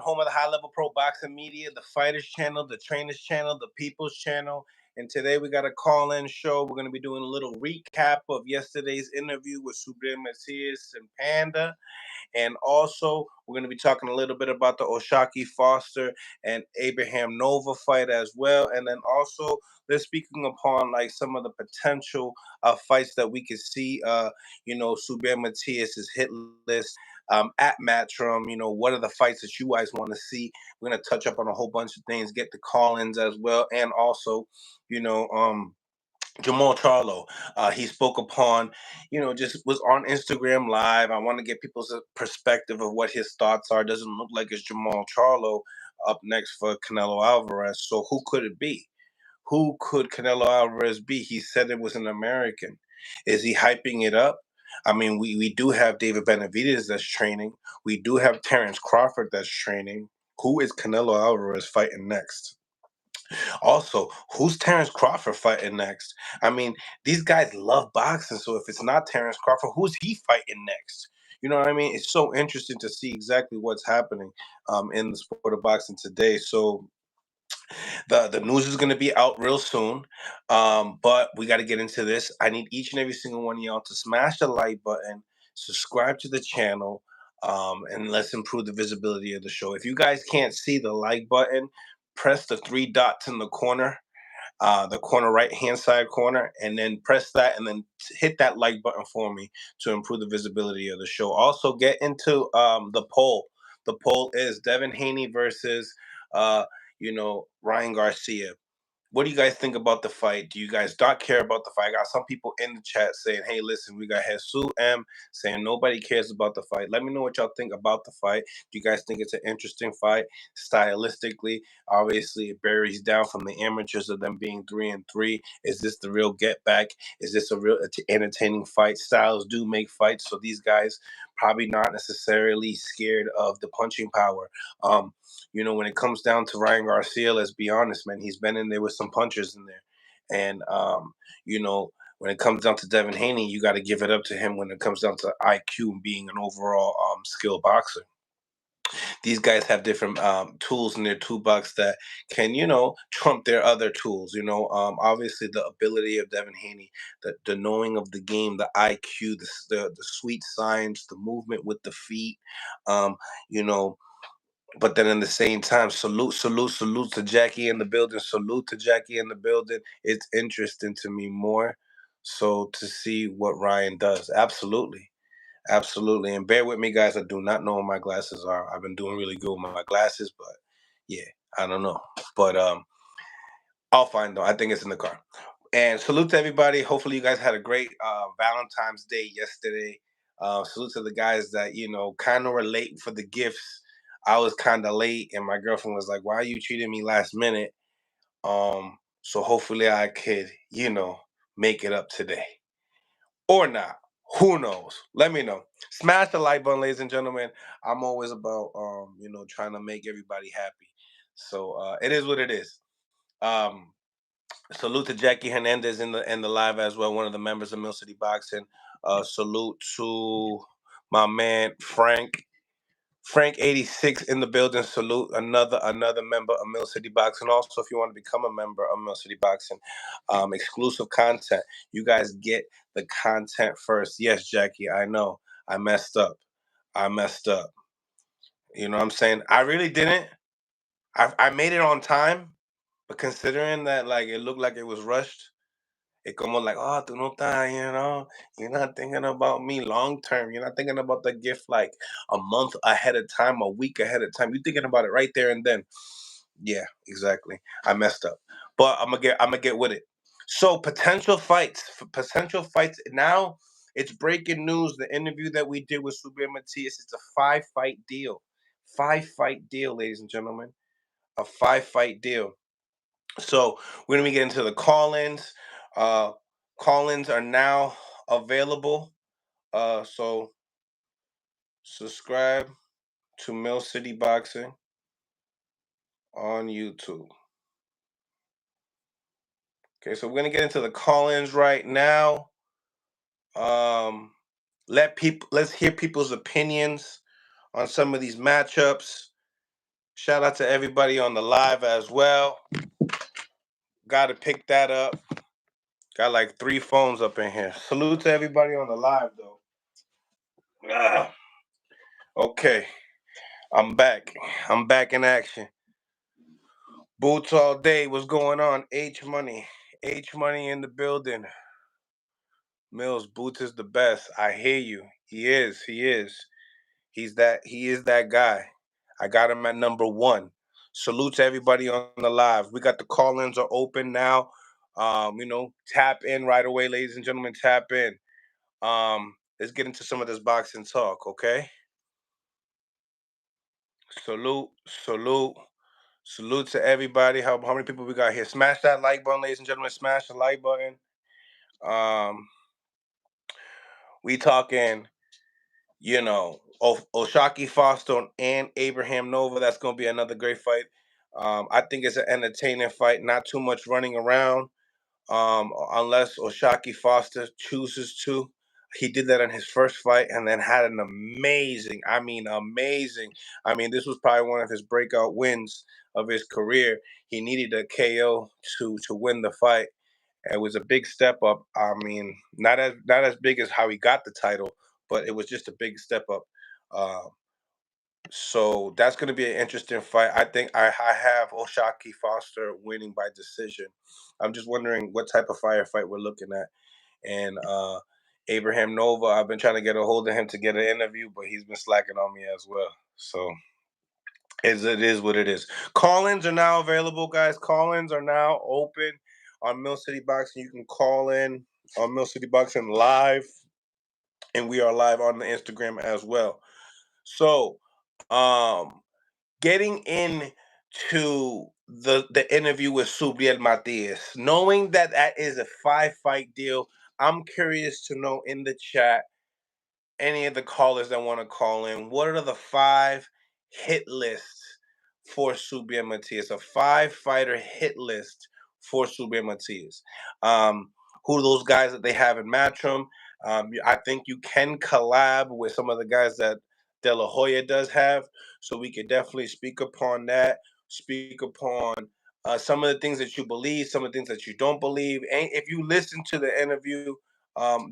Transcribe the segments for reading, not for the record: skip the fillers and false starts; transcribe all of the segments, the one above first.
home of the high level pro boxing media, the fighters channel, the trainers channel, the people's channel. And today we got a call in show. We're going to be doing a little recap of yesterday's interview with Subriel, Matias, and Panda. And also, we're going to be talking a little bit about the Oshaki Foster and Abraham Nova fight as well. And then also, they're speaking upon like some of the potential fights that we could see. Subriel Matias's hit list. At Matchroom, what are the fights that you guys want to see? We're gonna touch up on a whole bunch of things, get the call-ins as well, and also, you know, Jamal Charlo, he spoke upon, just was on Instagram Live. I want to get people's perspective of what his thoughts are. Doesn't look like it's Jamal Charlo up next for Canelo Alvarez. So who could it be? Who could Canelo Alvarez be? He said it was an American. Is he hyping it up? I mean, we do have David Benavidez that's training. We do have Terrence Crawford that's training. Who is Canelo Alvarez fighting next? Also, who's Terrence Crawford fighting next? I mean, these guys love boxing, so if it's not Terrence Crawford, who's he fighting next? You know what I mean? It's so interesting to see exactly what's happening in the sport of boxing today. So the news is going to be out real soon, but we got to get into this. I need each and every single one of y'all to smash the like button, subscribe to the channel, and let's improve the visibility of the show. If you guys can't see the like button, press the three dots in the corner right hand side corner, and then press that and then hit that like button for me to improve the visibility of the show. Also, get into the poll. The poll is Devin Haney versus Ryan Garcia. What do you guys think about the fight? Do you guys not care about the fight? I got some people in the chat saying, hey, listen, we got Jesus M saying nobody cares about the fight. Let me know what y'all think about the fight. Do you guys think it's an interesting fight? Stylistically, obviously, it varies down from the amateurs of them being 3-3. Is this the real get back? Is this a real entertaining fight? Styles do make fights, so these guys probably not necessarily scared of the punching power. When it comes down to Ryan Garcia, let's be honest, man, he's been in there with some punchers in there. And, when it comes down to Devin Haney, you got to give it up to him when it comes down to IQ and being an overall skilled boxer. These guys have different tools in their toolbox that can, trump their other tools. Obviously the ability of Devin Haney, the knowing of the game, the IQ, the sweet science, the movement with the feet, you know, but then in the same time, salute to Jackie in the building. Salute to Jackie in the building. It's interesting to me more so to see what Ryan does. Absolutely. Absolutely. And bear with me, guys. I do not know what my glasses are. I've been doing really good with my glasses, but yeah, I don't know. But I'll find them. I think it's in the car. And salute to everybody. Hopefully, you guys had a great Valentine's Day yesterday. Salute to the guys that kind of were late for the gifts. I was kind of late, and my girlfriend was like, "Why are you treating me last minute?" So hopefully, I could, make it up today or not. Who knows? Let me know. Smash the like button, ladies and gentlemen. I'm always about trying to make everybody happy. So it is what it is. Um, Salute to Jackie Hernandez in the live as well, one of the members of Millcityboxing. Salute to my man Frank 86 in the building. Salute another member of Millcityboxing. Also, if you want to become a member of Millcityboxing, exclusive content. You guys get the content first. Yes, Jackie, I know I messed up. I messed up. You know what I'm saying? I really didn't. I made it on time, but considering that like it looked like it was rushed. It's como like, oh, tú no estás, you're not thinking about me long term. You're not thinking about the gift like a month ahead of time, a week ahead of time. You're thinking about it right there and then. Yeah, exactly. I messed up, but I'm gonna get with it. So potential fights. Now it's breaking news. The interview that we did with Subriel Matias, it's a 5-fight deal. 5-fight deal, ladies and gentlemen. A 5-fight deal. So we're gonna be getting to the call-ins. Uh, Call-ins are now available. So subscribe to Mill City Boxing on YouTube. Okay, so we're gonna get into the call-ins right now. Let's hear people's opinions on some of these matchups. Shout out to everybody on the live as well. Got to pick that up. Got like 3 phones up in here. Salute to everybody on the live though. Ah, okay, I'm back. I'm back in action. Boots all day. What's going on? H Money. H Money in the building. Mills, Boots is the best. I hear you. He is. He is. He is that guy. I got him at number 1. Salute to everybody on the live. We got the call-ins are open now. Tap in right away, ladies and gentlemen. Tap in. Let's get into some of this boxing talk, okay? Salute to everybody. How many people we got here? Smash that like button, ladies and gentlemen. Smash the like button. We talking, Oshaki Foster and Abraham Nova. That's going to be another great fight. I think it's an entertaining fight. Not too much running around, unless Oshaki Foster chooses to. He did that in his first fight and then had an amazing. This was probably one of his breakout wins of his career. He needed a KO to win the fight. It was a big step up. Not as big as how he got the title, but it was just a big step up. So that's going to be an interesting fight. I think I have Oshaki Foster winning by decision. I'm just wondering what type of firefight we're looking at. And Abraham Nova, I've been trying to get a hold of him to get an interview, but he's been slacking on me as well. So it is what it is. Call-ins are now available, guys. Call-ins are now open on Millcityboxing. You can call in on Millcityboxing live, and we are live on the Instagram as well. So, getting into the interview with Subriel Matias, knowing that is a 5-fight deal, I'm curious to know in the chat, any of the callers that want to call in, what are the 5 hit lists for Subriel Matias? A 5-fighter hit list for Subriel Matias. Who are those guys that they have in Matchroom? I think you can collab with some of the guys that De La Hoya does have, so we could definitely speak upon that. Speak upon some of the things that you believe, some of the things that you don't believe. And if you listen to the interview,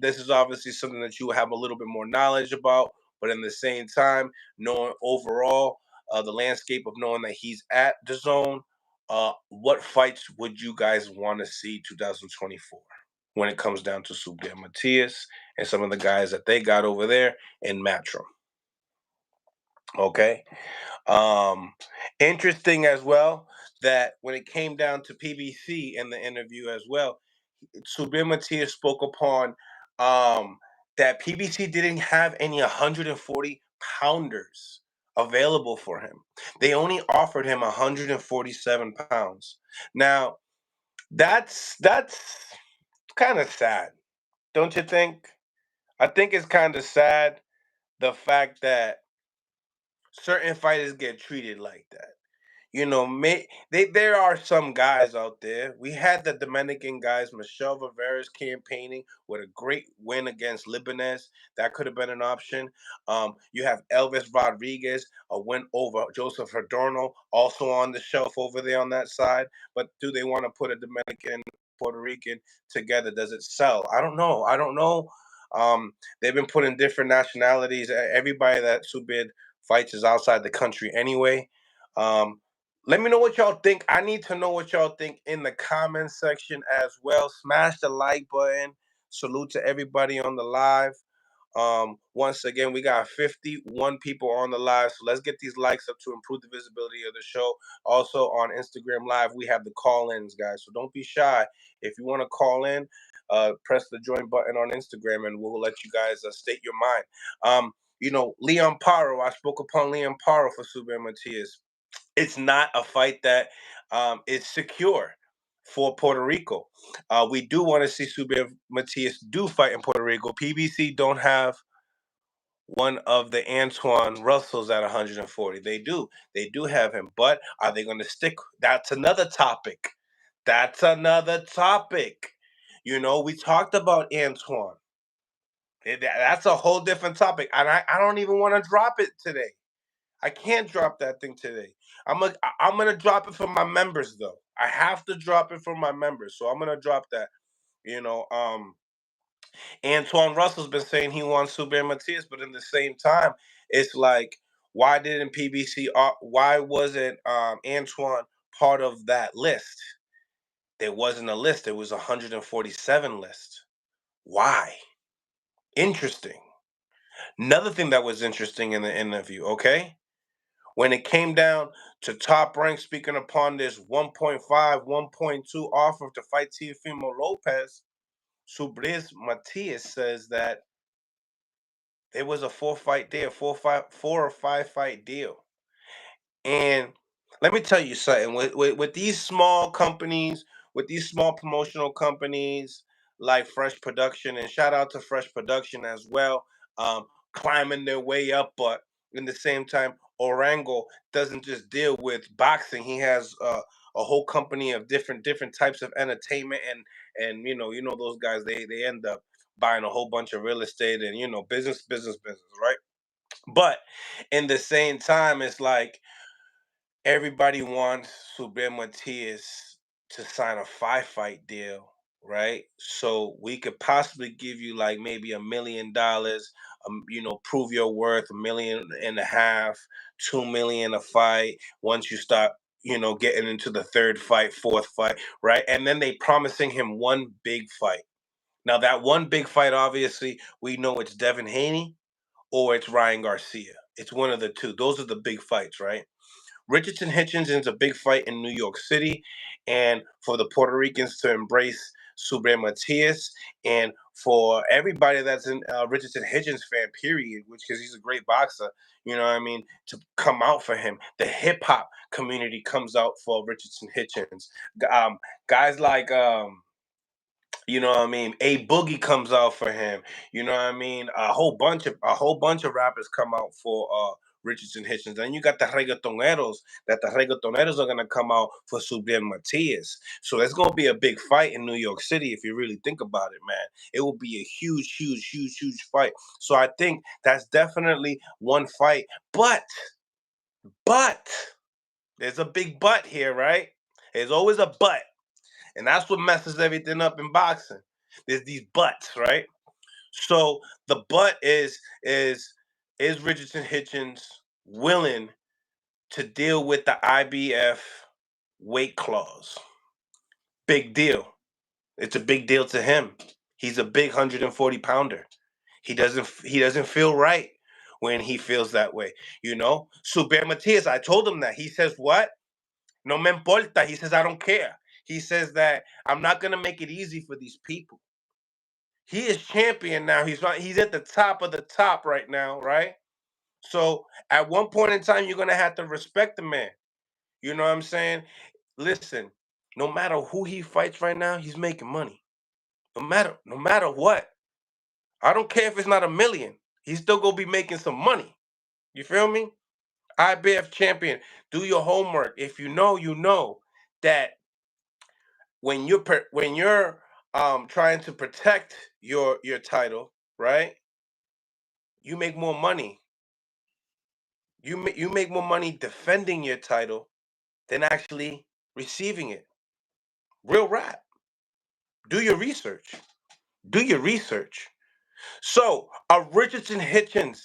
this is obviously something that you have a little bit more knowledge about, but in the same time, knowing overall the landscape of knowing that he's at the zone, what fights would you guys want to see 2024 when it comes down to Subriel Matias and some of the guys that they got over there in Matchroom? Okay. Interesting as well that when it came down to PBC in the interview as well, Subriel Matias spoke upon that PBC didn't have any 140 pounders available for him. They only offered him 147 pounds. Now, that's kind of sad, don't you think? I think it's kind of sad the fact that certain fighters get treated like that. There are some guys out there. We had the Dominican guys, Michelle Rivera's campaigning with a great win against Libanese. That could have been an option. You have Elvis Rodriguez, a win over Joseph Adorno, also on the shelf over there on that side. But do they want to put a Dominican, Puerto Rican together? Does it sell? I don't know. They've been putting different nationalities. Everybody that Subid fights is outside the country anyway. Let me know what y'all think. I need to know what y'all think in the comments section as well. Smash the like button. Salute to everybody on the live. Once again, we got 51 people on the live, so let's get these likes up to improve the visibility of the show. Also on Instagram Live, we have the call-ins, guys, so don't be shy. If you want to call in, press the join button on Instagram, and we'll let you guys state your mind. Leon Paro, I spoke upon Leon Paro for Subriel Matias. It's not a fight that is secure for Puerto Rico. We do want to see Subriel Matias do fight in Puerto Rico. PBC don't have one of the Antoine Russells at 140. They do have him, but are they going to stick? That's another topic. We talked about Antoine. That's a whole different topic, and I don't even want to drop it today. I can't drop that thing today. I'm gonna drop it for my members though. I have to drop it for my members, so I'm gonna drop that. You know, Antoine Russell's been saying he wants Subriel Matias, but in the same time, it's like, why didn't PBC? Why wasn't Antoine part of that list? There wasn't a list. There was 147 list. Why? Interesting. Another thing that was interesting in the interview, okay? When it came down to Top Rank speaking upon this 1.5, 1.2 offer to fight Teofimo Lopez, Subriel Matias says that there was a 4-fight deal, 4 or 5 fight deal. And let me tell you something, with these small companies, with these small promotional companies like Fresh Production, and shout out to Fresh Production as well, climbing their way up, but in the same time, Orango doesn't just deal with boxing. He has a whole company of different types of entertainment, and you know those guys, they end up buying a whole bunch of real estate and business, right? But in the same time, it's like everybody wants Subriel Matias to sign a 5-fight deal, right? So we could possibly give you like maybe $1 million, prove your worth, 1.5 million, 2 million a fight. Once you start, getting into the third fight, fourth fight, right? And then they promising him one big fight. Now that one big fight, obviously, we know it's Devin Haney or it's Ryan Garcia. It's one of the two. Those are the big fights, right? Richardson Hitchens is a big fight in New York City, and for the Puerto Ricans to embrace Subriel Matias, and for everybody that's in Richardson Hitchens fan, period, which because he's a great boxer, you know what I mean, to come out for him. The hip hop community comes out for Richardson Hitchens. Guys like A Boogie comes out for him. A whole bunch of rappers come out for Richardson Hitchens. Then you got the reggaetoneros, that the reggaetoneros are gonna come out for Subriel Matias. So it's gonna be a big fight in New York City if you really think about it, man. It will be a huge, huge, huge, huge fight. So I think that's definitely one fight. But there's a big but here, right? There's always a but. And that's what messes everything up in boxing. There's these buts, right? So the butt is Richardson Hitchens willing to deal with the IBF weight clause? Big deal. It's a big deal to him. He's a big 140 pounder. He doesn't feel right when he feels that way. Subriel Matias, I told him that. He says what? No me importa. He says I don't care. He says that I'm not gonna make it easy for these people. He is champion now. He's at the top of the top right now, right? So at one point in time, you're gonna have to respect the man. You know what I'm saying? Listen, no matter who he fights right now, he's making money. No matter what. I don't care if it's not a million. He's still gonna be making some money. You feel me? IBF champion. Do your homework. If you know, you know that when you're trying to protect your title, right? You make more money. You make more money defending your title than actually receiving it. Real rap. Do your research. Do your research. So a Richardson Hitchens,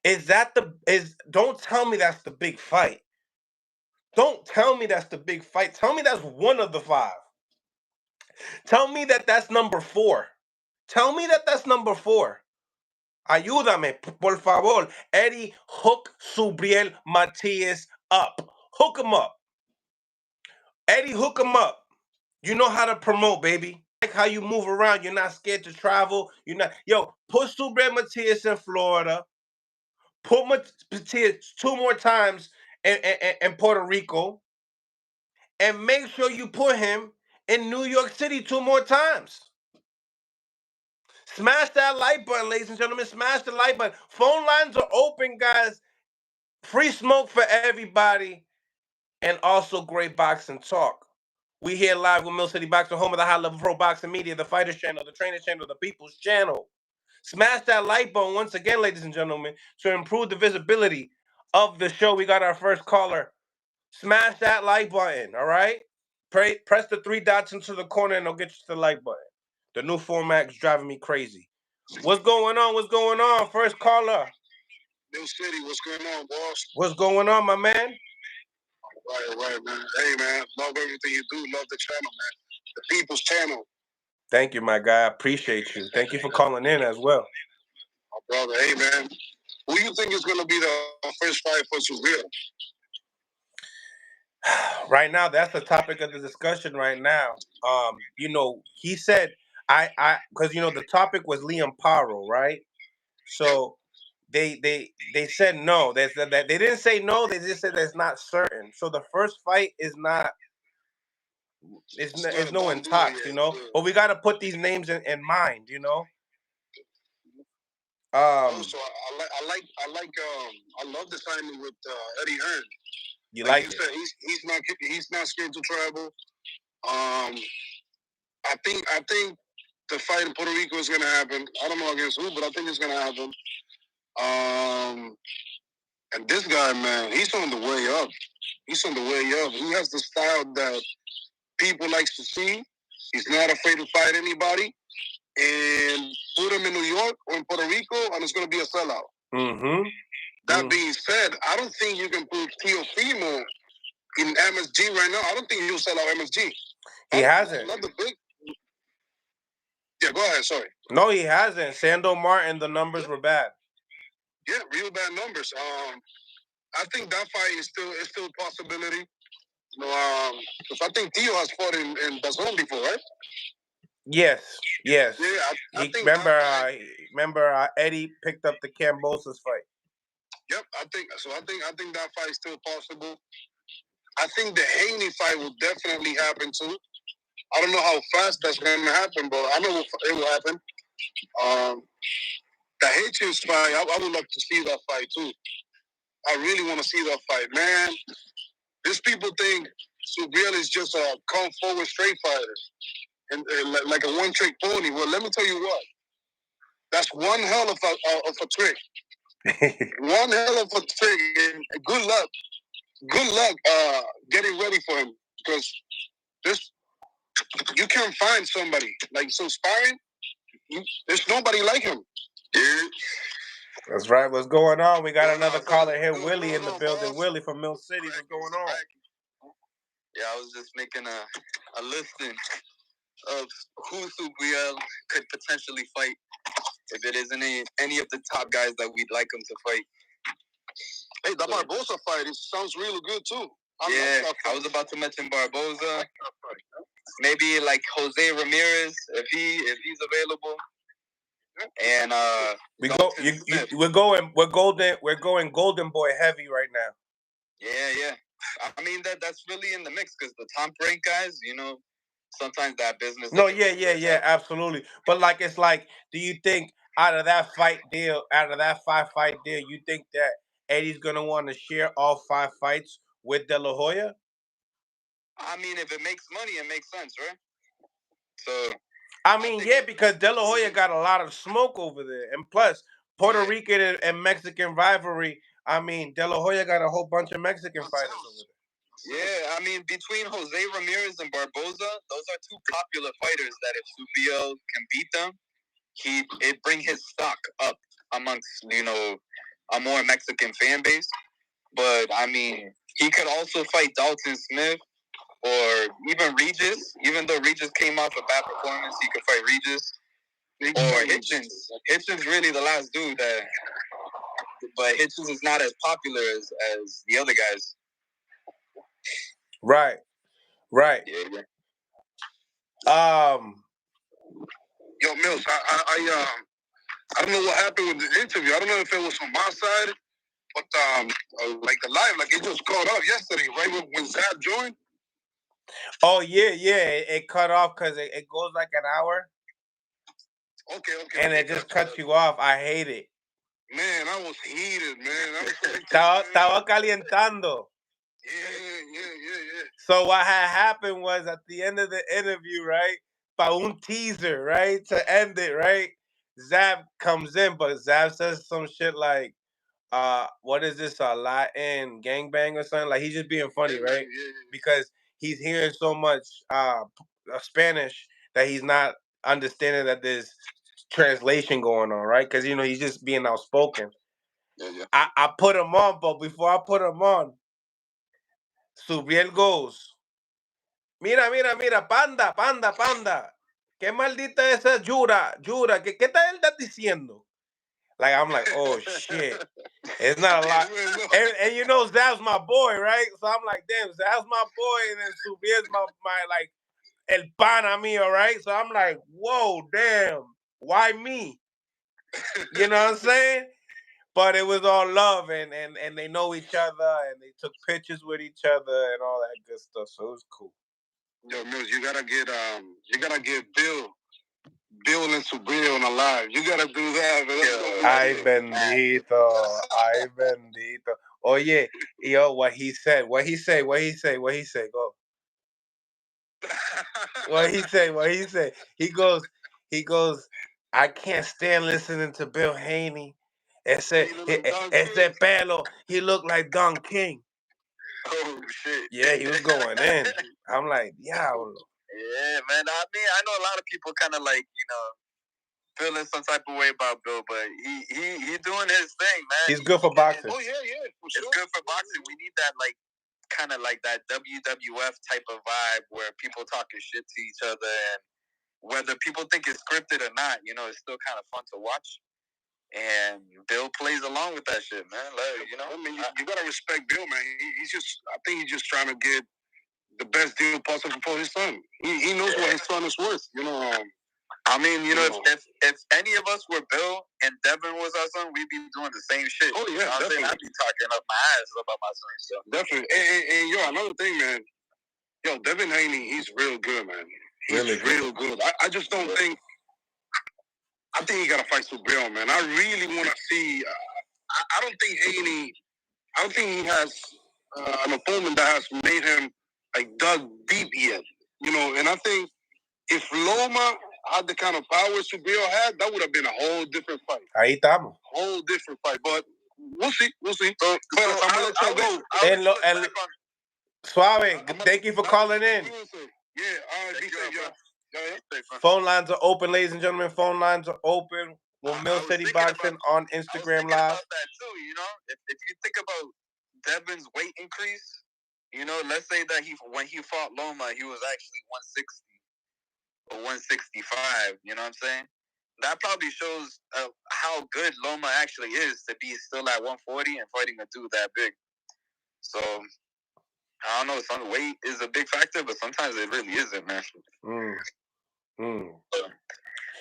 is that the is don't tell me that's the big fight. Don't tell me that's the big fight. Tell me that's one of the five. Tell me that that's number four. Tell me that that's number four. Ayúdame, por favor. Eddie, hook Subriel Matias up. Hook him up. Eddie, hook him up. You know how to promote, baby. Like how you move around. You're not scared to travel. You're not. Yo, put Subriel Matias in Florida. Put Matias 2 more times in Puerto Rico. And make sure you put him in New York City 2 more times. Smash that like button, ladies and gentlemen. Smash the like button. Phone lines are open, guys. Free smoke for everybody. And also great boxing talk. We here live with Millcityboxing, home of the high-level pro boxing media, the Fighters Channel, the Trainers Channel, the People's Channel. Smash that like button once again, ladies and gentlemen, to improve the visibility of the show. We got our first caller Smash that like button, all right? Press the 3 dots into the corner and it'll get you to the like button. The new format is driving me crazy. What's going on? What's going on? First caller. Millcity, what's going on, boss? What's going on, my man? Right, man. Hey, man, love everything you do. Love the channel, man. The people's channel. Thank you, my guy. I appreciate you. Thank you for calling in as well. My brother, hey, man. Who do you think is going to be the first fight for Subriel? Right now, that's the topic of the discussion right now. He said because the topic was Liam Paro, right? So they said no. They said that they didn't say no. They just said that's not certain. So the first fight is not it's no in talks, But we got to put these names in mind, Also, I love the signing with Eddie Hearn. You like it? Said, he's not scared to travel. I think the fight in Puerto Rico is going to happen. I don't know against who, but I think it's going to happen. And this guy, man, he's on the way up. He's on the way up. He has the style that people likes to see. He's not afraid to fight anybody. And put him in New York or in Puerto Rico, and it's going to be a sellout. Mm-hmm. That being said, I don't think you can put Teofimo in MSG right now. I don't think he'll sell out MSG. He hasn't. Not the big. Yeah, go ahead. Sorry. No, he hasn't. Sando Martin, the numbers were bad. Yeah, real bad numbers. I think that fight is still a possibility. Because I think Tio has fought in DAZN before, right? Yes. Yeah, I think remember Eddie picked up the Cambosa's fight. Yep, I think so. I think that fight is still possible. I think the Haney fight will definitely happen too. I don't know how fast that's going to happen, but I know it will happen. The Hitchens fight, I would love to see that fight too. I really want to see that fight, man. These people think Subriel is just a come forward straight fighter and like a one trick pony. Well, let me tell you what. That's one hell of a trick. One hell of a trick. And good luck. Good luck getting ready for him, because you can't find somebody like so sparring. There's nobody like him. Yeah. That's right. What's going on? We got another caller here, Willie, in the building. Boss. Willie from Mill City. What's going on? Yeah, I was just making a listing of who Subriel could potentially fight if it isn't any of the top guys that we'd like him to fight. Hey, that Barboza fight, it sounds really good too. I was about to mention Barboza. Maybe like Jose Ramirez if he's available. And we're going Golden Boy heavy right now. Yeah. I mean that's really in the mix because the top ranked guys, sometimes that business. No, yeah, absolutely. But it's like, do you think out of that 5-fight deal, you think that Eddie's gonna want to share all 5 fights with De La Hoya? I mean, if it makes money, it makes sense, right? So. Because De La Hoya got a lot of smoke over there, and plus Puerto Rican and Mexican rivalry. I mean, De La Hoya got a whole bunch of Mexican fighters over there. Yeah, I mean, between Jose Ramirez and Barboza, those are 2 popular fighters that if Subriel can beat them, it bring his stock up amongst, a more Mexican fan base. But, I mean, he could also fight Dalton Smith or even Regis. Even though Regis came off a bad performance, he could fight Regis. Or Hitchens. Hitchens really the last dude but Hitchens is not as popular as the other guys. Right. Yeah. Yo, Mills, I don't know what happened with the interview. I don't know if it was from my side, but like the live, it just caught up yesterday, right when Zab joined. Oh yeah, it cut off because it goes like an hour. Okay. And it just cuts you off. I hate it. Man, I was heated, man. Estaba calientando. Yeah. So what had happened was at the end of the interview, right? Pa un teaser, right? To end it, right? Zab comes in, but Zab says some shit like, what is this, a Latin gangbang or something? Like, he's just being funny, right? Yeah. Because he's hearing so much Spanish that he's not understanding that there's translation going on, right? Because, he's just being outspoken. Yeah. I put him on, but before I put him on, Subriel goes, mira, panda. Qué maldita esa Yura. ¿Qué está él diciendo? Like, I'm like, oh, shit. It's not a lot. And Zav's my boy, right? So I'm like, damn, Zav's my boy, and then Subriel's my like, el pana mío, right? So I'm like, whoa, damn. Why me? You know what I'm saying? But it was all love, and they know each other, and they took pictures with each other and all that good stuff. So it was cool. Yo, Mills, you gotta get Bill and Subriel on alive. You gotta do that, man. Ay bendito. Oye, yo, what he say? Go. What he say? He goes, I can't stand listening to Bill Haney. Ese pelo, he looked like Don King. Oh, shit. Yeah, he was going in. I'm like, diablo. Yeah, man. I mean, I know a lot of people kind of like, feeling some type of way about Bill, but he doing his thing, man. He's good for boxing. Oh, yeah. It's good for boxing. We need that, like, kind of like that WWF type of vibe where people talking shit to each other, and whether people think it's scripted or not, it's still kind of fun to watch. And Bill plays along with that shit, man. Like, I mean, you gotta respect Bill, man. I think he's just trying to get the best deal possible for his son. He knows what his son is worth. I mean, if any of us were Bill and Devin was our son, we'd be doing the same shit. Oh yeah, definitely. I'd be talking up my ass about my son. So. Definitely. And yo, another thing, man. Yo, Devin Haney, he's real good, man. He's really real good. I just don't think. I think he got to fight Subriel, man. I really want to see. I don't think Haney. I don't think he has an opponent that has made him like dug deep yet. And I think if Loma had the kind of power Subriel had, that would have been a whole different fight. Ahí estamos. Whole different fight, but we'll see. So I'm gonna let y'all go. Suave, thank you for calling in. Yeah, be safe, y'all. Phone lines are open, ladies and gentlemen. Phone lines are open. We're Millcityboxing on Instagram Live. About that too, if you think about Devin's weight increase, let's say that when he fought Loma, he was actually 160 or 165. You know what I'm saying? That probably shows how good Loma actually is to be still at 140 and fighting a dude that big. So I don't know. Some weight is a big factor, but sometimes it really isn't, man.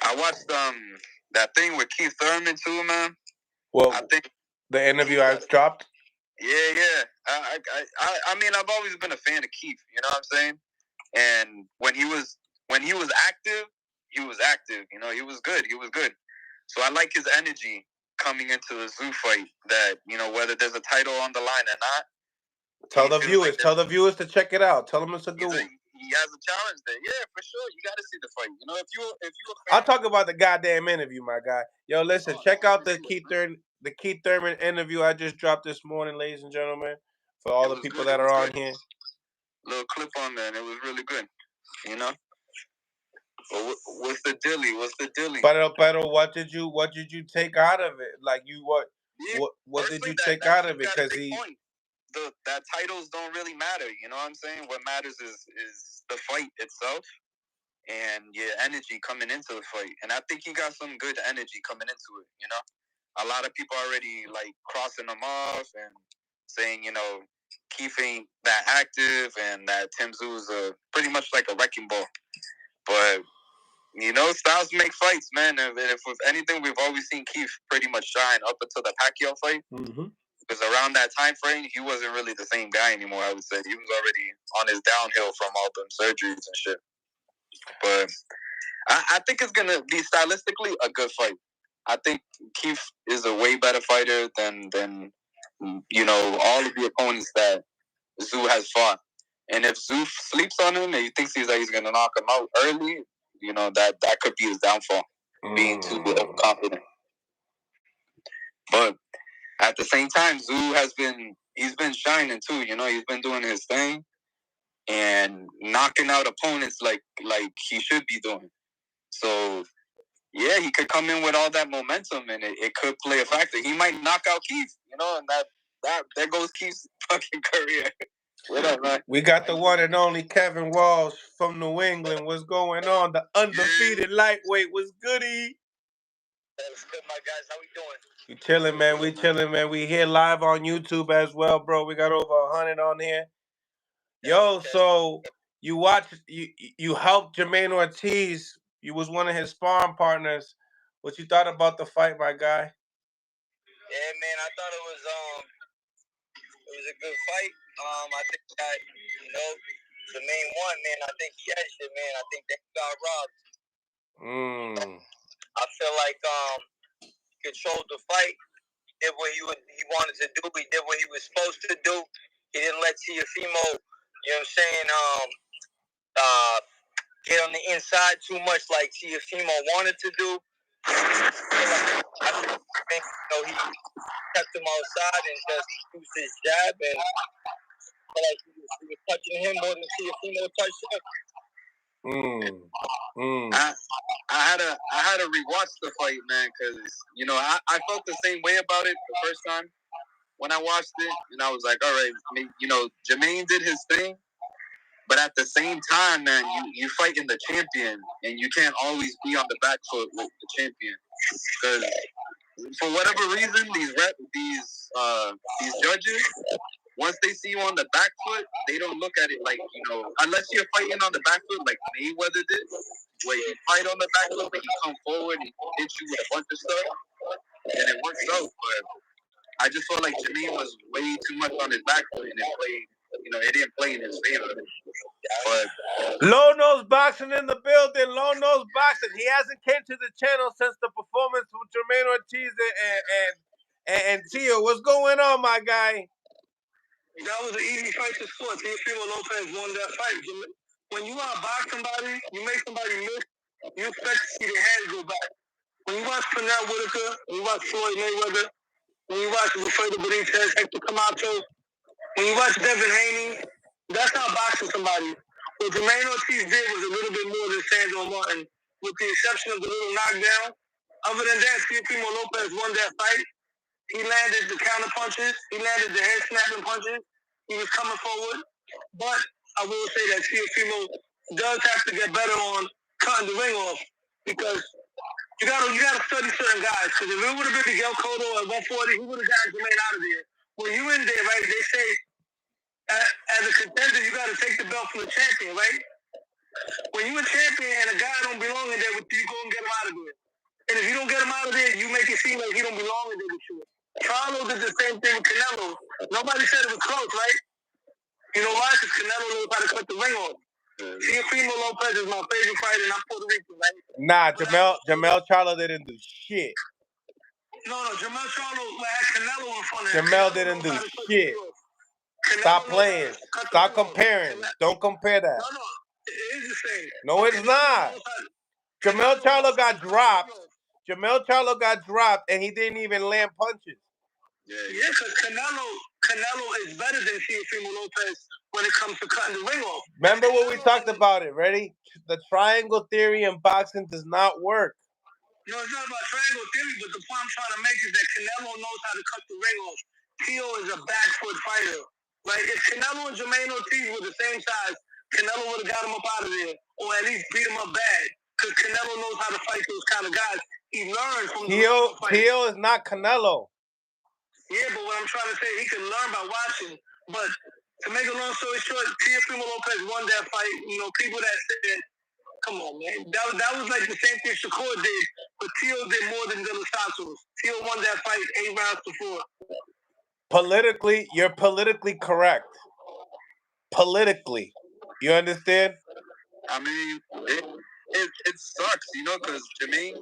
I watched that thing with Keith Thurman too, man. Well, I think the interview I dropped. Yeah. I mean, I've always been a fan of Keith. You know what I'm saying? And when he was active, he was active. He was good. So I like his energy coming into a Zoo fight. That whether there's a title on the line or not. Tell the viewers to check it out. Tell them it's a good one. He has a challenge there. Yeah, for sure. You got to see the fight. If you I'll talk about the goddamn interview, my guy. Yo, listen, check out the Keith Thurman interview I just dropped this morning, ladies and gentlemen. For all the people that are on here. Little clip on there, and it was really good. Well, what's the dilly? Pero, what did you take out of it? Like what did you take out of it? Because that titles don't really matter. You know what I'm saying? What matters is the fight itself and your energy coming into the fight. And I think he got some good energy coming into it. A lot of people already like crossing him off and saying, Keith ain't that active and that Tim Tszyu is pretty much like a wrecking ball. But styles make fights, man. If anything, we've always seen Keith pretty much shine up until the Pacquiao fight. Mm-hmm. Because around that time frame, he wasn't really the same guy anymore, I would say. He was already on his downhill from all them surgeries and shit. But I think it's going to be stylistically a good fight. I think Keith is a way better fighter than all of the opponents that Tszyu has fought. And if Tszyu sleeps on him and he thinks he's going to knock him out early, that could be his downfall, being too confident. But at the same time, Zoo he's been shining too. You know, he's been doing his thing and knocking out opponents like he should be doing. So yeah, he could come in with all that momentum, and it could play a factor. He might knock out Keith, you know, and that there goes Keith's fucking career. What up, man? We got the one and only Kevin Walsh from New England. What's going on? The undefeated lightweight. What's goody? What's good, my guys? How we doing? We chilling, man. We chilling, man. We here live on YouTube as well, bro. We got over 100 on here. Yo, so you helped Jermaine Ortiz. You was one of his sparring partners. What you thought about the fight, my guy? Yeah, man. I thought it was a good fight. I think that, you know, Jermaine won, man. I think he edged it, man. I think they got robbed. I feel like he controlled the fight. He did what he wanted to do. He did what he was supposed to do. He didn't let Teofimo, you know what I'm saying, get on the inside too much like Teofimo wanted to do. I think, you know, he kept him outside and just used his jab, and like he was touching him more than Teofimo touched him. I had to rewatch the fight, man, because you know I felt the same way about it the first time when I watched it, and I was like, all right, you know, Jermaine did his thing, but at the same time, man, you fighting the champion, and you can't always be on the back foot with the champion, because for whatever reason, these judges, once they see you on the back foot, they don't look at it like, you know, unless you're fighting on the back foot like Mayweather did, where you fight on the back foot, but you come forward and hit you with a bunch of stuff, and it works out. But I just felt like Jermaine was way too much on his back foot, and it didn't play in his favor. But Low Nose Boxing in the building. Low Nose Boxing. He hasn't came to the channel since the performance with Jermaine Ortiz and Tio. What's going on, my guy? That was an easy fight to score. Teofimo Lopez won that fight. When you want to box somebody, you make somebody miss, you expect to see their hands go back. When you watch Pernell Whitaker, when you watch Floyd Mayweather, when you watch Wilfredo Benitez, Hector Camacho, when you watch Devin Haney, that's not boxing somebody. What Jermaine Ortiz did was a little bit more than Sandor Martin, with the exception of the little knockdown. Other than that, Teofimo Lopez won that fight. He landed the counter punches. He landed the head snapping punches. He was coming forward. But I will say that Teofimo does have to get better on cutting the ring off, because you gotta study certain guys. Because if it would have been Miguel Cotto at 140, he would have gotten Jermaine out of there. When you in there, right, they say as a contender, you gotta take the belt from the champion, right? When you a champion and a guy don't belong in there with you, you go and get him out of there. And if you don't get him out of there, you make it seem like he don't belong in there with you. Charlo did the same thing with Canelo. Nobody said it was close, right? You know why? Because Canelo knows how to cut the ring off. Teofimo Lopez is my favorite fighter, and I'm Puerto Rican, right? Nah, Jamel Charlo didn't do shit. No, Jamel Charlo had Canelo in front of him. Jamel didn't do shit. Stop playing. Stop comparing. Don't compare that. No, it is the same. No, it's not. Jamel Charlo got dropped. Jamel Charlo got dropped, and he didn't even land punches. Yeah, because Canelo is better than Teofimo Lopez when it comes to cutting the ring off. Remember what we talked about it, ready? The triangle theory in boxing does not work. No, it's not about triangle theory, but the point I'm trying to make is that Canelo knows how to cut the ring off. Tio is a back foot fighter. Like, if Canelo and Jermaine Ortiz were the same size, Canelo would have got him up out of there, or at least beat him up bad. Because Canelo knows how to fight those kind of guys. He learned from Tio is not Canelo. Yeah, but what I'm trying to say, he can learn by watching. But to make a long story short, Teofimo Lopez won that fight. You know, people that said, come on, man. That was like the same thing Shakur did, but Tio did more than De Los Santos. Tio won that fight 8 rounds to 4. Politically, you're politically correct. Politically. You understand? I mean, it sucks, you know, because Jermaine,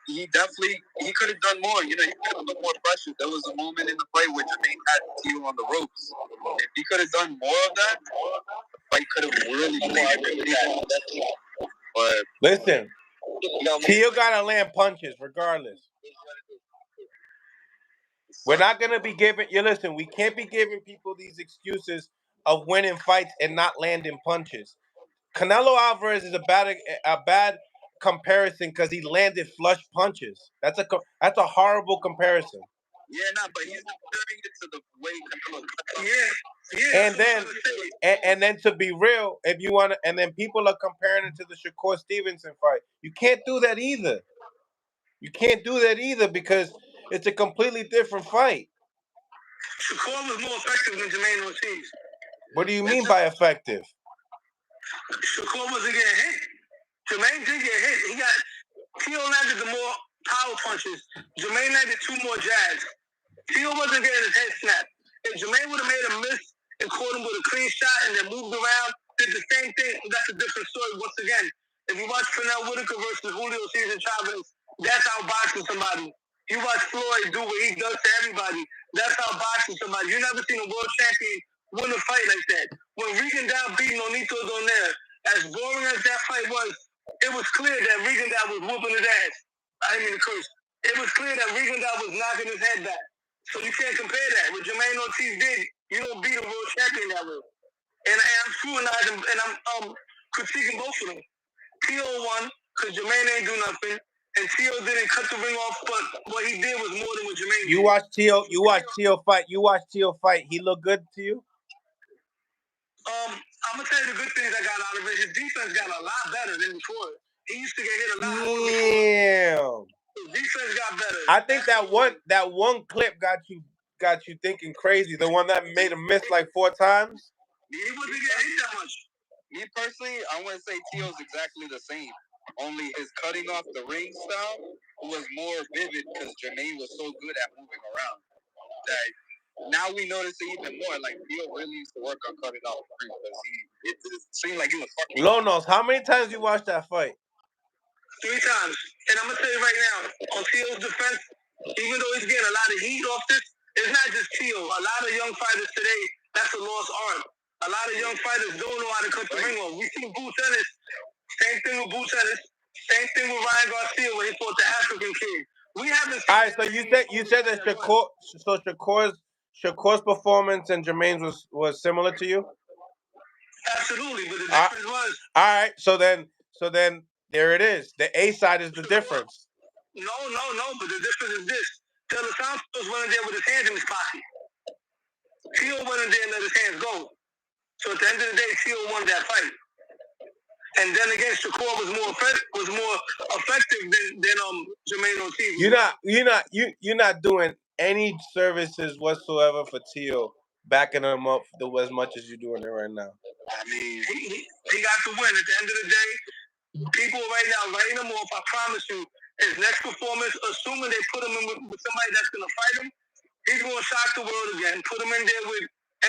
he definitely, he could have done more. You know, he could have put more pressure. There was a moment in the fight where Jermaine had Tio on the ropes. If he could have done more of that, the fight could have really played. But listen, Tio got to land punches regardless. We're not gonna be giving. You listen. We can't be giving people these excuses of winning fights and not landing punches. Canelo Alvarez is a bad comparison because he landed flush punches. That's a horrible comparison. Yeah, but he's comparing it to the way Canelo. Yeah. And then to be real, if you want to, and then people are comparing it to the Shakur Stevenson fight. You can't do that either. You can't do that either because it's a completely different fight. Shakur was more effective than Jermaine Ortiz. What do you mean by effective? Shakur wasn't getting hit. Jermaine did get hit. Tio landed the more power punches. Jermaine landed 2 more jabs. Tio wasn't getting his head snapped. If Jermaine would have made a miss and caught him with a clean shot and then moved around, did the same thing, that's a different story. Once again, if you watch Pernell Whitaker versus Julio Cesar Chavez, that's how boxing somebody. You watch Floyd do what he does to everybody. That's how boxing somebody. You never seen a world champion win a fight like that. When Regan Dow beat Nonito Donaire, as boring as that fight was, it was clear that Regan Dow was whooping his ass. I didn't mean to curse. It was clear that Regan Dow was knocking his head back. So you can't compare that. What Jermaine Ortiz did, you don't beat a world champion that way. And I'm scrutinizing and I'm critiquing both of them. Tio won because Jermaine ain't do nothing, and Tio didn't cut the ring off. But what he did was more than what Jermaine did. You watch Tio fight. He look good to you? I'm gonna tell you the good things I got out of it. His defense got a lot better than before. He used to get hit a lot more before. His defense got better. I think that one clip got you thinking crazy. The one that made him miss like 4 times. He wasn't getting hit that much. Me personally, I want to say Tio's exactly the same. Only his cutting off the ring style was more vivid because Jermaine was so good at moving around. That now we notice it even more. Like Tio really needs to work on cutting off the ring because it seemed like he was fucking. Lonos, how many times you watched that fight? 3 times. And I'm gonna tell you right now, on Tio's defense, even though he's getting a lot of heat off this, it's not just Tio. A lot of young fighters today, that's a lost art. A lot of young fighters don't know how to cut the ring off. We see Boots Ennis. Same thing with Boots Ennis. Same thing with Ryan Garcia when he fought the African kid. We haven't seen. All right, so you said that Shakur's performance and Jermaine's was similar to you? Absolutely, but the difference was. All right, so then there it is. The A side is the difference. No, but the difference is this. Taylor Santos went in there with his hands in his pocket. Tio went in there and let his hands go. So at the end of the day, Tio won that fight. And then again, Shakur was more effective than Jermaine Ortiz. You're not doing any services whatsoever for Tio, backing him up as much as you're doing it right now. I mean, he got to win. At the end of the day, people right now writing him off. I promise you, his next performance, assuming they put him in with somebody that's gonna fight him, he's gonna shock the world again. Put him in there with I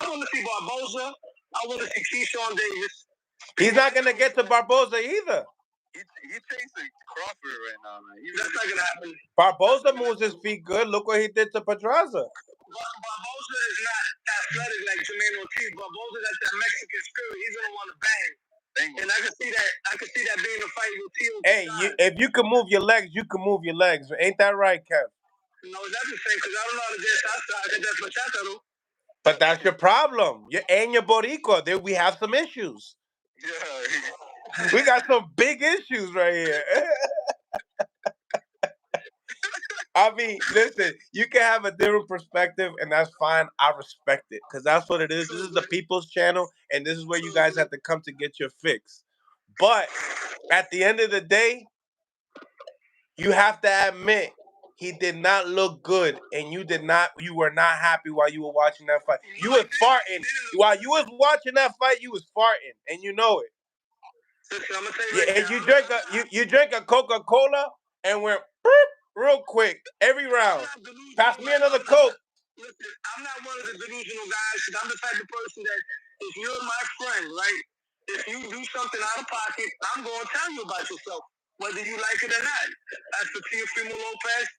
want to see Barboza. I want to see Keyshawn Davis. He's not gonna get to Barboza either. He's chasing Crawford right now, man. That's not gonna happen. Barboza moves his feet good. Look what he did to Pedraza. Barboza is not athletic like Jermaine Ortiz. Barboza got that Mexican spirit. He's gonna want to bang. And I can see that being a fight with Tio. Hey, if you can move your legs, you can move your legs. Ain't that right, Kev? No, that's the same because I don't know how to get salsa. I get that bachata though. But that's your problem. You and your Boricua. There we have some issues. Yeah. We got some big issues right here. I mean, listen, you can have a different perspective, and that's fine. I respect it because that's what it is. This is the people's channel, and this is where you guys have to come to get your fix. But at the end of the day, you have to admit he did not look good, and you were not happy while you were watching that fight. You was farting. While you was watching that fight, you was farting, and you know it. Listen, I'm gonna tell you right and now, you drink a Coca-Cola and went real quick every round. Pass me another Coke. Listen, I'm not one of the delusional guys because I'm the type of person that if you're my friend, right? If you do something out of pocket, I'm going to tell you about yourself, whether you like it or not. As for Teofimo Lopez,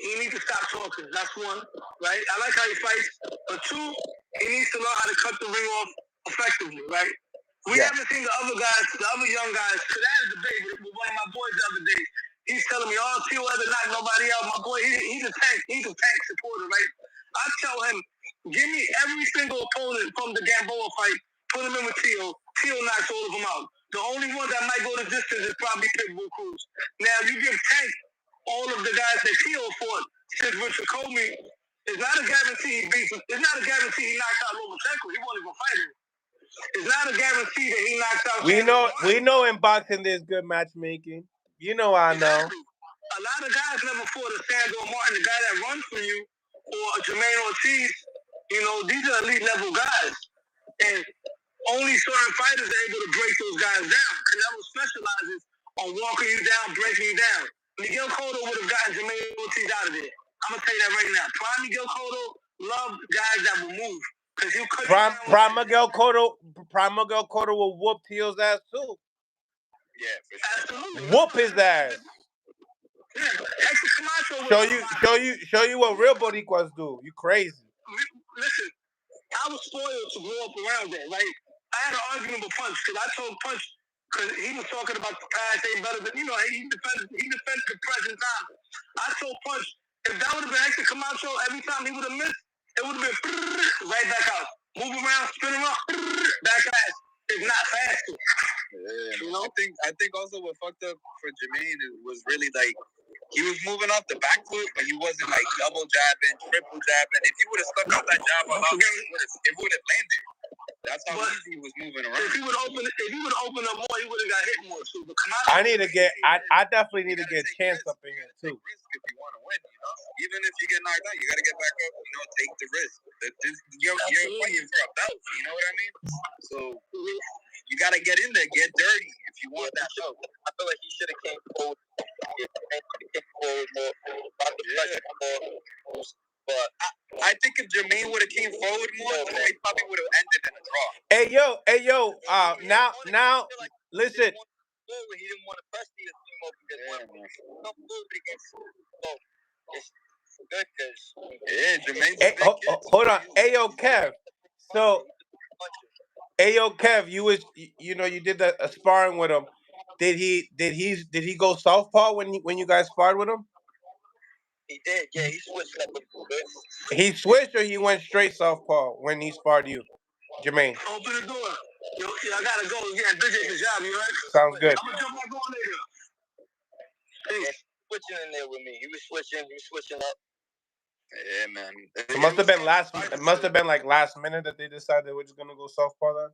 he needs to stop talking. That's one, right? I like how he fights. But 2, he needs to learn how to cut the ring off effectively, right? We haven't seen the other guys, the other young guys, because I had a debate with one of my boys the other day. He's telling me, oh, Tio hasn't knocked nobody out. My boy, he's a tank. He's a tank supporter, right? I tell him, give me every single opponent from the Gamboa fight, put him in with Tio. Tio knocks all of them out. The only one that might go the distance is probably Pitbull Cruz. Now, you give Tank all of the guys that Tio fought since Richard Comey. It's not a guarantee he beats him. It's not a guarantee he knocks out Lomachenko. He won't even fight him. It's not a guarantee that he knocks out. We know in boxing there's good matchmaking. You know, I know. Exactly. A lot of guys never fought a Sandor Martin, the guy that runs for you, or Jermaine Ortiz. You know, these are elite level guys, and only certain fighters are able to break those guys down. Canelo specializes on walking you down, breaking you down. Miguel Cotto would have gotten Jermaine Ortiz out of there. I'm gonna tell you that right now. Prime Miguel Cotto loved guys that will move. Prime Miguel Cotto will whoop Tio's ass too. Yeah, for sure. Absolutely. Whoop his ass. Yeah, Hector Camacho show you what real Boricuas do. You crazy. Listen, I was spoiled to grow up around that, right? I had an argument with Punch because I told Punch, because he was talking about the past ain't better than, he defended the present time. I told Punch, if that would have been Hector Camacho, every time he would have missed, it would have been right back out. Move around, spin around, back ass. It's not faster. Yeah, I think also what fucked up for Jermaine was really like he was moving off the back foot, but he wasn't like double jabbing, triple jabbing. If he would have stuck out that jab a lot, it would have landed. That's how easy he was moving around. If he would have opened up more, he would have got hit more. So I definitely need to get Chance up in here too. Risk if you want to win, even if you get knocked out, you got to get back up. Take the risk. You're fighting for a belt. You know what I mean? So you got to get in there, get dirty if you want that belt. I feel like he should have came forward. But I think if Jermaine would have came forward more, he probably would have ended in a draw. Hey yo, now, listen. He didn't want to press the team up because Jermaine. Hold on. Hey yo, Kev. So, hey yo, Kev, you did a sparring with him. Did he go southpaw when you guys sparred with him? He did, yeah. He switched up a little bit. He switched, or he went straight southpaw when he sparred you, Jermaine? Open the door. Yo, I gotta go. Yeah, busy at the job. You right? Sounds good. I'm gonna jump back on later. Yeah, switching in there with me. He was switching up. Yeah, man. It must have been like last minute that they decided they were just gonna go southpaw then.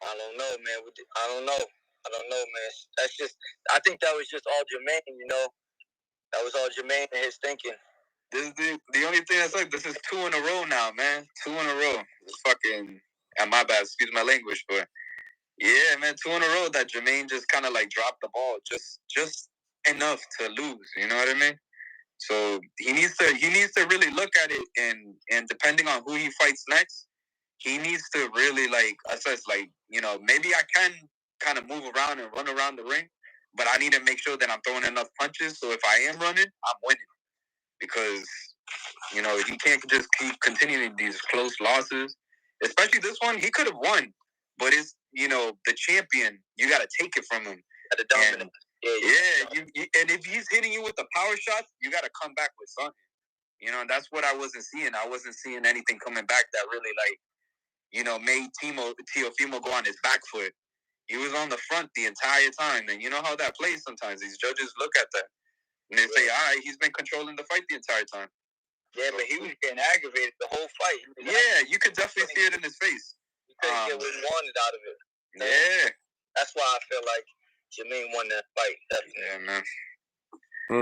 I don't know, man. I don't know, man. That's just. I think that was just all Jermaine. That was all Jermaine and his thinking. This is the only thing that's like. This is 2 in a row now, man. 2 in a row. It's fucking. My bad. Excuse my language, but yeah, man. 2 in a row that Jermaine just kind of like dropped the ball, just enough to lose. You know what I mean? So he needs to really look at it, and depending on who he fights next, he needs to really like assess, like, maybe I can kind of move around and run around the ring, but I need to make sure that I'm throwing enough punches. So if I am running, I'm winning, because he can't just keep continuing these close losses. Especially this one, he could have won, but it's the champion. You got to take it from him. At the dominant. Yeah, and if he's hitting you with the power shots, you got to come back with something. And that's what I wasn't seeing. I wasn't seeing anything coming back that really, made Teofimo go on his back foot. He was on the front the entire time, and you know how that plays sometimes. These judges look at that, and they say, all right, he's been controlling the fight the entire time. Yeah, but he was getting aggravated the whole fight. Yeah, you could definitely see it in his face. He couldn't get what he wanted out of it. Yeah. That's why I feel like Jermaine won that fight. Definitely. Yeah, man.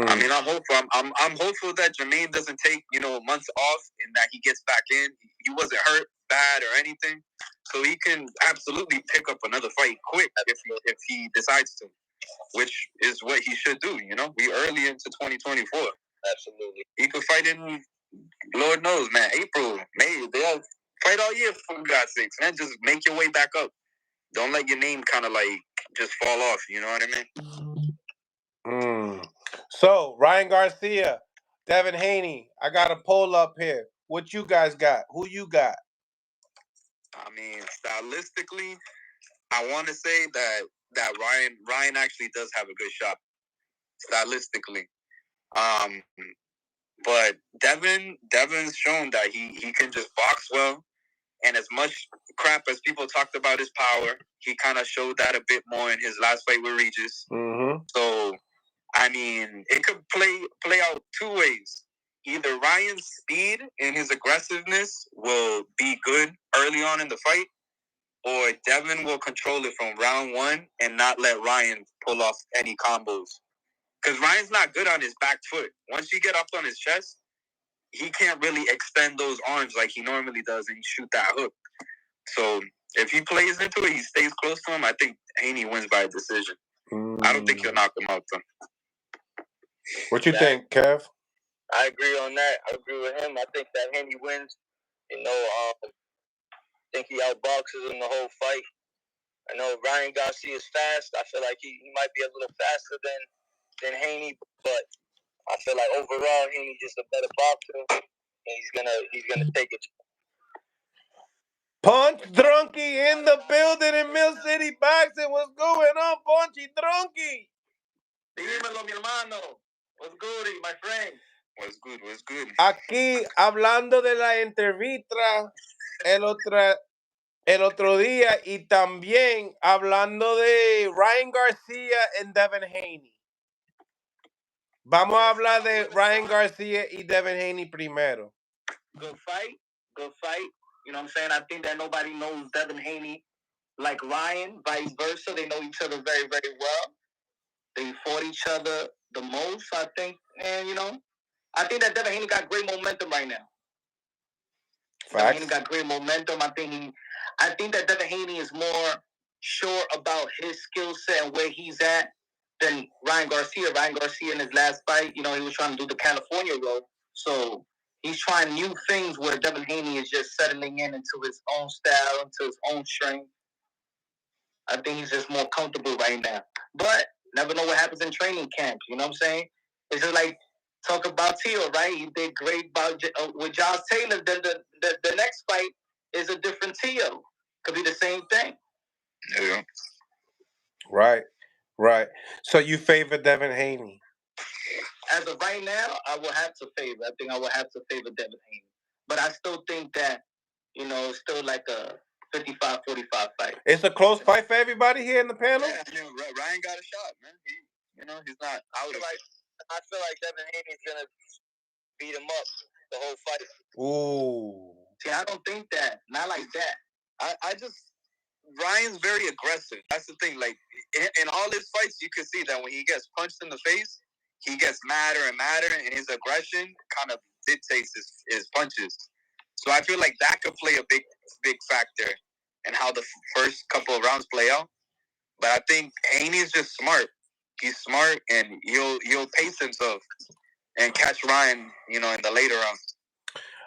I mean, I'm hopeful. I'm hopeful that Jermaine doesn't take months off, and that he gets back in. He wasn't hurt bad or anything, so he can absolutely pick up another fight quick if he decides to, which is what he should do. We early into 2024. Absolutely. He could fight in, Lord knows, man, April, May. They'll fight all year, for God's sakes, man. Just make your way back up. Don't let your name kind of like just fall off. You know what I mean? So, Ryan Garcia, Devin Haney, I got a poll up here. What you guys got? Who you got? I mean, stylistically, I want to say that Ryan actually does have a good shot. stylistically. But Devin's shown that he can just box well. And as much crap as people talked about his power, he kind of showed that a bit more in his last fight with Regis. Mm-hmm. So, I mean, it could play out two ways. Either Ryan's speed and his aggressiveness will be good early on in the fight, or Devin will control it from round one and not let Ryan pull off any combos. Because Ryan's not good on his back foot. Once you get up on his chest, he can't really extend those arms like he normally does and shoot that hook. So if he plays into it, he stays close to him, I think Haney wins by a decision. I don't think he'll knock him out, though. What you think, Kev? I agree on that. I agree with him. I think that Haney wins. You know, I think he outboxes him the whole fight. I know Ryan Garcia is fast. I feel like he might be a little faster than Haney, but I feel like overall Haney's just a better boxer. And he's gonna take it. Punch Drunky in the building in Millcityboxing. What's going on, Punchy Drunky? Dímelo, mi hermano. What's good, my friend? What's good? What's good? Aquí hablando de la entrevista el otro día y también hablando de Ryan Garcia and Devin Haney. Vamos a hablar de Ryan Garcia y Devin Haney primero. Good fight. Good fight. You know what I'm saying? I think that nobody knows Devin Haney like Ryan, vice versa. They know each other very, very well. They fought each other the most, I think. And, you know, I think that Devin Haney got great momentum right now. Facts. Devin Haney got great momentum. I think that Devin Haney is more sure about his skill set and where he's at than Ryan Garcia. Ryan Garcia in his last fight, you know, he was trying to do the California road. So he's trying new things where Devin Haney is just settling into his own style, into his own strength. I think he's just more comfortable right now. But never know what happens in training camps. You know what I'm saying? It's just like talk about Tio, right? He did great with Josh Taylor. Then the next fight is a different Tio. Could be the same thing. Yeah. Right. So you favor Devin Haney? As of right now, I will have to favor. I think I will have to favor Devin Haney. But I still think that, you know, it's still like a 55-45 fight. It's a close fight for everybody here in the panel? Yeah, I mean, Ryan got a shot, man. He's not out of it. I feel like Devin Haney's going to beat him up the whole fight. Ooh. See, I don't think that. Not like that. I just... Ryan's very aggressive. That's the thing. Like, in all his fights, you can see that when he gets punched in the face, he gets madder and madder, and his aggression kind of dictates his punches. So I feel like that could play a big factor in how the first couple of rounds play out. But I think Haney's just smart. He's smart, and he'll pace himself and catch Ryan, you know, in the later rounds.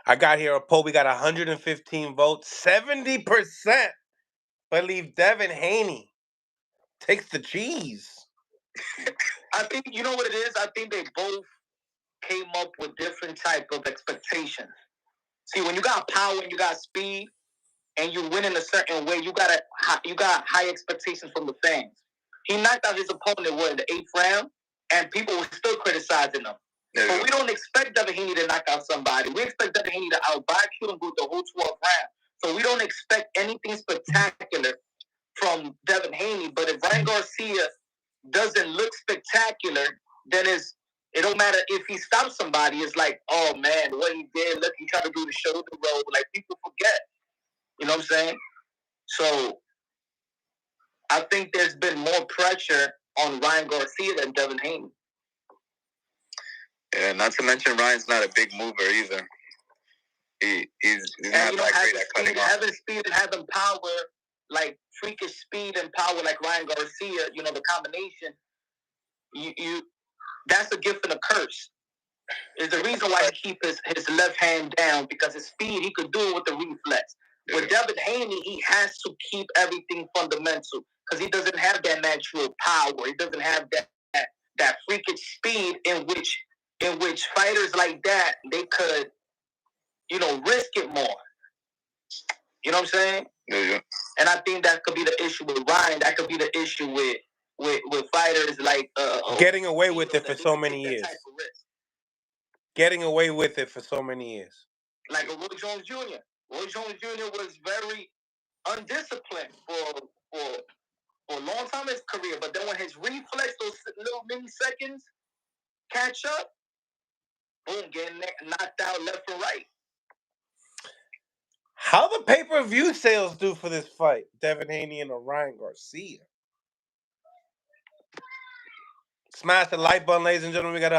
I got here a poll. We got 115 votes. 70% believe Devin Haney takes the cheese. I think, you know what it is? I think they both came up with different type of expectations. See, when you got power and you got speed and you win in a certain way, you got high expectations from the fans. He knocked out his opponent in the 8th round, and people were still criticizing him. Yeah. But we don't expect Devin Haney to knock out somebody. We expect Devin Haney to outbox you and go the whole 12th round. So we don't expect anything spectacular from Devin Haney. But if Ryan Garcia doesn't look spectacular, then it don't matter if he stops somebody. It's like, oh man, what he did, look, he tried to do the shoulder roll. Like, people forget. You know what I'm saying? So I think there's been more pressure on Ryan Garcia than Devin Haney. Yeah, not to mention Ryan's not a big mover either. He's not that great at cutting off. Having speed and having power, like freakish speed and power like Ryan Garcia, you know, the combination, you that's a gift and a curse. Is the reason why he keep his left hand down, because his speed, he could do it with the reflex. Yeah. With Devin Haney, he has to keep everything fundamental because he doesn't have that natural power. He doesn't have that freakish speed in which fighters like that, they could, you know, risk it more. You know what I'm saying? Yeah. And I think that could be the issue with Ryan. That could be the issue with with fighters like getting away with it for so many years. Getting away with it for so many years. Like a Roy Jones Jr. Roy Jones Jr. was very undisciplined for a long time in his career, but then when his reflex, those little mini seconds catch up, boom, getting knocked out left and right. How the pay-per-view sales do for this fight, Devin Haney and Ryan Garcia? Smash the like button, ladies and gentlemen. We got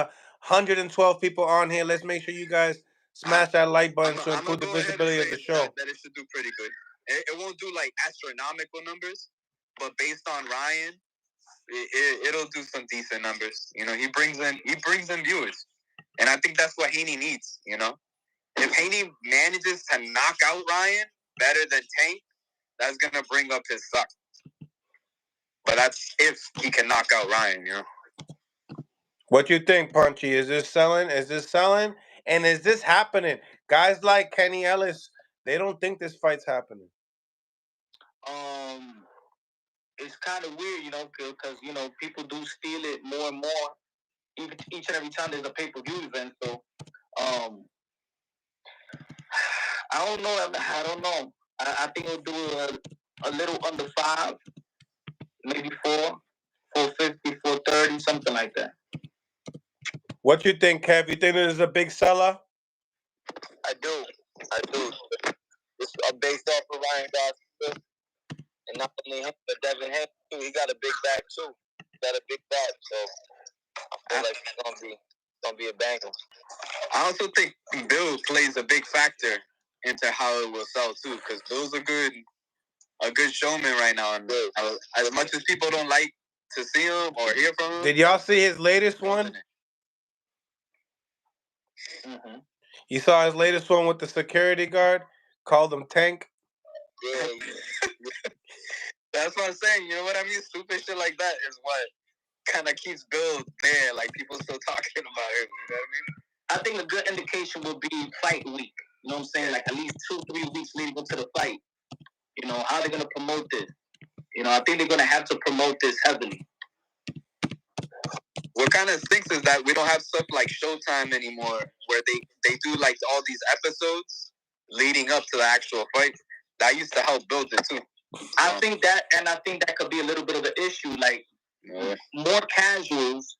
112 people on here. Let's make sure you guys smash that like button to improve the visibility of the show. That it should do pretty good. It won't do like astronomical numbers, but based on Ryan, it'll do some decent numbers. You know, he brings in viewers, and I think that's what Haney needs. You know, if Haney manages to knock out Ryan better than Tank, that's gonna bring up his stock. But that's if he can knock out Ryan. You know. What you think, Punchy? Is this selling? And is this happening? Guys like Kenny Ellis, they don't think this fight's happening. It's kind of weird, you know, because you know people do steal it more and more each and every time there's a pay-per-view event. So, I don't know. I think we'll do a little under 5, maybe 4, 450, 430, something like that. What you think, Kev? You think this is a big seller? I do. It's based off of Ryan Garcia, and not only him, but Devin Haney too. He got a big bag too. So I feel like it's gonna be a banger. I also think Bill plays a big factor into how it will sell too, because Bill's a good showman right now. And as much as people don't like to see him or hear from him, did y'all see his latest one? Mm-hmm. You saw his latest one with the security guard? Called him Tank? Yeah. That's what I'm saying. You know what I mean? Stupid shit like that is what kind of keeps Bill there. Like, people still talking about him. You know what I mean? I think a good indication will be fight week. You know what I'm saying? Like, at least 2-3 weeks leading up to the fight. You know, how they're going to promote this. You know, I think they're going to have to promote this heavily. What kind of stinks is that we don't have stuff like Showtime anymore, where they do like all these episodes leading up to the actual fight. That used to help build it too. I think that could be a little bit of an issue. Like, more casuals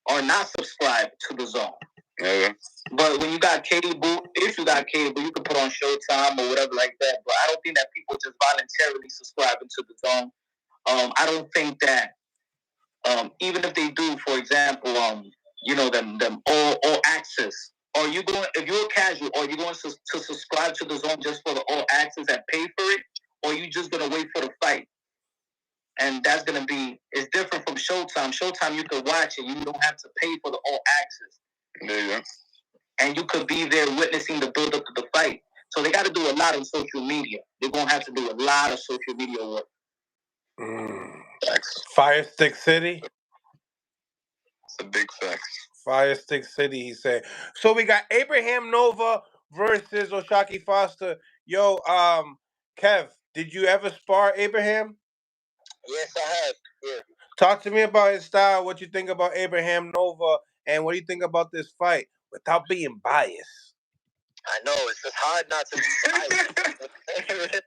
are not subscribed to the Zone. Yeah. But when you got cable, if you got cable, you can put on Showtime or whatever like that. But I don't think that people just voluntarily subscribing to the Zone. I don't think that even if they do, for example, you know, them all access. If you're a casual, are you going to subscribe to the Zone just for the all access and pay for it, or you just gonna wait for the fight? And that's gonna be, it's different from Showtime. Showtime, you could watch it. You don't have to pay for the all access. Yeah. And you could be there witnessing the build up to the fight. So they got to do a lot on social media. They're gonna have to do a lot of social media work. Fire Stick City. It's a big fact. Fire Stick City, he said. So we got Abraham Nova versus O'Shaquie Foster. Yo, Kev, did you ever spar Abraham? Yes, I have. Yeah. Talk to me about his style. What you think about Abraham Nova, and what do you think about this fight without being biased? I know it's just hard not to be biased.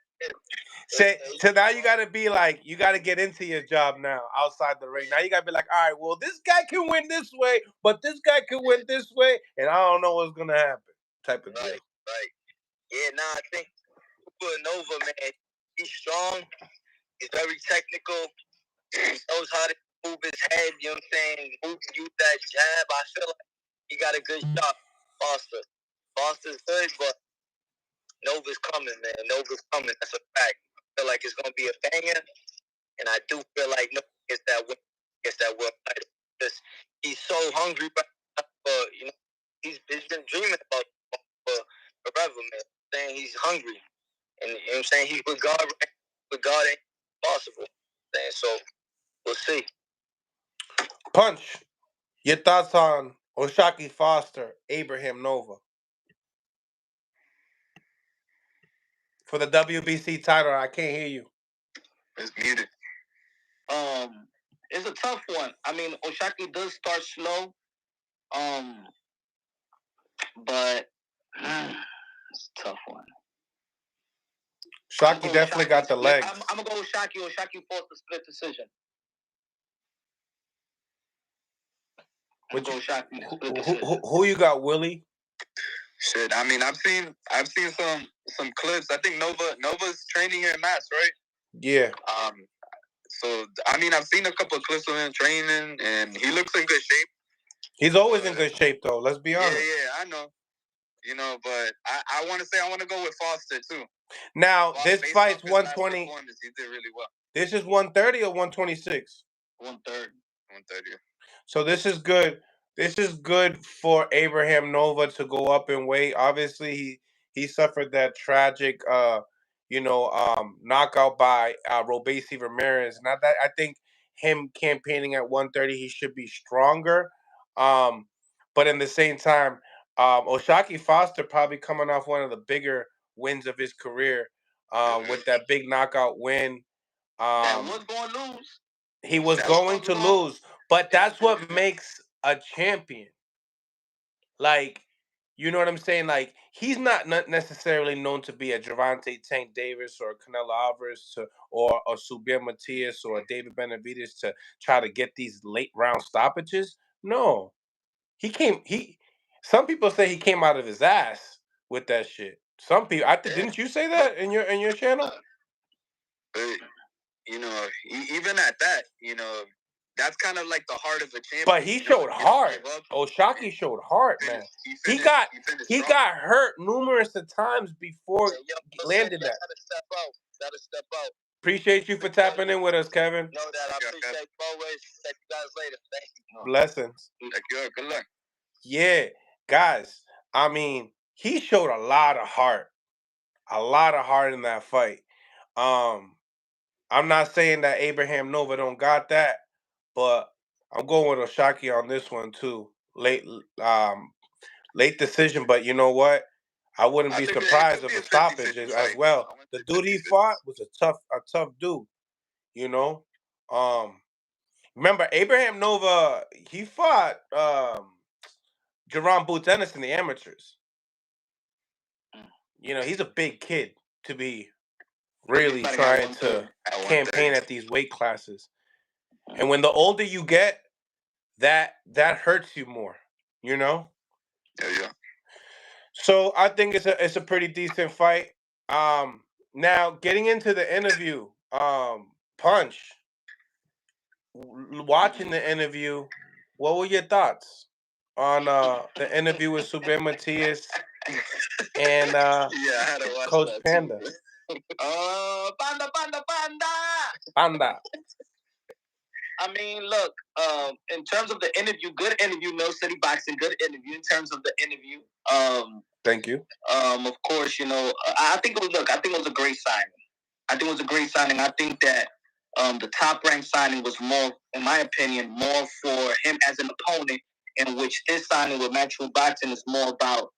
So now you gotta be like, you gotta get into your job now outside the ring. Now you gotta be like, all right, well, this guy can win this way, but this guy can win this way, and I don't know what's gonna happen. Type of thing. Right. Yeah, I think Nova, man, he's strong. He's very technical. He knows how to move his head. You know what I'm saying? Use that jab. I feel like he got a good shot. Foster's good, but Nova's coming, man. Nova's coming. That's a fact. I feel like it's gonna be a banger, and I do feel like Nova gets that win. Because he's so hungry right now. But you know, he's been dreaming about it for forever, man. Saying he's hungry, and you know what I'm saying, he's with God. With God ain't possible. So we'll see. Punch. Your thoughts on O'Shaquie Foster, Abraham Nova for the WBC title? I can't hear you. It's muted. It's a tough one. I mean, O'Shaquie does start slow, but it's a tough one. Shockey definitely got the legs. I'm gonna go with Shockey. O'Shaquie forced the split decision. Who you got, Willie? Shit, I mean, I've seen some clips. I think Nova's training here in Mass, right? Yeah. So I mean, I've seen a couple of clips of him training, and he looks in good shape. He's always in good shape, though. Let's be honest. Yeah, I know. You know, but I want to go with Foster too. Now this fight's 120. He did really well. This is 130 or 126. 130. 130. So this is good. This is good for Abraham Nova to go up in weight. Obviously, he suffered that tragic, knockout by Robesi Ramirez. Not that I think him campaigning at 130, he should be stronger. But in the same time, O'Shaquie Foster probably coming off one of the bigger wins of his career, with that big knockout win. Was going to lose. He was going to lose, but that's what makes a champion. Like, you know what I'm saying? Like, he's not necessarily known to be a Gervonta Tank Davis or Canelo Alvarez or Subriel Matias or David Benavidez to try to get these late round stoppages. No, some people say he came out of his ass with that shit. Some people, didn't you say that in your channel? You know, even at that, that's kind of like the heart of a champion. But he showed heart. O'Shaquie showed heart, man. He got hurt numerous times before landing that. Gotta step out. Appreciate you for tapping in with us, Kevin. Know that. I appreciate you always. Check you guys later. Thank you. Blessings. Good luck. Yeah, guys. I mean, he showed a lot of heart. A lot of heart in that fight. I'm not saying that Abraham Nova don't got that, but I'm going with O'Shaquie on this one too. Late decision, but you know what? I wouldn't be surprised if a stoppage as well. The dude he fought was a tough dude. You know, remember Abraham Nova? He fought Jerron Boots Ennis in the amateurs. You know, he's a big kid to be really trying to campaign at these weight classes. And when the older you get, that hurts you more, you know? Yeah. So I think it's a pretty decent fight. Now getting into the interview, Punch, watching the interview, what were your thoughts on the interview with Subriel Matias and I had to watch Coach that Panda? Panda. I mean, look, in terms of the interview, good interview, Millcityboxing, good interview in terms of the interview. Thank you. Of course, I think it was a great signing. I think that the Top Rank signing was more, in my opinion, more for him as an opponent, in which this signing with Matchroom Boxing is more about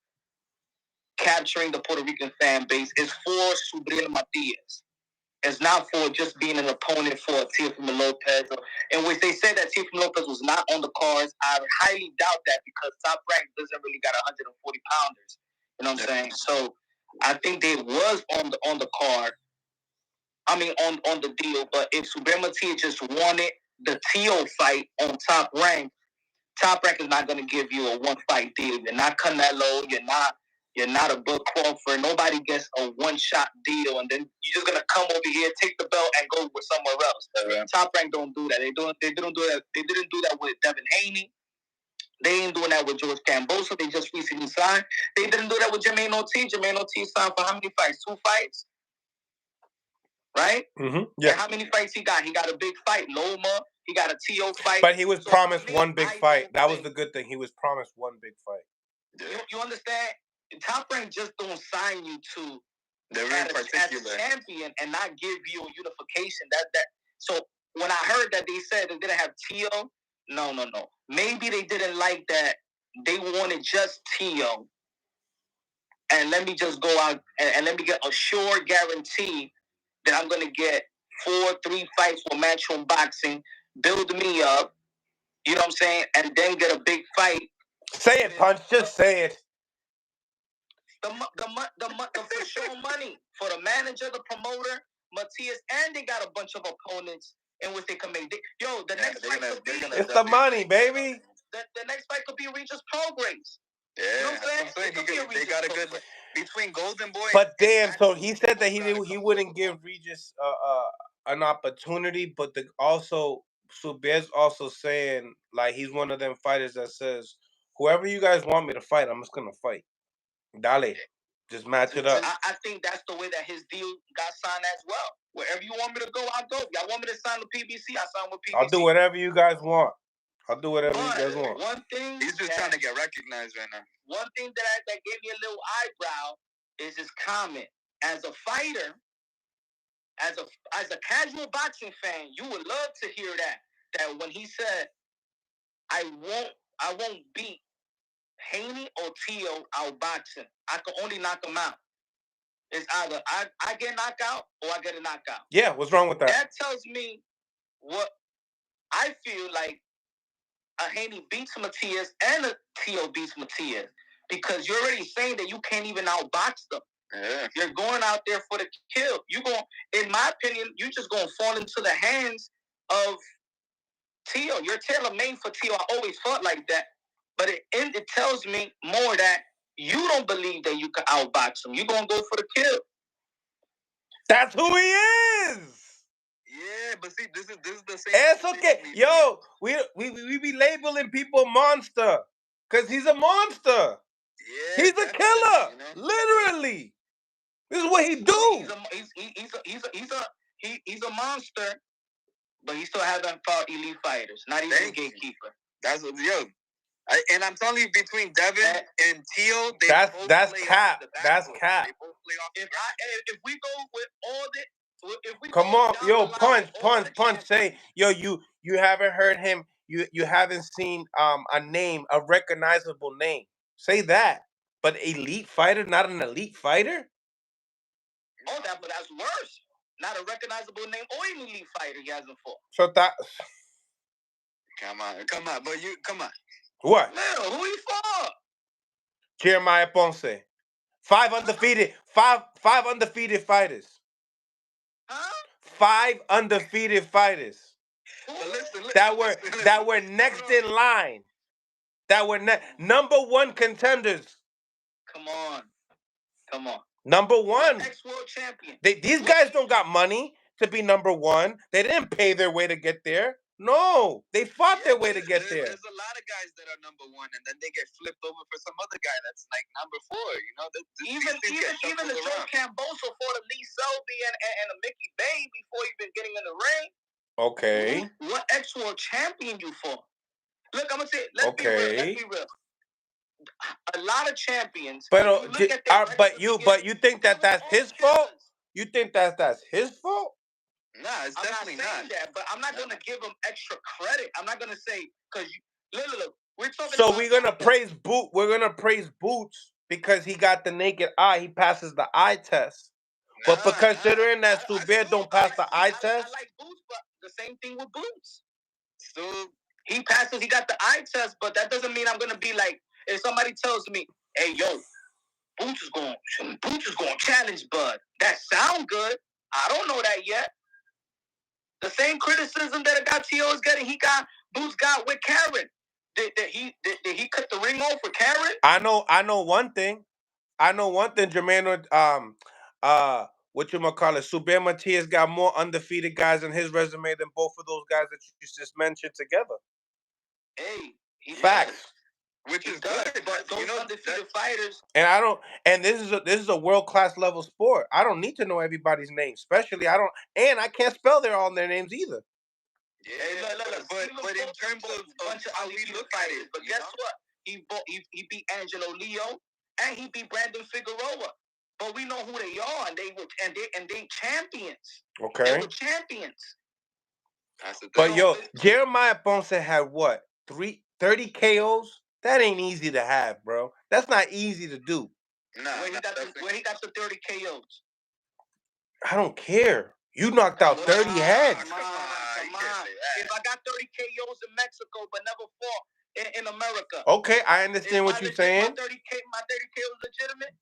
capturing the Puerto Rican fan base. It's for Subriel Matias. It's not for just being an opponent for Teofimo Lopez, in which they said that Teofimo Lopez was not on the cards. I highly doubt that because Top Rank doesn't really got 140 pounders. You know what I'm saying? So I think they was on the card. I mean, on the deal. But if Subriel Matias just wanted the Teo fight on Top Rank is not going to give you a one-fight deal. You're not Canelo. You're not a Bud Crawford. Nobody gets a one-shot deal, and then you're just gonna come over here, take the belt, and go with somewhere else. Yeah. Top Rank don't do that. They didn't do that. They didn't do that with Devin Haney. They ain't doing that with George Cambosa. They just recently signed. They didn't do that with Jermaine Ortiz. Jermaine Ortiz signed for how many fights? 2 fights, right? Mm-hmm. Yeah. And how many fights he got? He got a big fight, Loma. He got a TO fight. But he was promised one big fight. That was the good thing. He was promised one big fight. You understand? Top Rank just don't sign you to as a champion and not give you a unification. So when I heard that they said they didn't have Teo, no. Maybe they didn't like that. They wanted just Teo. And let me just go out and let me get a sure guarantee that I'm going to get 3 fights for Matchroom Boxing build me up, you know what I'm saying, and then get a big fight. Say it, Punch. Just say it. The for sure money for the manager, the promoter, Matias, and they got a bunch of opponents in which they can make. The next fight could be. It's the money, baby. The next fight could be Regis Progress. Yeah, you know what I'm saying? They got a good between Golden Boy. But damn, so he said that he wouldn't give Regis an opportunity, but also Subriel's also saying like he's one of them fighters that says whoever you guys want me to fight, I'm just gonna fight. Dale, just match it up. I think that's the way that his deal got signed as well. Wherever you want me to go, I'll go. Y'all want me to sign with PBC? I sign with PBC. I'll do whatever you guys want. I'll do whatever you guys want. One thing he's just trying to get recognized right now. One thing that gave me a little eyebrow is his comment. As a fighter, as a casual boxing fan, you would love to hear that when he said, I won't beat Haney or Tio out boxing. I can only knock them out. It's either I get knocked out or I get a knockout. Yeah, what's wrong with that? That tells me what I feel like a Haney beats Matias and a Tio beats Matias. Because you're already saying that you can't even outbox them. Yeah. You're going out there for the kill. In my opinion, you just going to fall into the hands of Tio. You're tailor-made for Tio. I always felt like that. But it tells me more that you don't believe that you can outbox him. You're going to go for the kill. That's who he is. Yeah, but see, this is the same. It's okay. Yo, we be labeling people monster. Because he's a monster. Yeah, he's a killer. Literally. This is what he do. He's a monster, but he still hasn't fought elite fighters. Not even a gatekeeper. That's and I'm telling you, between Devin and Tio, that's cap. That's cap. If we go with all the, if we come on, yo, punch. Say, yo, you haven't heard him. You haven't seen a recognizable name. Say that. But elite fighter, not an elite fighter. Oh, but that's worse. Not a recognizable name or an elite fighter he hasn't fought. So that. Come on, but come on. What? Little, who he fought? Jeremiah Ponce. 5 undefeated. Five undefeated fighters. Huh? 5 undefeated fighters. That were next in line. That were number 1 contenders. Come on. Number 1. Ex-world champion. These guys don't got money to be number 1. They didn't pay their way to get there. No, they fought their way to get there. There's a lot of guys that are number 1, and then they get flipped over for some other guy that's like number 4. You know, even the Joe Camboso fought a Lee Selby and a Mickey Bay before even getting in the ring. Okay. What ex-world champion you fought? Look, I'm gonna say, let's be real. A lot of champions. But you think that's his fault? You think that's his fault? Nah, it's definitely not. I'm not saying that, but I'm not gonna give him extra credit. I'm not gonna say because look, we're talking. So we're gonna praise Boot. We're gonna praise Boots because he got the naked eye. He passes the eye test. But considering that Subriel don't pass the eye test, I like Boots, but the same thing with Boots. So he passes. He got the eye test, but that doesn't mean I'm gonna be like if somebody tells me, "Hey, yo, Boots is going to challenge Bud." That sound good. I don't know that yet. The same criticism that Tio is getting, Boots got with Karen. Did he cut the ring off with Karen? I know one thing. Jermaine, Subriel Matias got more undefeated guys in his resume than both of those guys that you just mentioned together. Hey, facts. Does. Which is good, but those undefeated fighters. And this is a world-class level sport. I don't need to know everybody's name, especially I can't spell all their names either. Yeah, but in terms of how we look at it, but guess what? He beat Angelo Leo and he beat Brandon Figueroa. But we know who they are, and they champions. Okay, they were champions. But Jeremiah Ponce had what 30 KOs. That ain't easy to have, bro. That's not easy to do. Nah, where he got the 30 KOs? I don't care. You knocked out 30 heads. Come on. If I got 30 KOs in Mexico, but never fought in America. Okay, I understand what you're saying. My 30 KOs legitimate?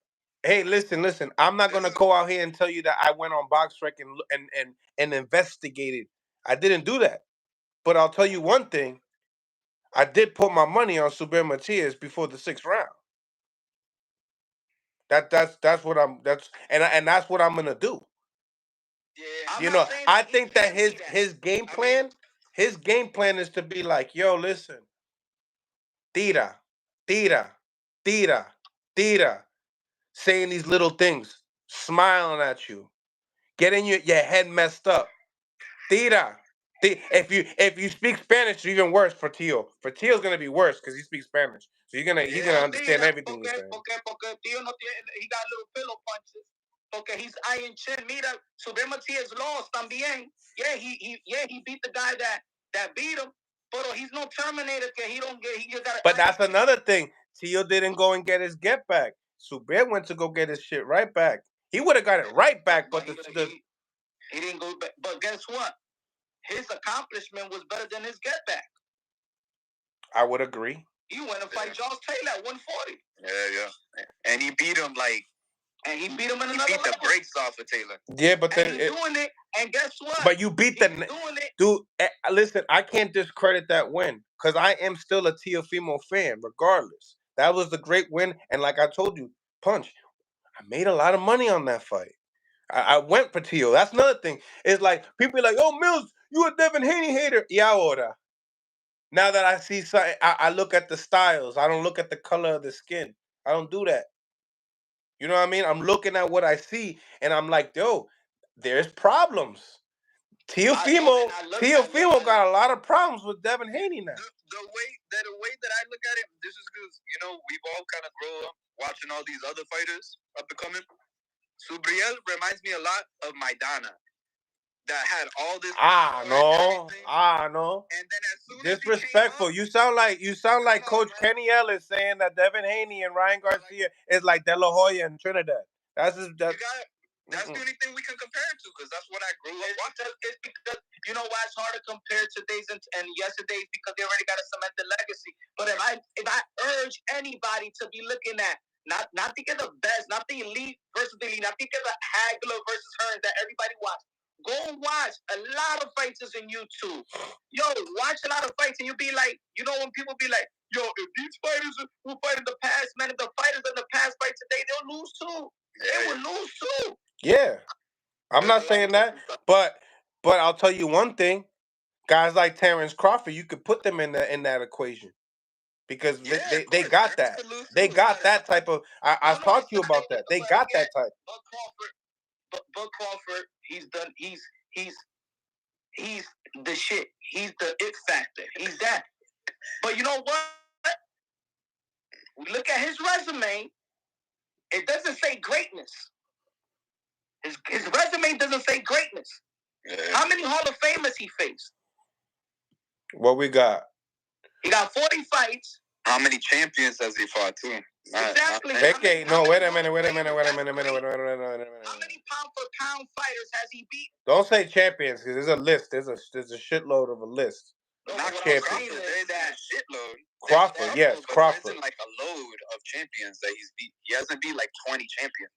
Hey, listen. I'm not gonna go out here and tell you that I went on BoxRec and investigated. I didn't do that. But I'll tell you one thing. I did put my money on Subriel Matias before the 6th round. That's what I'm and that's what I'm gonna do. Yeah, I think that his game plan is to be like, yo, listen, tira, tira, tira, tira, saying these little things, smiling at you, getting your head messed up. Tira. If you speak Spanish, it's even worse for Tio. For Tio's gonna be worse because he speaks Spanish. So he's gonna understand everything he's saying. Porque Tio no tiene, he got little pillow punches. Porque he's iron chin. Mira, Subriel Matias lost también. Yeah, he beat the guy that beat him. But he's no Terminator. He don't get. He just got. But that's another thing. Tio didn't go and get his get back. Subriel went to go get his shit right back. He would have got it right back, but he didn't go back. But guess what? His accomplishment was better than his get back. I would agree. He went and fight Josh Taylor at 140. Yeah. And he beat him and he beat him in another level. He beat the brakes off of Taylor. Yeah, but then he's doing it, and guess what? But you beat the dude. Listen, I can't discredit that win because I am still a Teofimo fan, regardless. That was a great win, and like I told you, Punch, I made a lot of money on that fight. I went for Tio. That's another thing. It's like people are like, "Oh, Mills, you a Devin Haney hater." Yeah, ahora. Now that I see something, I look at the styles. I don't look at the color of the skin. I don't do that. You know what I mean? I'm looking at what I see, and I'm like, yo, there's problems. Teofimo got a lot of problems with Devin Haney now. The way that I look at it, this is because we've all kind of grown up watching all these other fighters up and coming. Subriel reminds me a lot of Maidana, that had all this. No. And then as soon disrespectful. As you sound like Coach Kenny Ellis saying that Devin Haney and Ryan Garcia is like De La Hoya and Trinidad. That's the only thing we can compare it to, because that's what I grew up watching. It's because you know why it's hard to compare today's and yesterday's, because they already got a cemented legacy. But if I urge anybody to be looking at not to get the best, not the elite versus the elite, not to get the Hagler versus Hearns that everybody watch. Go and watch a lot of fights in YouTube. Yo, watch a lot of fights, and you'll be like, when people be like, yo, if these fighters who fight in the past, man, if the fighters in the past fight today, they'll lose too. They will lose too. Yeah, I'm not saying that, but I'll tell you one thing: guys like Terrence Crawford, you could put them in that equation because they got that. They got that type of. I've talked to you about that. They got that type. Bud Crawford, he's the shit. He's the it factor. He's that. But you know what? We look at his resume. It doesn't say greatness. His resume doesn't say greatness. Yeah. How many Hall of Famers he faced? What we got? He got 40 fights. How many champions has he fought too? Exactly. Okay, no, wait a minute. How many pound for pound fighters has he beat? Don't say champions, because there's a list. There's a shitload of a list. Not champions. There's a shitload. Crawford, yes, Crawford. There isn't like a load of champions that he's beat. He hasn't beat like 20 champions.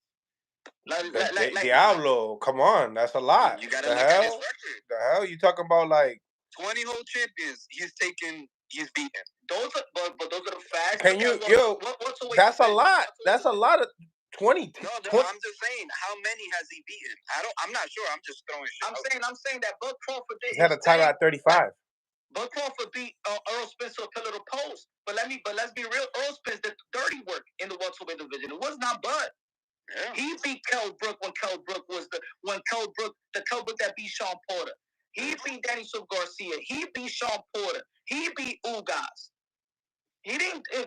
Diablo, come on, that's a lot. You gotta look at his record. The hell, you talking about like 20 whole champions? He's beaten. Those are those are the facts. Can you, that's a lot. That's a lot of 20. No, I'm just saying, how many has he beaten? I'm not sure. I'm just throwing shit. I'm saying that Bud Crawford did. He had a title at 35. Bud Crawford beat Earl Spence to a pillar to post. But let's be real. Earl Spence did dirty work in the welterweight division. It was not Bud. Yeah. He beat Kell Brook when Kell Brook that beat Sean Porter. He beat Danny Sub Garcia. He beat Sean Porter. He beat Ugas.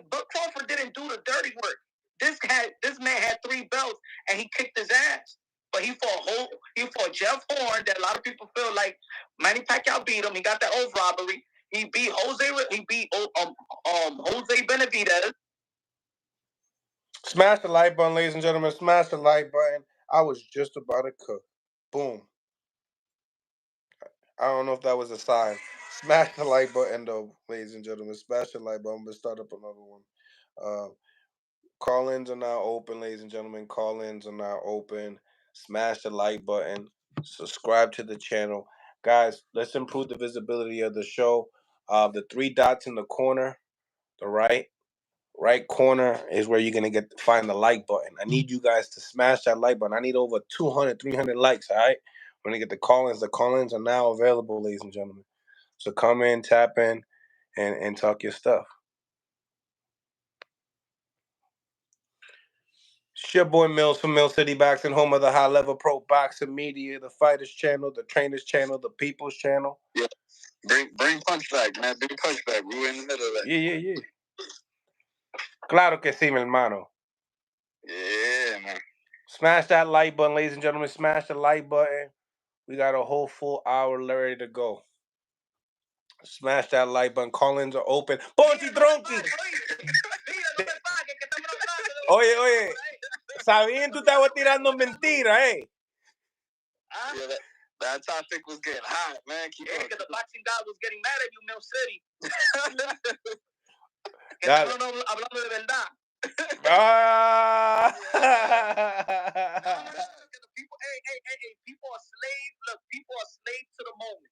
Bud Crawford didn't do the dirty work. This man had 3 belts and he kicked his ass. But he fought Jeff Horn, that a lot of people feel like Manny Pacquiao beat him. He got that oath robbery. He beat Jose Benavidez. Smash the like button, ladies and gentlemen. Smash the like button. I was just about to cook. Boom. I don't know if that was a sign. Smash the like button, though, ladies and gentlemen. Smash the like button. I'm gonna start up another one. Call-ins are now open, ladies and gentlemen. Call-ins are now open. Smash the like button. Subscribe to the channel, guys. Let's improve the visibility of the show. The 3 dots in the corner, the right corner is where you're gonna find the like button. I need you guys to smash that like button. I need over 200, 300 likes. All right. We're gonna get the call-ins. The call-ins are now available, ladies and gentlemen. So come in, tap in, and talk your stuff. It's your boy Mills from Millcityboxing, home of the high level pro boxing media, the fighters channel, the trainers channel, the people's channel. Yeah. Bring punch back, man. Bring punch back. We were in the middle of that. Yeah. Claro que sí, mi hermano. Yeah, man. Smash that like button, ladies and gentlemen. Smash the like button. We got a whole full hour ready to go. Smash that like button. Call-ins are open. Ponchi Tronchi. Oye. Sabían tú estabas tirando mentiras, eh? Yeah, that topic was getting hot, man. Because the boxing guy was getting mad at you, Mill City. Hablando de verdad. People are slaves. Look, people are slaves to the moment.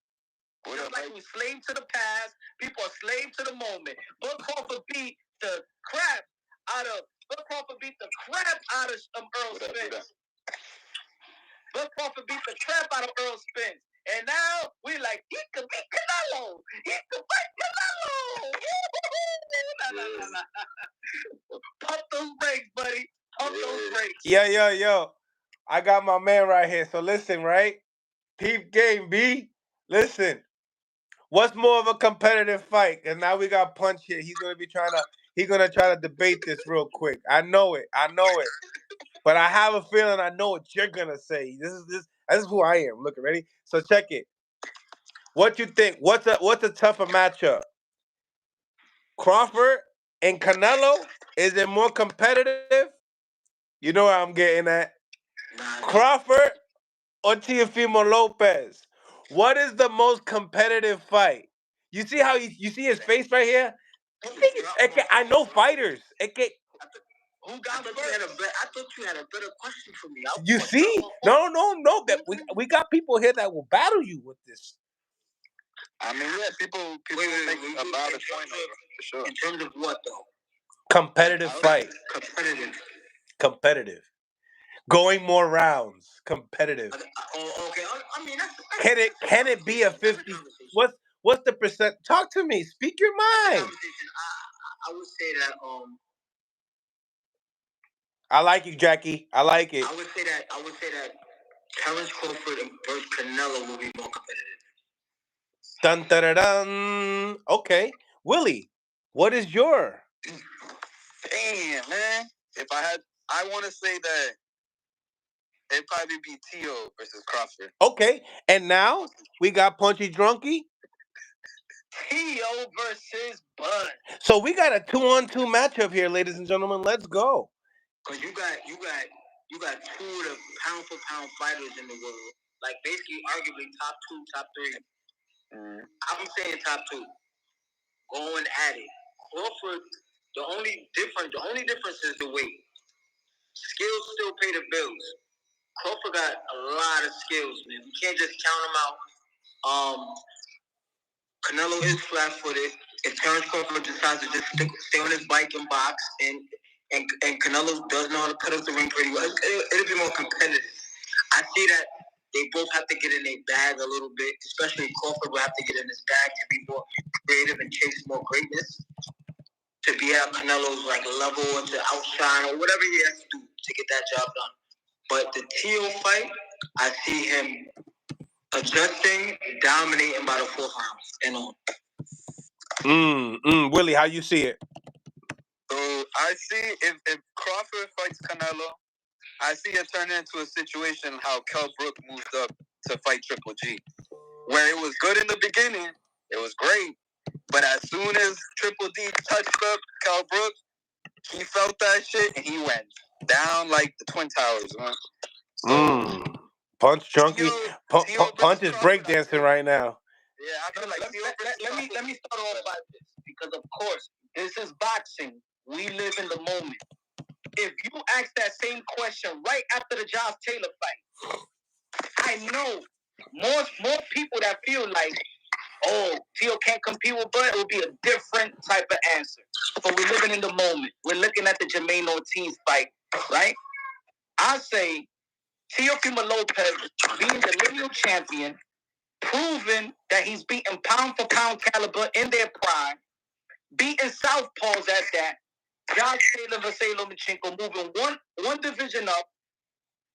Just like we slave to the past, people are slave to the moment. Bud Crawford beat the crap out of Earl Spence. Bud Crawford beat the crap out of Earl Spence. And now we like, he could beat Canelo. He could fight Canelo. Pump those brakes, buddy. Pump those brakes. Yo. I got my man right here. So listen, right? Peep game, B. Listen. What's more of a competitive fight? And now we got Punch here. He's gonna try to debate this real quick. I know it. But I have a feeling I know what you're gonna say. This is who I am. Look, ready? So check it. What you think? What's a tougher matchup? Crawford and Canelo? Is it more competitive? You know where I'm getting at. Crawford or Teofimo Lopez? What is the most competitive fight? You see how you see his face right here? I know fighters. Who got first? I thought you had a better question for me. You see? No. That we got people here that will battle you with this. I mean, yeah, people make about a point for sure. In terms of what though? Competitive fight. Competitive. Going more rounds. Competitive. Okay. I mean, can it be a 50? What's the percent? Talk to me. Speak your mind. I would say that I like you, Jackie. I like it. I would say that Terrence Crawford versus Canelo will be more competitive. Dun dun dun dun. Okay, Willie, what is your? Damn, man. I want to say that it'd probably be Tio versus Crawford. Okay, and now we got Punchy Drunky. Tio versus Bud. So we got a 2-on-2 matchup here, ladies and gentlemen. Let's go. Cause you got two of the pound for pound fighters in the world, like basically arguably top 2, top 3. I'm saying top 2. Going at it. Crawford, the only difference is the weight. Skills still pay the bills. Crawford got a lot of skills, man. We can't just count him out. Canelo is flat-footed. If Terrence Crawford decides to just stay on his bike and box, and Canelo does know how to cut up the ring pretty well, it'll be more competitive. I see that they both have to get in their bag a little bit, especially Crawford will have to get in his bag to be more creative and chase more greatness, to be at Canelo's level or to outshine or whatever he has to do to get that job done. But the Tio fight, I see him adjusting, dominating by the 4th round and on. Willie, how you see it? So I see if Crawford fights Canelo, I see it turning into a situation how Kell Brook moved up to fight Triple G, where it was good in the beginning, it was great, but as soon as Triple D touched up Kell Brook, he felt that shit and he went down like the Twin Towers, man. So, Punch Drunky. Punch is breakdancing right now. Yeah, I feel like let me start off by this, because of course this is boxing. We live in the moment. If you ask that same question right after the Josh Taylor fight, I know more people that feel like, oh, Tio can't compete with Bud, it will be a different type of answer. But we're living in the moment. We're looking at the Jermaine Ortiz fight, right? I say Teofimo Lopez being the lineal champion, proving that he's beating pound for pound caliber in their prime, beating southpaws at that. Josh Taylor, Vasily Lomachenko moving one division up.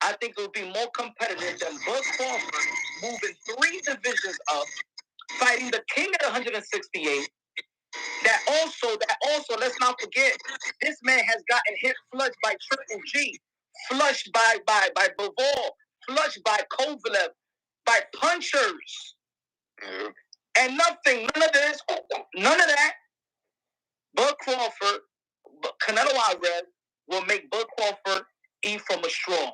I think it would be more competitive than Bud Crawford moving 3 divisions up, fighting the king at 168. That also, let's not forget, this man has gotten hit flush by Triple G, flushed by Bivol, flushed by Kovalev, by punchers. Mm-hmm. And none of that. Bud Crawford, Canelo Alvarez will make Bud Crawford eat from a straw.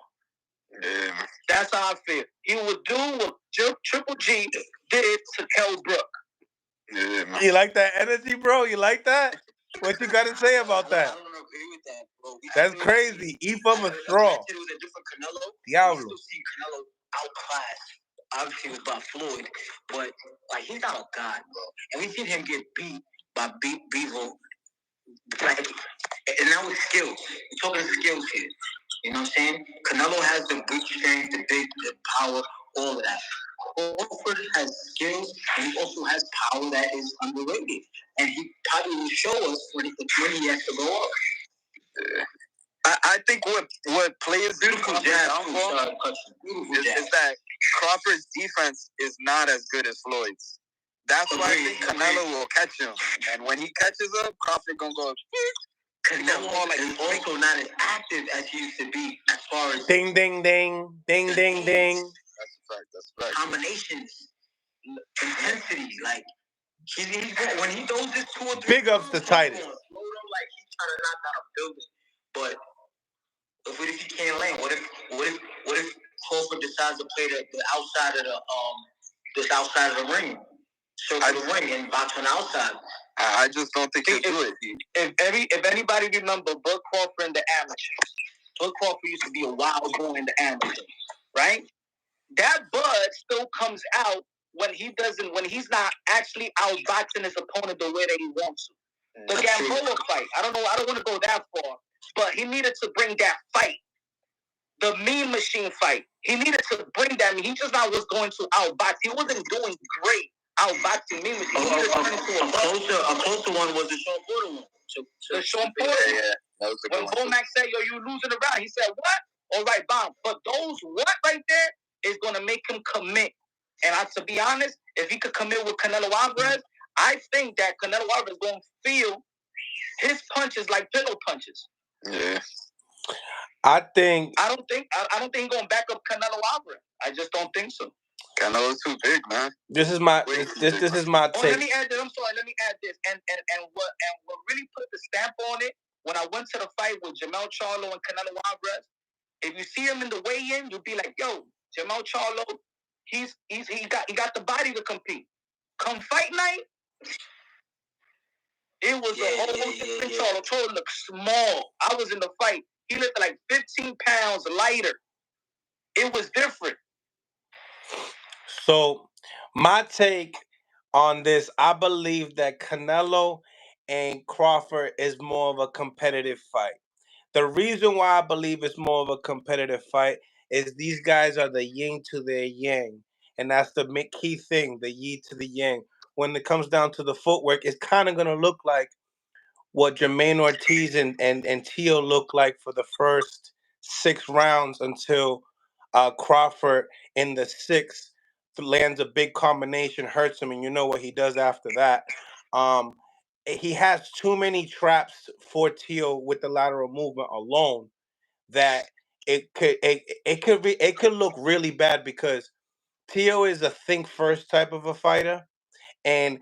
Yeah. That's how I feel. He would do what Triple G did to Kell Brook. Yeah. You like that energy, bro? You like that? What you got to say about that? I don't agree with that, bro. That's crazy. Eat from a straw. It was a different Canelo. Diablo. We still see Canelo outclassed, obviously, with by Floyd, but like he's not a god, bro. And we seen him get beat by Beaver. Like, and that was skills. We're talking skills here. You know what I'm saying? Canelo has the good strength, the power, all of that. Crawford has skills, and he also has power that is underrated. And he probably will show us when he has to go up. I think what plays beautiful downfall is that Crawford's defense is not as good as Floyd's. That's why I think Canelo will catch him. And when he catches him, Crawford gonna go. Canelo is also not as active as he used to be as far as ding ding ding ding ding ding. That's a fact. That's right. Combinations, intensity, like he's when he throws this 2 or 3. Big ups to Titus. Like he's trying to knock down a building, but what if he can't land? What if Crawford decides to play the outside of this outside of the ring? Circle the ring and box on the outside. I just don't think he'll do it. If anybody remember Bud Crawford in the amateurs, Bud Crawford used to be a wild boy in the amateurs, right? That Bud still comes out when he's not actually outboxing his opponent the way that he wants to. The Gamboa fight, I don't want to go that far, but he needed to bring that fight. The Mean Machine fight. He needed to bring that. He just not was going to outbox. He wasn't doing great outboxing Mean Machine. A closer one was the Sean Porter one. The Sean Porter. Yeah. That was when Bomac said, yo, you losing the round, he said, what? All right, bomb. But those what right there is going to make him commit. And to be honest, if he could commit with Canelo Alvarez, I think that Canelo Alvarez is going to feel his punches like pillow punches. Yeah. I don't think he's gonna back up Canelo Alvarez. I just don't think so. Canelo's too big, man. This is my take. Let me add this. I'm sorry. Let me add this. And what really put the stamp on it when I went to the fight with Jermell Charlo and Canelo Alvarez. If you see him in the weigh-in, you'll be like, yo, Jermell Charlo, he got the body to compete. Come fight night, it was a whole different Charlo. Charlo looked small. I was in the fight. He looked like 15 pounds lighter. It was different. So, my take on this, I believe that Canelo and Crawford is more of a competitive fight. The reason why I believe it's more of a competitive fight is these guys are the yin to their yang. And that's the key thing, the yin to the yang. When it comes down to the footwork, it's kind of going to look like what Jermaine Ortiz and Tio looked like for the first 6 rounds until Crawford in the 6th lands a big combination, hurts him, and you know what he does after that. He has too many traps for Tio with the lateral movement alone that it could look really bad because Tio is a think first type of a fighter, and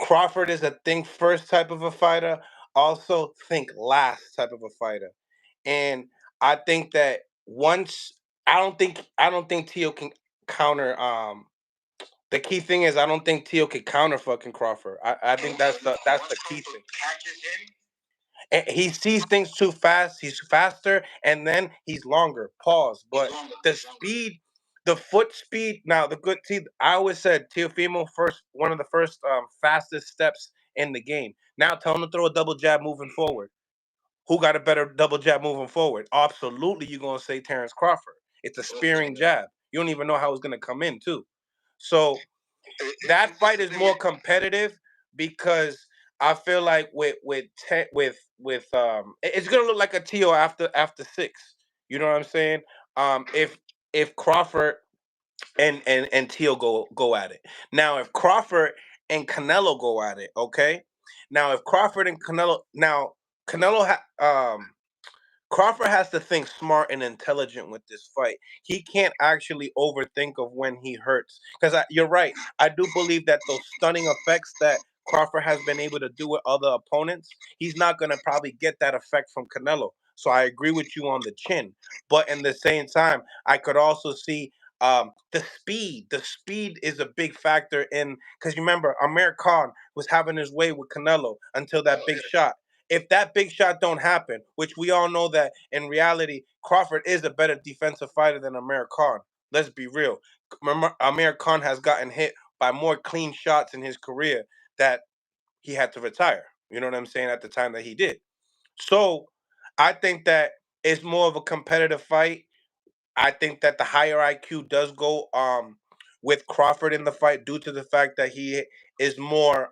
Crawford is a think first type of a fighter, also think last type of a fighter. And I think that once I don't think Tio can counter The key thing is I don't think Tio can counter fucking Crawford. I think that's the key thing. Catches him. And he sees things too fast. He's faster, and then he's longer. Pause. But the speed, the foot speed. Now the good teeth. I always said Teofimo one of the first fastest steps in the game. Now tell him to throw a double jab moving forward. Who got a better double jab moving forward? Absolutely, you're gonna say Terrence Crawford. It's a spearing jab. You don't even know how it's gonna come in too. So that fight is more competitive because I feel like it's gonna look like a TO after 6. You know what I'm saying? If Crawford and Tio go at it. Now if Crawford and Canelo go at it, okay? Now if Crawford and Canelo Crawford has to think smart and intelligent with this fight. He can't actually overthink of when he hurts. Because you're right. I do believe that those stunning effects that Crawford has been able to do with other opponents, he's not going to probably get that effect from Canelo. So I agree with you on the chin. But in the same time, I could also see the speed. The speed is a big factor in, because you remember, Amir Khan was having his way with Canelo until that big shot. If that big shot don't happen, which we all know that in reality, Crawford is a better defensive fighter than Amir Khan. Let's be real. Amir Khan has gotten hit by more clean shots in his career that he had to retire. You know what I'm saying? At the time that he did. So I think that it's more of a competitive fight. I think that the higher IQ does go with Crawford in the fight due to the fact that he is more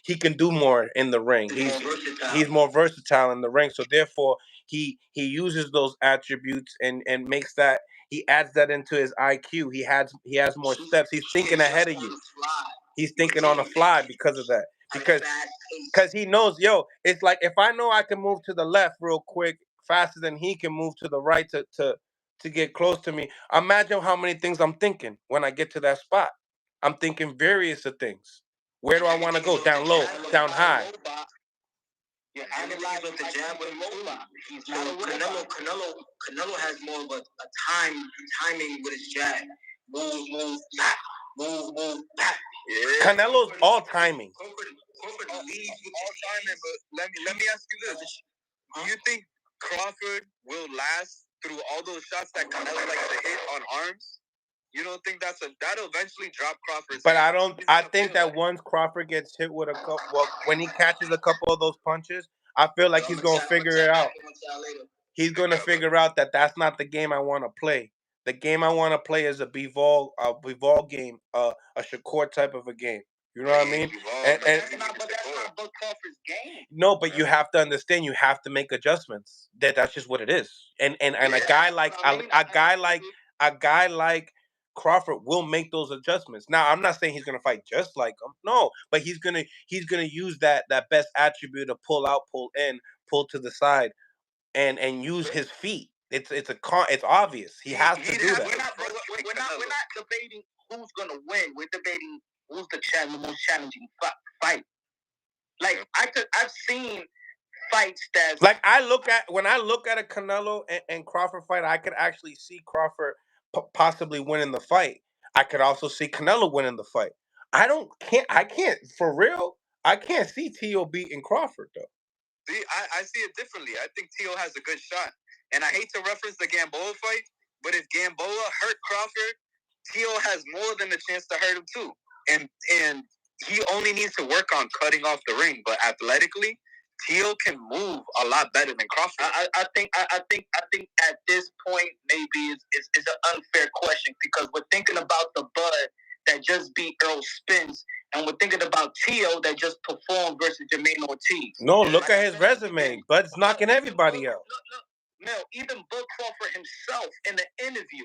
he can do more in the ring. He's more versatile in the ring. So therefore he uses those attributes and makes that he adds that into his IQ. He has more steps. He's thinking ahead of you. He's thinking on the fly because of that. Because he knows, it's like if I know I can move to the left real quick, faster than he can move to the right to get close to me. Imagine how many things I'm thinking when I get to that spot. I'm thinking various of things. Where do I want to go? Down low, down high. You analyze with the jab with Mola. He's not a Canelo has more of a timing with his jab. Move, back, move, back. Yeah. Canelo's all timing. Crawford leads with all timing, but let me ask you this: do you think Crawford will last through all those shots that Canelo likes to hit on arms? You don't think that'll eventually drop Crawford's? But I think that once Crawford gets hit with when he catches a couple of those punches, I feel like he's gonna figure it out. He's gonna figure out that that's not the game I want to play. The game I want to play is a Bivol game, a Shakur type of a game. You know what I mean? But that's not Crawford's game. No, but you have to understand. You have to make adjustments. That's just what it is. And a guy like a guy like Crawford will make those adjustments. Now, I'm not saying he's gonna fight just like him. No, but he's gonna use that best attribute to pull out, pull in, pull to the side, and use his feet. It's obvious. He has to do that. We're not debating who's gonna win. We're debating who's the most challenging fight. Like I've seen fights that like when I look at a Canelo and Crawford fight, I could actually see Crawford possibly winning the fight. I could also see Canelo winning the fight. I can't for real. I can't see Tio beating Crawford though. See, I see it differently. I think Tio has a good shot, and I hate to reference the Gamboa fight, but if Gamboa hurt Crawford, Tio has more than a chance to hurt him too. And he only needs to work on cutting off the ring, but athletically, Tio can move a lot better than Crawford. I think at this point maybe it's an unfair question because we're thinking about the Bud that just beat Earl Spence, and we're thinking about Tio that just performed versus Jermaine Ortiz. No, look at his resume. Bud's knocking everybody out. Mel, even Bud Crawford himself in the interview,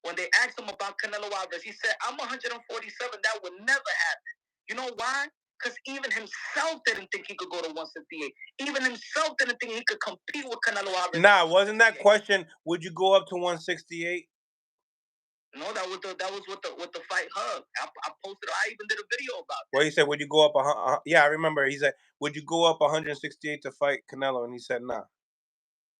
when they asked him about Canelo Alvarez, he said, "I'm 147. That would never happen." You know why? Because even himself didn't think he could go to 168. Even himself didn't think he could compete with Canelo Alvarez. Nah, wasn't that question? Would you go up to 168? No, that was with the fight hug. I posted. I even did a video about that. Well, he said, "Would you go up yeah, I remember. He said, "Would you go up 168 to fight Canelo?" And he said, "Nah."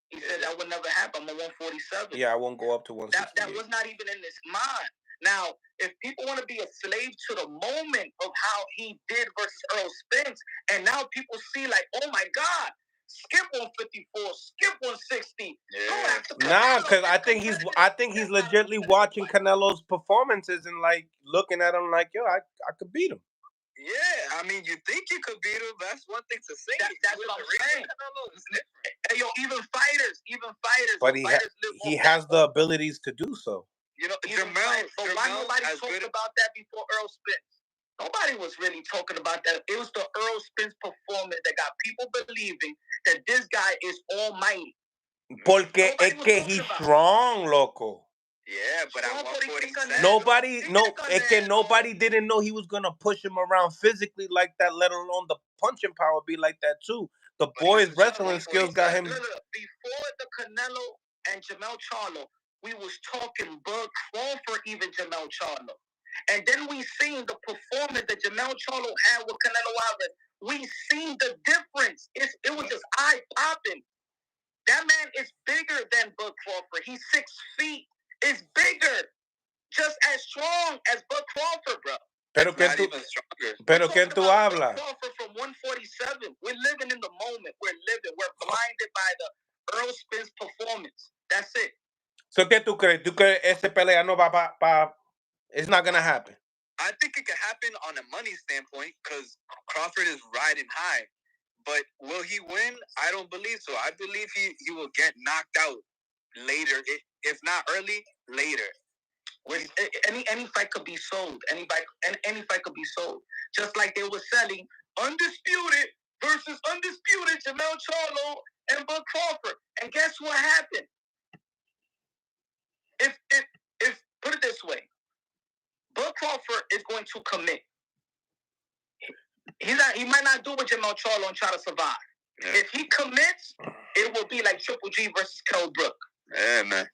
He said that would never happen. I'm a 147. Yeah, I won't go up to 168. That was not even in his mind. Now, if people want to be a slave to the moment of how he did versus Earl Spence, and now people see like, oh my God, skip 154, skip 160. Yeah. Nah, because I think he's legitimately watching Canelo's performances and like looking at him like, yo, I could beat him. Yeah, I mean, you think you could beat him. That's one thing to say. That's what I'm saying. Hey, yo, even fighters. But he has the abilities to do so. You know, but why nobody talked about that before Earl Spence? Nobody was really talking about that. It was the Earl Spence performance that got people believing that this guy is almighty. Porque es que he's strong, loco. Yeah, but at 147. Nobody didn't know he was gonna push him around physically like that, let alone the punching power be like that too. The boy's wrestling skills got him. Before the Canelo and Jamel Charlo, we was talking Bud Crawford, even Jamel Charlo. And then we seen the performance that Jamel Charlo had with Canelo Alvarez. We seen the difference. It was just eye-popping. That man is bigger than Bud Crawford. He's 6 feet. Is bigger. Just as strong as Bud Crawford, bro. Pero ¿quién tú hablas? Crawford from 147. We're living in the moment. We're blinded by the Earl Spence performance. That's it. So ¿qué tú crees? ¿Tú crees ese pelea no va pa? It's not gonna happen. I think it could happen on a money standpoint because Crawford is riding high. But will he win? I don't believe so. I believe he will get knocked out later. If not early, later. Any fight could be sold. Any fight could be sold. Just like they were selling Undisputed versus Undisputed, Jamel Charlo and Bud Crawford. And guess what happened? If put it this way, Bud Crawford is going to commit. He might not do what Jamel Charlo and try to survive. Yeah. If he commits, it will be like Triple G versus Kell Brook. Yeah, man.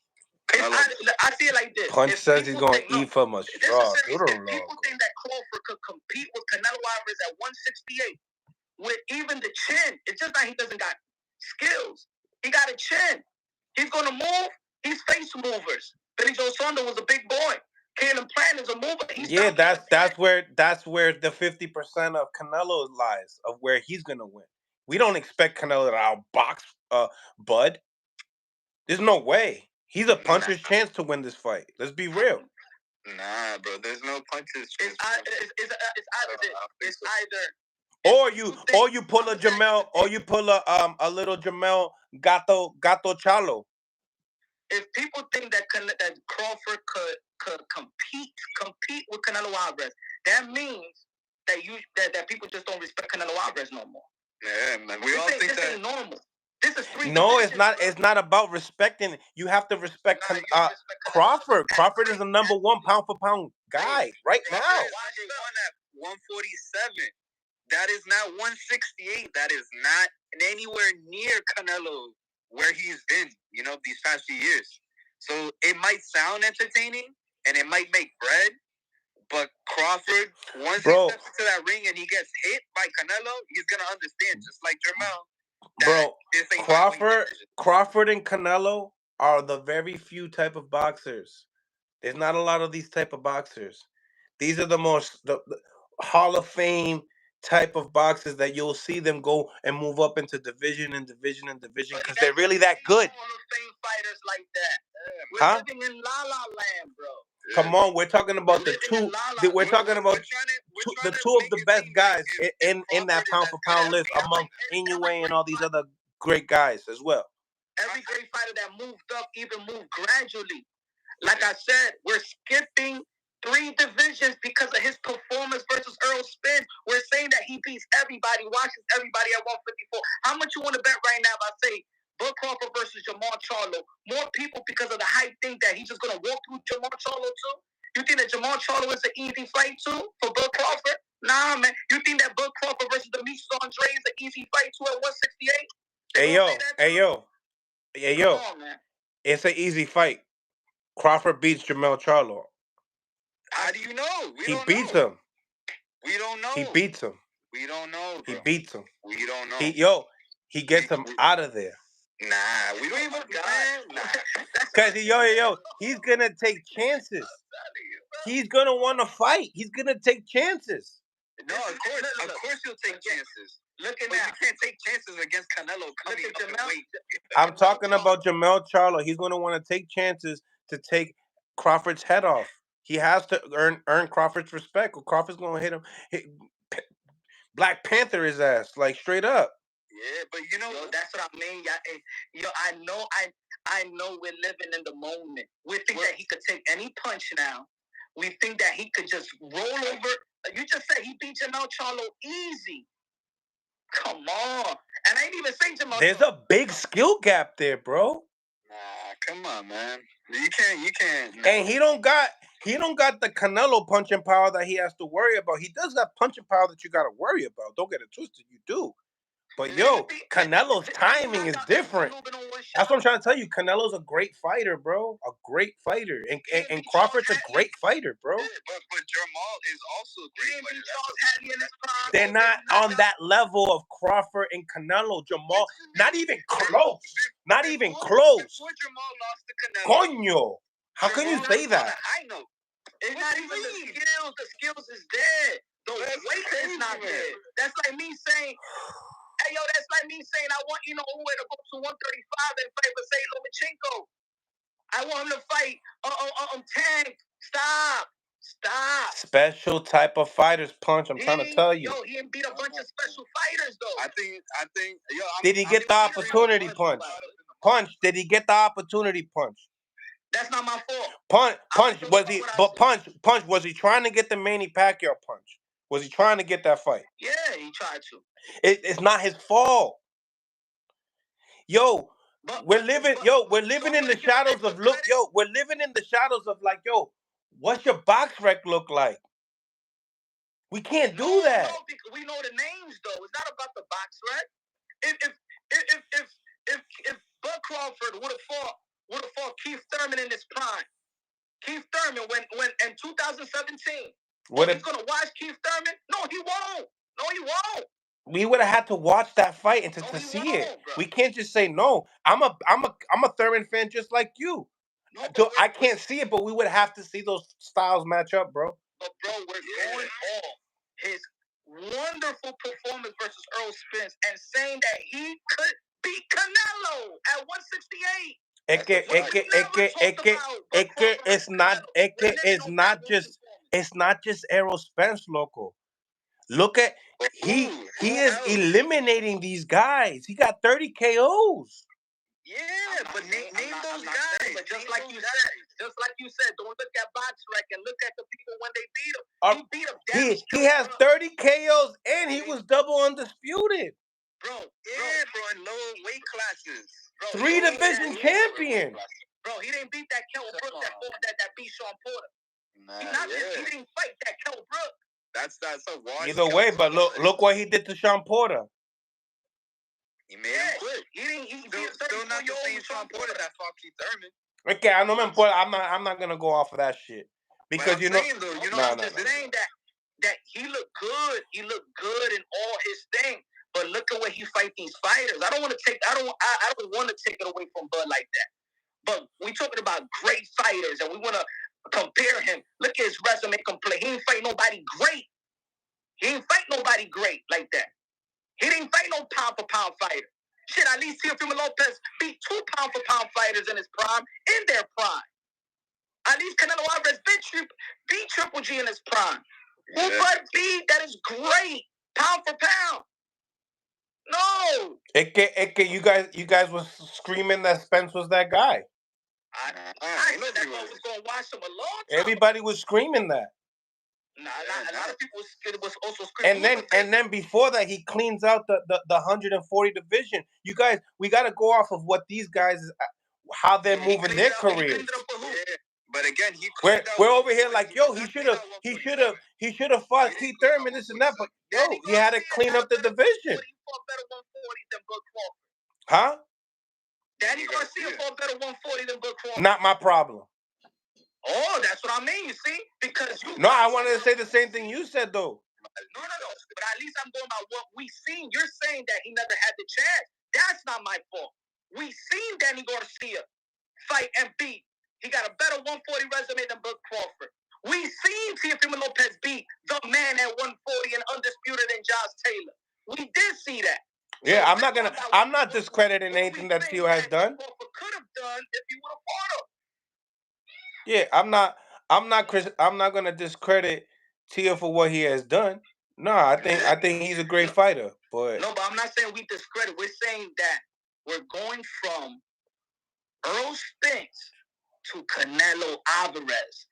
I see it like this. Punch says he's going to eat from a straw. If people think that Crawford could compete with Canelo Alvarez at 168 with even the chin, it's just like he doesn't got skills. He got a chin. He's going to move. He's face movers. Billy Joe Saunders was a big boy. Caleb Plant is a mover. That's where the 50% of Canelo lies, of where he's going to win. We don't expect Canelo to outbox Bud. There's no way. He's a puncher's chance to win this fight. Let's be real. Nah, bro. There's no puncher's chance. It's either. Or you pull a Jamel, or you pull a little Jamel Gato Charlo. If people think that Crawford could compete with Canelo Alvarez, that means that people just don't respect Canelo Alvarez no more. Yeah, man. We all think that ain't normal. This is 3 No, divisions, it's not. bro. It's not about respecting. You have to respect Crawford. Crawford is the number 1 pound for pound guy right now. Crawford won at 147. That is not 168. That is not anywhere near Canelo where he's been, these past few years. So it might sound entertaining and it might make bread, but Crawford, once he steps into that ring and he gets hit by Canelo, he's gonna understand, just like Jermel. Crawford and Canelo are the very few type of boxers. There's not a lot of these type of boxers. These are the Hall of Fame type of boxers that you'll see them go and move up into division because they're really that good. Hall of Fame fighters like that. We're living in La La Land, bro. Come on, we're talking about the two. We're talking about the two of the best guys in that pound for pound list among Inoue and all these other great guys as well. Every great fighter that moved up even moved gradually. Like I said, we're skipping 3 divisions because of his performance versus Earl Spence. We're saying that he beats everybody, watches everybody at 154. How much you want to bet right now if I say Bud Crawford versus Jamal Charlo? More people, because of the hype, think that he's just going to walk through Jamal Charlo too? You think that Jamal Charlo is an easy fight too for Bud Crawford? Nah, man. You think that Bud Crawford versus Demetrius Andre is an easy fight too at 168? Hey, yo. On, man. It's an easy fight. Crawford beats Jamel Charlo. How do you know? He beats him. We don't know. He beats him. We don't know, bro. He beats him. We don't know. He gets him out of there. Nah, we don't even got. Nah. Because, he's going to take chances. he's gonna want to fight. He's gonna take chances. No, of course he'll take chances. Look at that. You can't take chances against Canelo coming up in weight. I'm talking about Jermell Charlo. He's gonna want to take chances to take Crawford's head off. He has to earn Crawford's respect, or Crawford's gonna hit him. Black Panther his ass, like straight up. Yeah, but you know, that's what I mean. I know we're living in the moment. We think that he could take any punch now. We think that he could just roll over. You just said he beat Jermell Charlo easy. Come on. And I ain't even saying Jermell. There's a big skill gap there, bro. Nah, come on, man. You can't. No. And he don't got the Canelo punching power that he has to worry about. He does got punching power that you got to worry about. Don't get it twisted. You do. But yo, Canelo's timing is different. That's what I'm trying to tell you. Canelo's a great fighter, bro. A great fighter. And Crawford's a great fighter, bro. Yeah, but Jermall is also a great fighter. They're not on that level of Crawford and Canelo. Jermall, not even close. Not even close. Before Jermall lost to Canelo. Coño. How can you say that? I know. It's not even the skills. The skills is there. The weight is not there. That's like me saying... Hey, yo, that's like me saying I want Ino Uwe to go to 135 and fight Vasily Lomachenko. I want him to fight Tank. Stop. Special type of fighters punch. I'm trying to tell you. Yo, he didn't beat a bunch of special fighters, though. I think. Yo, did he get the opportunity punch? Did he get the opportunity punch? That's not my fault. Punch. Was he? But punch. Was he trying to get the Manny Pacquiao punch? Was he trying to get that fight? Yeah, he tried to. It's not his fault. Yo, we're living in the shadows of we're living in the shadows of like, yo, what's your box rec look like? We can't do that. No, we know the names though. It's not about the box rec. If Bud Crawford would have fought Keith Thurman in his prime. Keith Thurman when in 2017. He's gonna watch Keith Thurman? No, he won't. We would have had to watch that fight and to see it. Bro. We can't just say no. I'm a Thurman fan just like you. No, so I can't see it, but we would have to see those styles match up, bro. But bro, we're going off his wonderful performance versus Earl Spence and saying that he could beat Canelo at 168. It's not just Errol Spence, loco. Look at he is eliminating these guys. He got 30 KOs. Yeah, but name those guys. But just like you said, don't look at box rec and look at the people when they beat him. He beat him. He has 30 KOs and he was double undisputed. Bro, in low weight classes. Bro, 3-division champion. Bro, he didn't beat that Kell Brook that beat Sean Porter. He didn't fight that Kell Brook. That's a wild. Either way, but look what he did to Sean Porter. He made him quit. He still not the same Sean Porter that fought Keith Thurman. Okay, I know, man. I'm not gonna go off of that shit because I'm just saying that he looked good. He looked good in all his things. But look at where he fight these fighters. I don't want to take it away from Bud like that. But we talking about great fighters, and we want to compare him. Look at his resume complete. He ain't fight nobody great. He ain't fight nobody great like that. He didn't fight no pound for pound fighter. Shit, at least Teofimo Lopez beat 2 pound for pound fighters in his prime, in their prime. At least Canelo Alvarez beat Triple G in his prime. Who Bud beat? That is great. Pound for pound. No. You guys was screaming that Spence was that guy. I said that I was gonna watch him a long time. Everybody was screaming that. Nah, a lot of people was also screaming. And then before that, he cleans out the 140 division. You guys, we got to go off of what these guys, how they're moving their careers. But again, we're over here like, yo, he should have fought Keith Thurman, this and that. But yo, he had to clean up the division. Huh? Danny Garcia fought better 140 than Bud Crawford. Not my problem. Oh, that's what I mean, you see? Because No, I wanted to say the same thing you said, though. No. But at least I'm going by what we seen. You're saying that he never had the chance. That's not my fault. We seen Danny Garcia fight and beat. He got a better 140 resume than Bud Crawford. We seen Teofimo Lopez beat the man at 140 and undisputed in Josh Taylor. We did see that. Yeah, so I'm not discrediting anything that Teo has done. Could have done if he would have fought him. Yeah, I'm not gonna discredit Teo for what he has done. No, I think he's a great fighter. But no, but I'm not saying we discredit. We're saying that we're going from Earl Spence to Canelo Alvarez.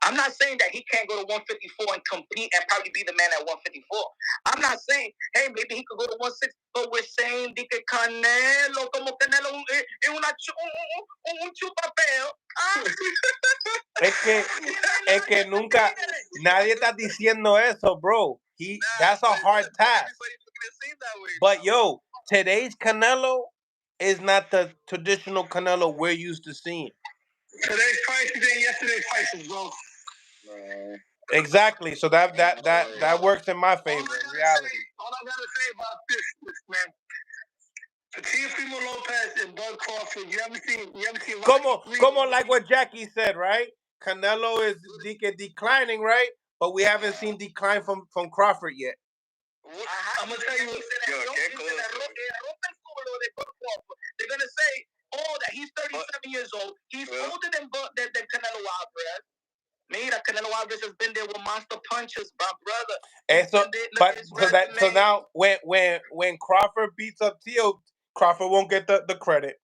I'm not saying that he can't go to 154 and compete and probably be the man at 154. I'm not saying, hey, maybe he could go to 160, but we're saying que Canelo, como Canelo, un chupapeo. Es que nunca, nadie está diciendo eso, bro. That's a hard task. But yo, today's Canelo is not the traditional Canelo we're used to seeing. Today's prices ain't yesterday's prices, bro. Exactly. So that works in my favor. In reality. All I gotta say about this man. For Teofimo Lopez and Bud Crawford, you ever seen Como like what Jackie said, right? Canelo is declining, right? But we haven't seen decline from Crawford yet. I'm gonna tell you, they're gonna say, oh, that he's 37 years old. He's older than Canelo Alvarez. Mira, Canelo Alvarez has been there with monster punches, my brother. And so now when Crawford beats up Teo, Crawford won't get the credit.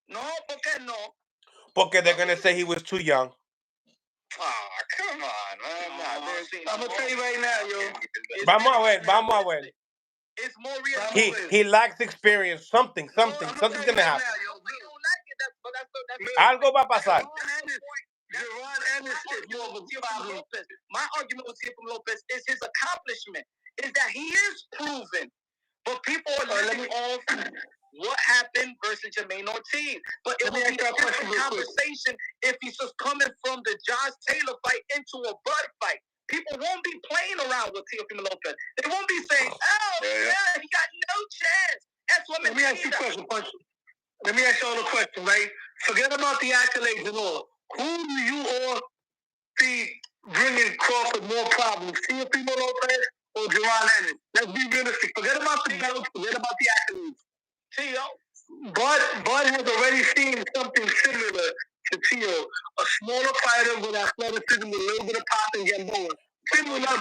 No, porque no? Porque they're gonna say he was too young. Oh, come on, man. I'm gonna tell you right now, yo. Vamos a ver. It's more real. He lacks experience. Something's gonna happen. Algo va a pasar. My argument with Teofimo Lopez is his accomplishment. Is that he is proven, but people are living off what happened versus Jermaine Ortiz. But it would be a different conversation if he's just coming from the Josh Taylor fight into a Bud fight. People won't be playing around with Teofimo Lopez. They won't be saying, oh, yeah, he got no chance. That's what Let me ask you a question. Let me ask you all a question, right? Forget about the accolades and all. Who do you all see bringing Crawford more problems? Teofimo Lopez or Jaron Ennis? Let's be realistic. Forget about the belts. Forget about the accolades. Teo. Bud has already seen something similar to Teo. A smaller fighter with athleticism, with a little bit of pop and get going.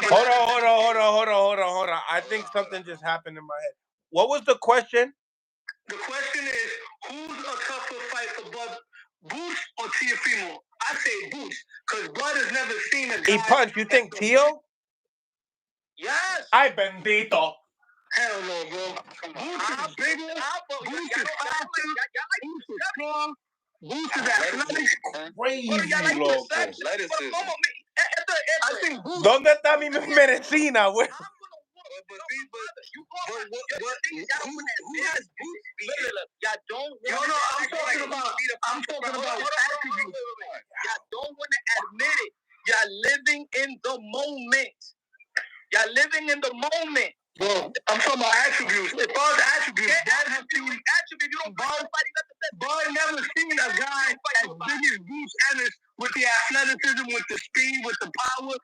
Hold on. I think something just happened in my head. What was the question? The question is, who's a tougher fight for Bud, Boots or Teofimo? I say Boots, because Bud has never seen a guy... He punched. You think Teo? Yes. Ay, bendito. Hell no, bro. Boots is bigger. Boots is faster. Boots is strong. Boots is athletic. Crazy, loco. I think Boots... ¿Dónde está mi medicina, güey? I'm talking about attributes. Y'all don't want to admit it. Y'all living in the moment. Y'all living in the moment. Bro, I'm talking about attributes. As far as attributes, Bud never seen a guy as big as Bruce Ennis with the athleticism, with the speed, with the power.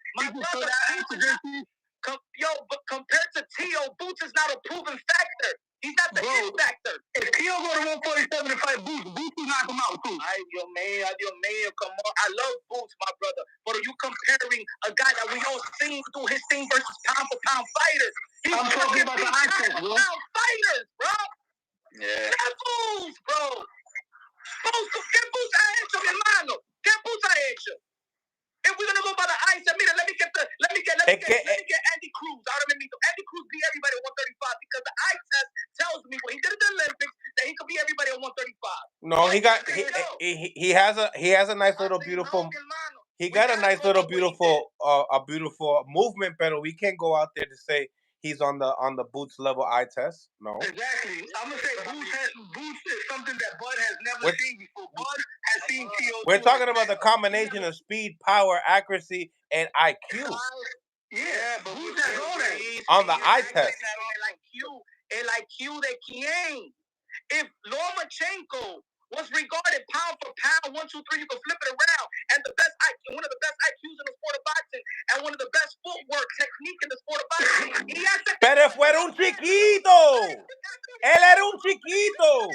But compared to Teo, Boots is not a proven factor. He's not the hit factor. If Teo go to 147 to fight Boots will knock him out too. Ay, Dios mío, come on. I love Boots, my brother. But are you comparing a guy that we all seen do his thing versus pound for pound fighters? I'm talking about the icons, bro. Fighters, bro. Yeah. Boots, bro. ¿Qué Boots ha hecho, mi hermano? ¿Qué Boots ha hecho? If we're gonna go by the ice, let me get Andy Cruz out of me. Andy Cruz beat everybody at 135 because the eye test tells me when he did the Olympics that he could beat everybody at 135. No, he has a nice little beautiful. He got a nice little beautiful movement, but we can't go out there to say he's on the Boots level eye test. No. Exactly. I'm gonna say Boots is something that Bud has never seen before. Bud has seen Teo. We're talking about the combination of speed, power, accuracy, and IQ. Yeah, but Boots has all that on the eye test. El IQ de quién? If Lomachenko was regarded pound for pound, 1, 2, 3. You can flip it around, and one of the best IQs in the sport of boxing, and one of the best footwork technique in the sport of boxing. Pero fuera un chiquito. Él era un chiquito.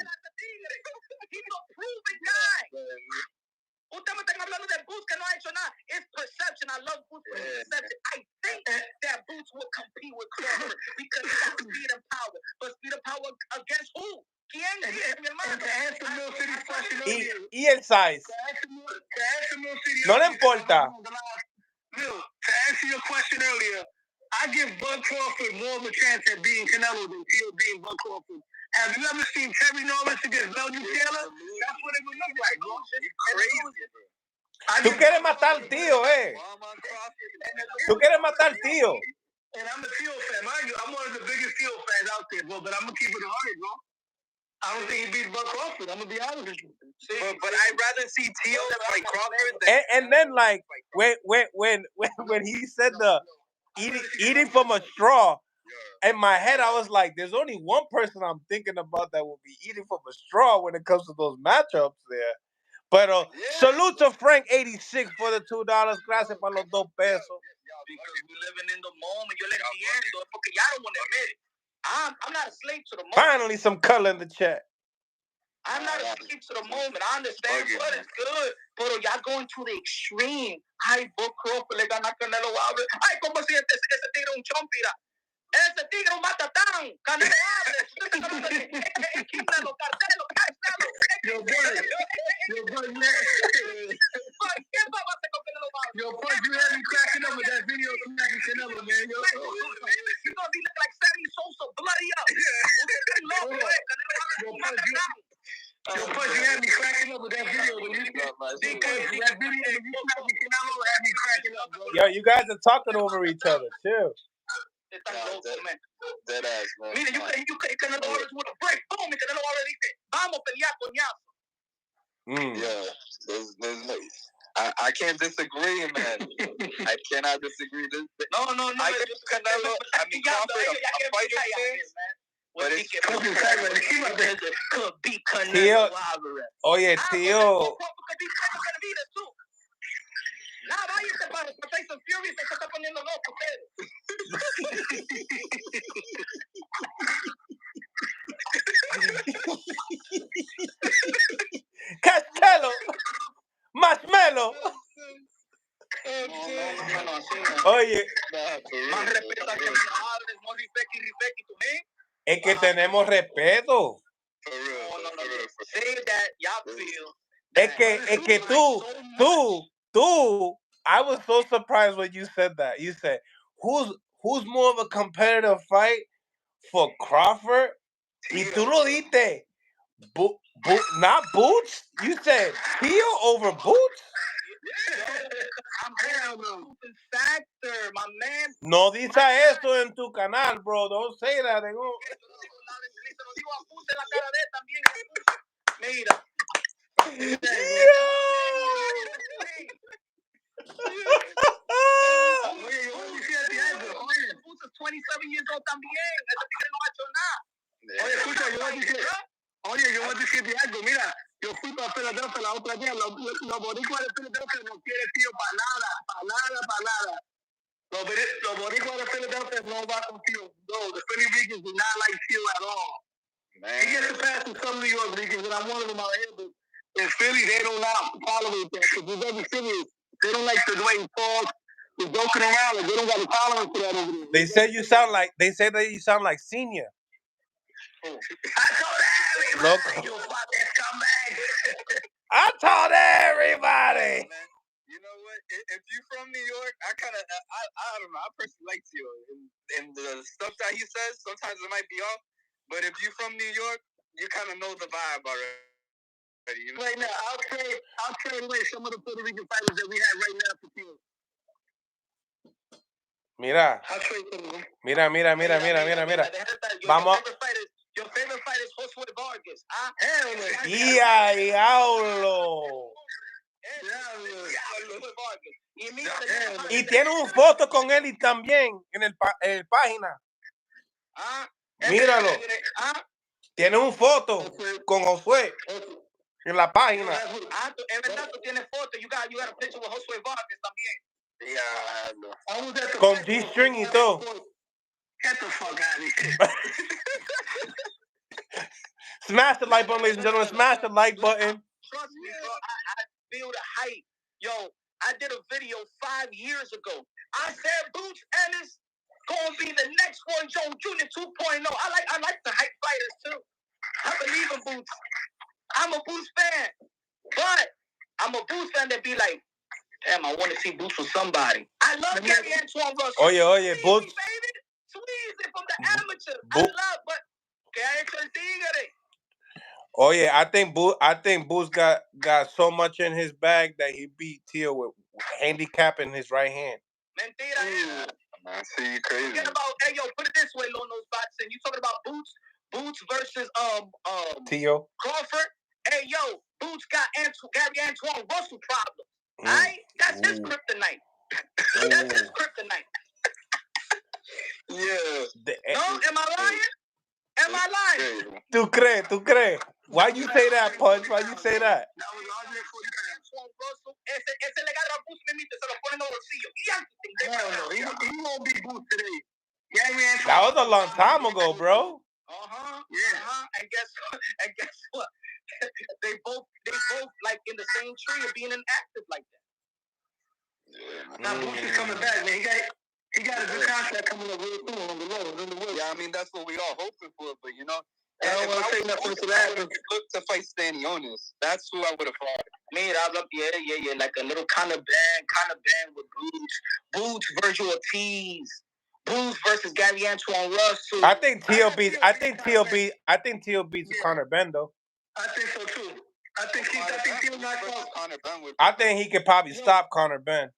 He's a proven guy. Ustedes me están hablando de Boots que no ha hecho nada. It's perception. I love Boots for perception. I think that Boots will compete with Crawford because he got speed and power. But speed and power against who? ¿Quién? Mi hermano. Y el size. No le importa. To answer your question earlier, I give Bud Crawford more of a chance at beating Canelo than Tio beating Bud Crawford. Have you ever seen Terry Norris against Belgian Taylor? That's what it would look like, bro. Crazy. Tú quieres matar al tío, Tú quieres matar al tío. And I'm a Tio fan, mind you. I'm one of the biggest Tio fans out there, bro. But I'm gonna keep it 100, bro. I don't think he beats Bud Crawford. I'm gonna be honest with you. But I'd rather see Tio fight Crawford than And then like when he said the eating from a straw, in my head I was like, there's only one person I'm thinking about that will be eating from a straw when it comes to those matchups there. But salute to Frank 86 for the $2. Gracias por los $2. Because we're living in the moment. Yo le entiendo porque ya don't want to admit it. I'm not a slave to the moment. Finally, some color in the chat. I'm not a slave to the moment. I understand what is good. Pero ya going to the extreme. Ay, Bob Crawford le gana a Canelo Álvarez. Ay, como si ese tigre un chompira. Ese tigre un matatán. Canelo Álvarez. Quítalo, cartelo, cállalo. Yo, boy, Yo, Pudge, you had me cracking up with that video of smacking Canelo, man. Yo, you gonna be looking like Sammy Sosa, bloody up. Yo, Pudge, you had me cracking up with that video. When you that video when you smacking Canelo had me cracking up, bro. Yo, you guys are talking over each other, chill. Dead ass, man. Mira, you Canelo Álvarez with a break. Boom, Canelo Álvarez dice, vamos a pelear coñazo. Yeah, there's no... I can't disagree, man. I cannot disagree. No. I give Canelo, Crawford a fighter chance. But it's could be Canelo Álvarez. Oye, tío. Nah, váyase para Tyson Fury, se está poniendo loco ustedes. Castelo. Marshmallow. Oye. Más respeto a Canelo Álvarez, more respect to me. Es que tenemos respeto. For real. Say that y'all feel. Es que tú, I was so surprised when you said that. You said, who's more of a competitive fight for Crawford? Y tú lo diste. Not Boots? You said Tio over Boots? I'm a proven factor, my man. No dice eso en tu canal, bro. Don't say that. Mira. Boots is 27 years old también. Ese tigre no ha hecho nada. Oye, escucha, yo voy a decirte algo. Mira, yo fui para Filadelfia la otra día. Los boricuas de Filadelfia no quieren Tío para nada. Los boricuas de Filadelfia no va con Tío. No, the Philly Regions do not like Tío at all. Man. He gets to pass in some New York Regions, and I'm one of them out here, but in Philly, they do not tolerate that. Because they're very serious. They don't like the way he talks. They're joking around. Like, they don't got a tolerance for that over there. They say that you sound like Senior. I told everybody you fucking scumbag. I told everybody. You know what? If you're from New York, I don't know. I personally like you. And the stuff that he says, sometimes it might be off. But if you're from New York, you kind of know the vibe already. You know? Right now, I'll trade away some of the Puerto Rican fighters that we have right now for Tío. Mira. Vamos. Your favorite fighter is Josué Vargas. Diablo. Y tiene un foto con él y también en el página. Míralo. Tiene un foto con Josué. En la página. En verdad tú tienes foto. You got a picture with Josué Vargas también. Yeah. Con G-string y todo. Get the fuck out of here. Smash the like button, ladies and gentlemen. Smash the like button. Trust me, bro. I feel the hype. Yo, I did a video 5 years ago. I said Boots Ennis gonna be the next Roy Jones Jr. 2.0. I like the hype fighters too. I believe in Boots. I'm a Boots fan, but I'm a Boots fan that be like, damn, I want to see Boots with somebody. I love Gary Antoine Russell. Oh yeah, Boots. Baby, Sweezy from the amateur. I love, but Gary Tigre. Oh yeah, I think Boots got so much in his bag that he beat Tio with handicapping his right hand. Mentira. I see you crazy. Forget about, hey yo, put it this way, Lono's boxing. You talking about Boots versus Tio Crawford. Hey yo, Boots got Gary Antoine Russell problems. Alright? That's his kryptonite. That's his kryptonite. Yeah. No, am I lying? Am I lying? Tu crees? Why you say that, Punch? Why you say that? That was 140 pounds. Ese le agarra a Boots, se lo pone en el bolsillo. No, he won't be Boots today. That was a long time ago, bro. And guess what? They both like in the same tree of being inactive like that. Yeah. Now Boots is coming back, man. He got a good contract coming up real soon on the road. Yeah, I mean that's what we all hoping for, but you know. I don't want to say nothing to that. Look to fight Stanionis. That's who I would have fought. Man, I love like a little kind of band with Boots, Virgil Ortiz, Boots versus Gary Antoine Russell. I think Tio beats Conor Ben though. I think so too. I think Tio knocks out Conor Ben. I think he could probably stop Conor Ben.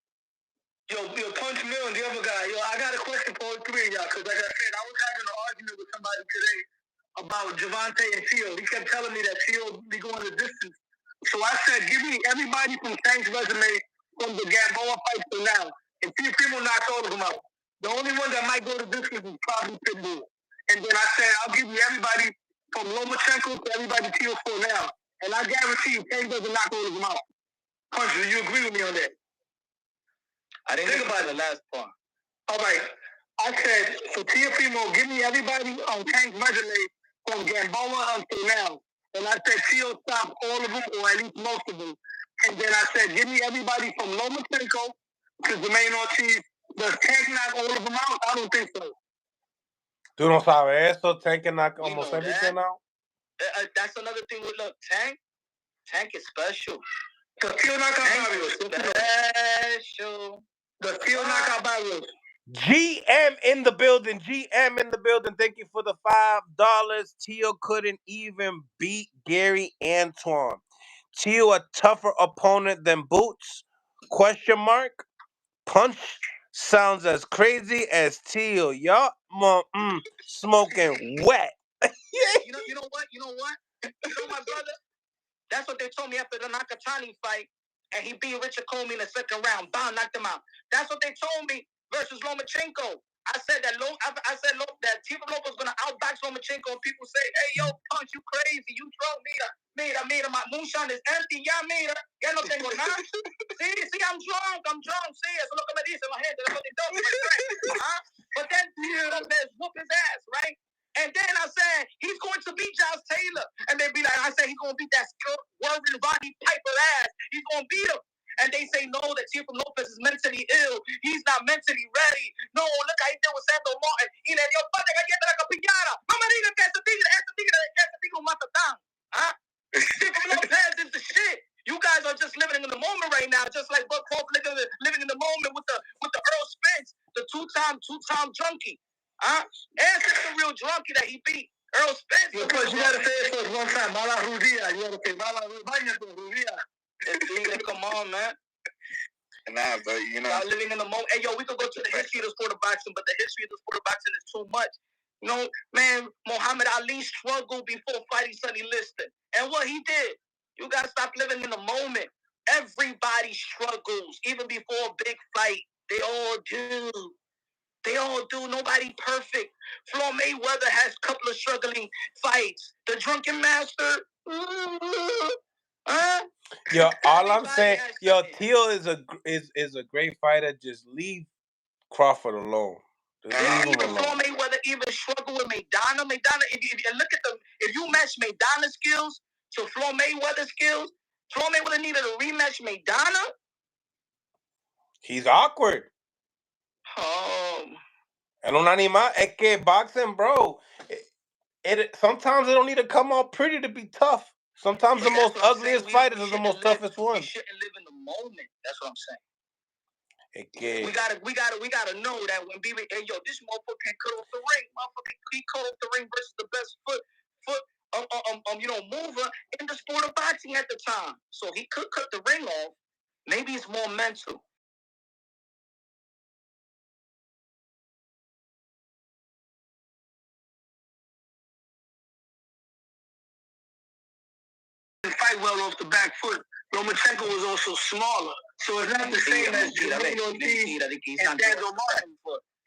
Yo, Punch Mill and the other guy. Yo, I got a question for all three of y'all because, like I said, I was having an argument with somebody today about Javante and Tio. He kept telling me that Tio be going the distance. So I said, give me everybody from Tank's resume from the Gamboa fight to now. And Tio Primo knocked all of them out. The only one that might go the distance is probably Pitbull. And then I said, I'll give you everybody from Lomachenko to everybody Tio for now. And I guarantee you, Tank doesn't knock all of them out. Punch, do you agree with me on that? I didn't think about the last part. All right. I said, for Tio Primo, give me everybody on Tank's resume from Gamboa until now. And I said, Tio stopped all of them, or at least most of them. And then I said, give me everybody from Lomachenko to Jermaine Ortiz. Does Tank knock all of them out? I don't think so. Tú no sabes eso. Tank can knock almost everything out. That's another thing with Tank is special. Does Tio knock out Barrios? Special. Does Tio knock out Barrios? GM in the building. Thank you for the $5. Tio couldn't even beat Gary Antoine. Tio a tougher opponent than Boots? Question mark. Punch sounds as crazy as Tio. Y'all smoking wet. You know what? You know, my brother? That's what they told me after the Nakatani fight, and he beat Richard Comey in the second round. Bam, knocked him out. That's what they told me versus Lomachenko. I said that Tito Lopez was gonna outbox Lomachenko, and people say, "Hey, yo, Punch, you crazy? You drunk? Mira, my moonshine is empty. Ya no tengo nada. Sí, I'm drunk. Sí, eso es lo que me dicen la gente. That's what they told me, my friend. But then Tito Lopez whoop his ass, right? And then I said, he's going to beat Josh Taylor. And they be like, I said, he's going to beat that swerving Rodney Piper ass. He's going to beat him. And they say, no, that Tito Lopez is mentally ill. He's not mentally ready. No, look how he did with Sandro Martin. Y le dio parte galleta a la capillada. No me digan que ese tigre lo mata down. Tito Lopez is the shit. You guys are just living in the moment right now, just like Buck Crawford living in the moment with the Earl Spence, the two-time junkie. Ese is the real junkie that he beat. Earl Spence. Because you gotta say it for one time. Mala Rudia. You gotta say Mala Rudia. Come on, man. Nah, but you know. Y'all living in the moment. Hey, yo, we could go to the history of the sport of boxing, but the history of the sport of boxing is too much. You know, man, Muhammad Ali struggled before fighting Sonny Liston. And what he did, you gotta stop living in the moment. Everybody struggles, even before a big fight. They all do. Nobody perfect. Floyd Mayweather has a couple of struggling fights. The Drunken Master, Yo, all I'm saying, yo, Teal is a great fighter. Just leave Crawford alone. Even Floyd Mayweather even struggle with Maidana. If you look at if you match Maidana's skills to Floyd Mayweather's skills, Floyd Mayweather needed a rematch Maidana. He's awkward. En un animal, es que boxing, bro. Sometimes it don't need to come out pretty to be tough. Sometimes the most ugliest fighters are the most toughest ones. We shouldn't live in the moment. That's what I'm saying. We gotta know that when BB, hey yo, this motherfucker can cut off the ring. Motherfucker, he cut off the ring versus the best mover in the sport of boxing at the time. So he could cut the ring off. Maybe it's more mental. Fight well off the back foot. Lomachenko was also smaller, so it's not the same as Jermaine Ortiz and Daniel Martin.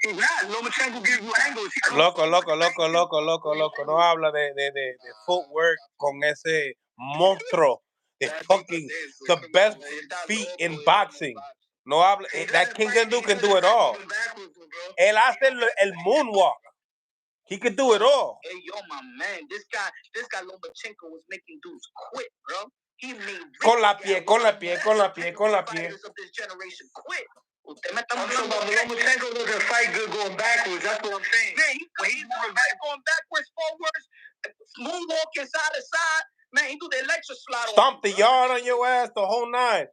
He's not. Lomachenko gives you angles. Loco. No habla de footwork con ese monstruo. The best feet in boxing. No habla. That King can do it all. Él hace el moonwalk. He could do it all. Hey, yo, my man, this guy Lomachenko was making dudes quit, bro. He made con la pie. Fighters of this generation quit. I'm talking about Lomachenko doesn't fight good going backwards. That's what I'm saying. Man, he's going backwards, forwards, moonwalking side to side. Man, he do the electric slide. Stomp the yard on your ass, the whole nine.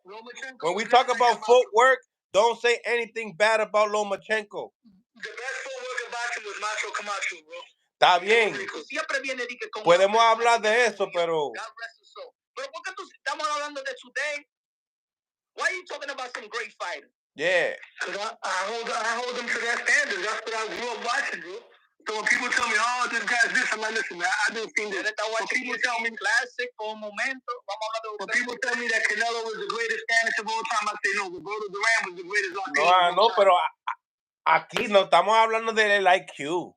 When we talk about footwork, don't say anything bad about Lomachenko. The best footwork in boxing was Macho Camacho, bro. Está bien. Podemos hablar de eso, pero... Pero ¿por qué estamos hablando de today? Why are you talking about some great fighters? Yeah. Because I hold them to their standards. That's what I grew up watching, bro. So when people tell me, oh, this guy's this, I'm like, listen, man, I didn't see this. When people tell me classic for a momento, when people tell me that Canelo was the greatest Spanish of all time, I say, no, Roberto Duran was the greatest Latino. No, pero aquí no estamos hablando del IQ.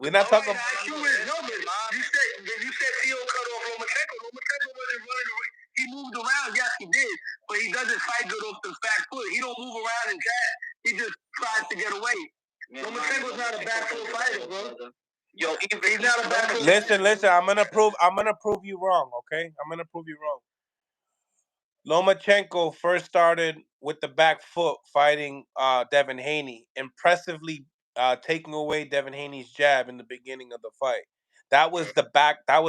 We're not talking about... IQ is numbers. You said Theo cut off Lomachenko. Lomachenko wasn't running away. He moved around, yes, he did, but he doesn't fight good off the back foot. He don't move around and jab. He just tries to get away. Lomachenko's not a back foot fighter, bro. Yo, he's not a back foot. Listen. I'm gonna prove you wrong. Okay, I'm gonna prove you wrong. Lomachenko first started with the back foot fighting Devin Haney, impressively taking away Devin Haney's jab in the beginning of the fight. That was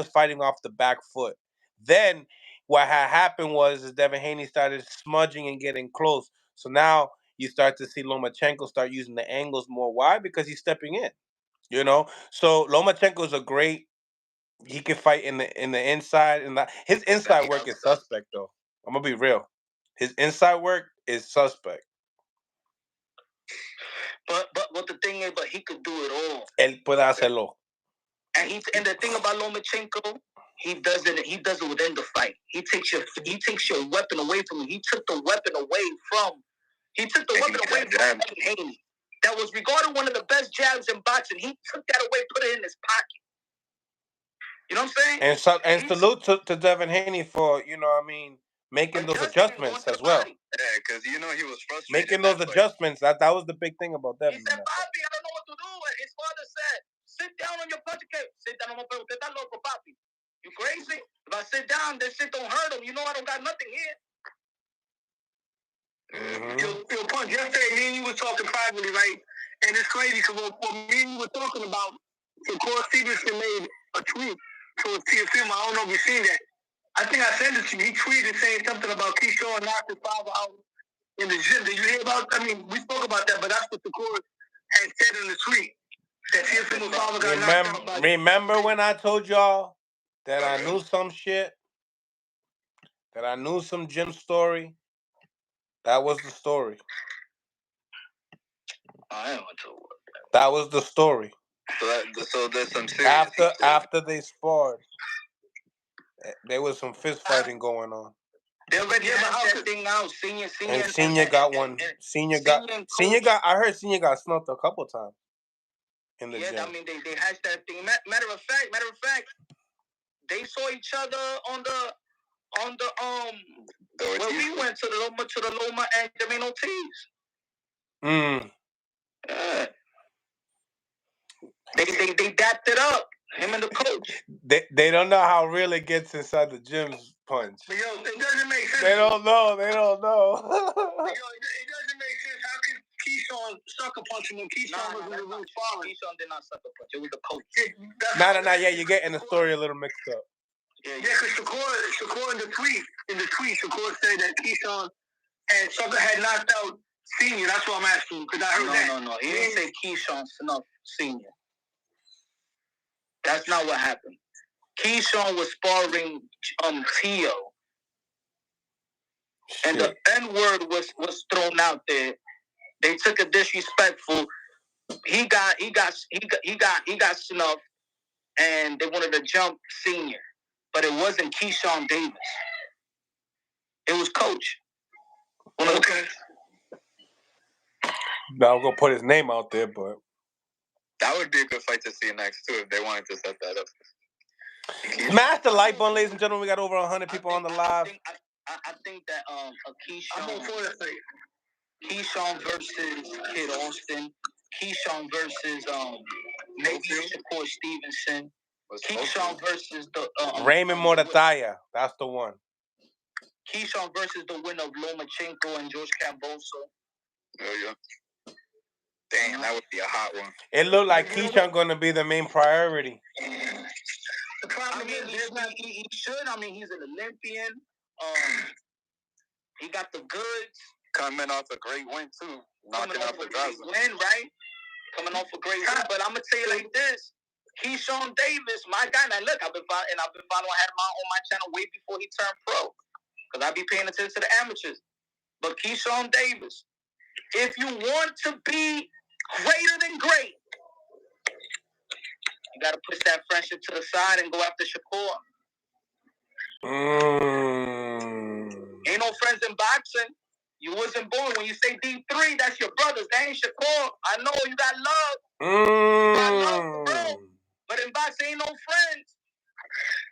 fighting off the back foot. Then what had happened was Devin Haney started smudging and getting close. So now you start to see Lomachenko start using the angles more. Why? Because he's stepping in. You know? So Lomachenko is a great... He can fight in the inside. His inside work is suspect, though. I'm going to be real. His inside work is suspect. But what the thing is, but he could do it all. Él puede hacerlo. And the thing about Lomachenko, he does it within the fight. He takes your weapon away from him. He took the weapon away from Haney. That was regarded one of the best jabs in boxing. He took that away, put it in his pocket. You know what I'm saying? And salute to Devin Haney for, making those adjustments as well. Yeah, because he was frustrated. Making those adjustments. That was the big thing about Devin. He said, Papi, I don't know what to do. And his father said, sit down on your punch case. Sit down on my punch case. That's loco, Papi. You crazy? If I sit down, this shit don't hurt him. You know I don't got nothing here. Yo, Punch, yesterday, me and you were talking privately, right? And it's crazy because what me and you were talking about, Shakur Stevenson made a tweet towards TFM. I don't know if you've seen that. I think I sent it to you. He tweeted saying something about Keyshawn knocked his father out in the gym. Did you hear about? I mean, we spoke about that, but that's what Shakur had said in the tweet. That TFM's father got knocked out. Remember when I told y'all that I knew some shit? That I knew some gym story? That was the story. I don't want to work. That was the story. So there's some serious... After they sparred, there was some fist fighting going on. They already had that thing now. Senior got one. Senior got. I heard Senior got snuffed a couple times in the gym. I mean, they hashed that thing. Matter of fact, they saw each other on the on the when we went to the Loma and Jermaine Ortiz. Yeah. They dapped it up. Him and the coach. They don't know how real it gets inside the gym's punch. But yo, it doesn't make sense. They don't know. Yo, it doesn't make sense. How can Keyshawn sucker punch him when Keyshawn was in the room sparring? Keyshawn did not sucker punch. It was the coach. Nah. Yeah, you're getting the story a little mixed up. Yeah, because Shakur in the tweet, Shakur said that Keyshawn had knocked out Senior. That's what I'm asking, because I heard that. No. He didn't say Keyshawn snuffed Senior. That's not what happened. Keyshawn was sparring Tio. And the N-word was thrown out there. They took a disrespectful. He got snuffed, and they wanted to jump Senior. But it wasn't Keyshawn Davis. It was Coach. Okay. Now I'm gonna put his name out there, but that would be a good fight to see next too if they wanted to set that up. Smash the like button, ladies and gentlemen. We got over 100 people on the live. I think that Keyshawn. I'm for that fight. Keyshawn versus Kid Austin. Keyshawn versus maybe Shakur Stevenson. Keyshawn versus the Raymond Morataya. That's the one. Keyshawn versus the winner of Lomachenko and George Camboso. Yeah. Damn, that would be a hot one. It looked like Keyshawn going to be the main priority. The problem is, he should. I mean, he's an Olympian. He got the goods. Coming off a great win, too. Knocking out the guys. Win, right? Coming off a great win. But I'm going to tell you like this. Keyshawn Davis, my guy. Now, look, I've been following him on my channel way before he turned pro. Because I be paying attention to the amateurs. But Keyshawn Davis, if you want to be greater than great, you got to push that friendship to the side and go after Shakur. Ain't no friends in boxing. You wasn't born. When you say D3, that's your brothers. They ain't Shakur. I know you got love. You got love for real. But in boxing, ain't no friends.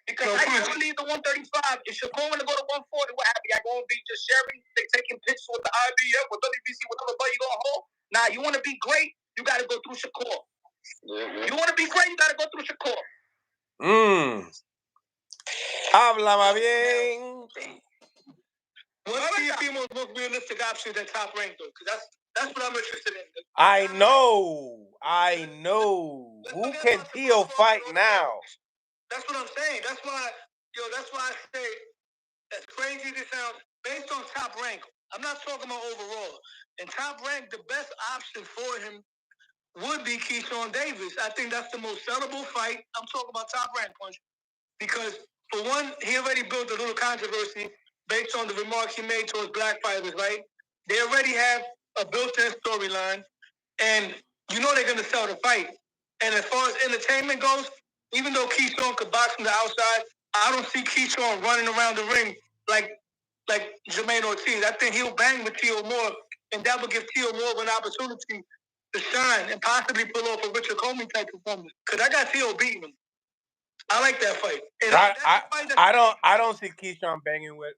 Because I can't believe the 135. If Shakur want to go to 140, what happened? Y'all going to be just sharing? They taking pictures with the IBF, with WBC, whatever belt you going to hold? Nah, you want to be great, you got to go through Shakur. Yeah. You want to be great, you got to go through Shakur. Háblame bien. What's the female's most realistic option than Top Rank, though? Because that's what I'm interested in. I know. Who can Tio fight now? That's what I'm saying. That's why I say, as crazy as it sounds, based on Top Rank, I'm not talking about overall. In Top Rank, the best option for him would be Keyshawn Davis. I think that's the most sellable fight. I'm talking about Top Rank punch. Because, for one, he already built a little controversy based on the remarks he made towards black fighters, right? They already have a built-in storyline, and you know they're going to sell the fight. And as far as entertainment goes, even though Keyshawn could box from the outside, I don't see Keyshawn running around the ring like Jermaine Ortiz. I think he'll bang with Tio more, and that will give Tio more of an opportunity to shine and possibly pull off a Richard Comey type performance. Because I got Tio beating him. I like that fight. And I don't see Keyshawn banging with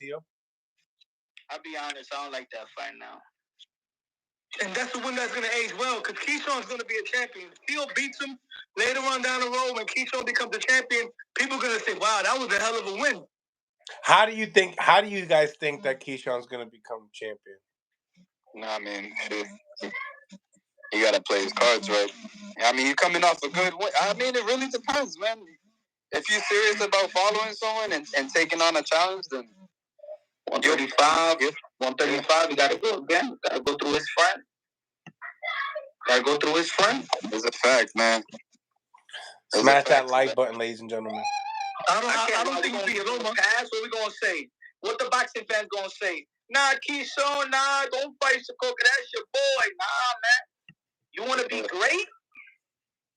Tio. I'll be honest, I don't like that fight now. And that's the one that's going to age well, because Keyshawn's going to be a champion. If Tio beats him later on down the road, when Keyshawn becomes a champion, people are going to say, wow, that was a hell of a win. How do you guys think that Keyshawn's going to become champion? No, I mean, he got to play his cards right. I mean, you're coming off a good win. I mean, it really depends, man. If you're serious about following someone and taking on a challenge, then 135, you got to go again. Got to go through his friend. It's a fact, man. Smash that like button, ladies and gentlemen. I don't think we'll be able to pass. What we going to say? What the boxing fans going to say? Nah, Keyshawn, nah, don't fight Shakur. That's your boy. Nah, man. You want to be great?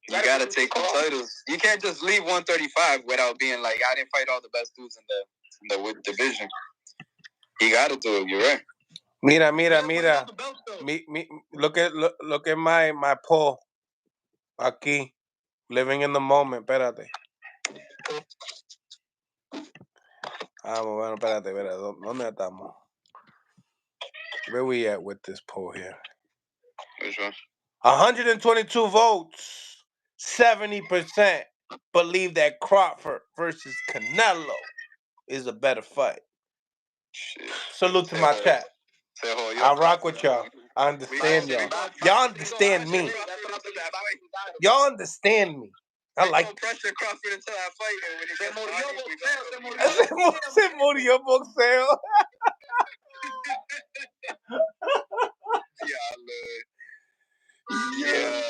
You got to take some titles. You can't just leave 135 without being like, I didn't fight all the best dudes in the division. You got to do it. You're right. Mira. Look at my poll. Aquí. Living in the moment. Espérate. Bueno, espérate. ¿Dónde estamos? Where we at with this poll here? Which one? 122 votes. 70% believe that Crawford versus Canelo is a better fight. Shit. Salute to my chat. I rock with y'all. I understand y'all. Y'all understand me. Y'all understand me. I like pressure Crawford into that fight. Se murió boxeo. Yeah.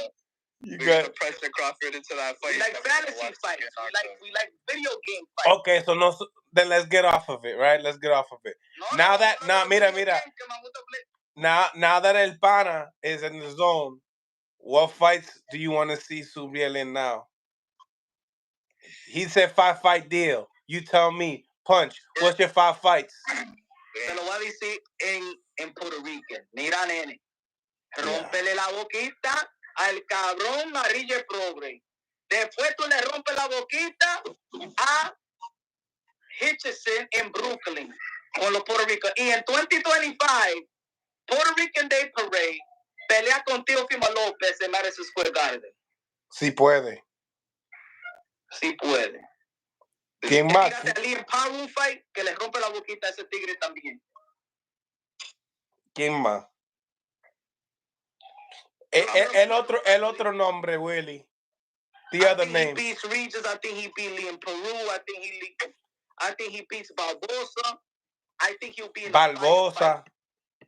You We got gotta pressure Crawford into that fight. We like fantasy fights. We like video game fights. okay, so no, then let's get off of it, right? Let's get off of it. Now that El Pana is in the zone, what fights do you want to see Subriel in now? He said 5-fight deal. You tell me, Punch, what's your 5 fights? Se lo voy a decir en Puerto Rican. Mira, nene. Rómpele la boquita al cabrón Marille Progre. Después tú le rompes la boquita a Hitchison en Brooklyn con los Puerto Rican. Y en 2025, Puerto Rican Day Parade, pelea con Teofimo López en Madison Square Garden. Sí puede. Sí puede. ¿Quién más? Fíjate a Liam Power fight que le rompe la boquita a ese tigre también. ¿Quién más? El otro nombre, Willie. The other name. He beats Regis. I think he beat Liam Peru. I think he beats Barbosa. I think he'll be in the Barbosa.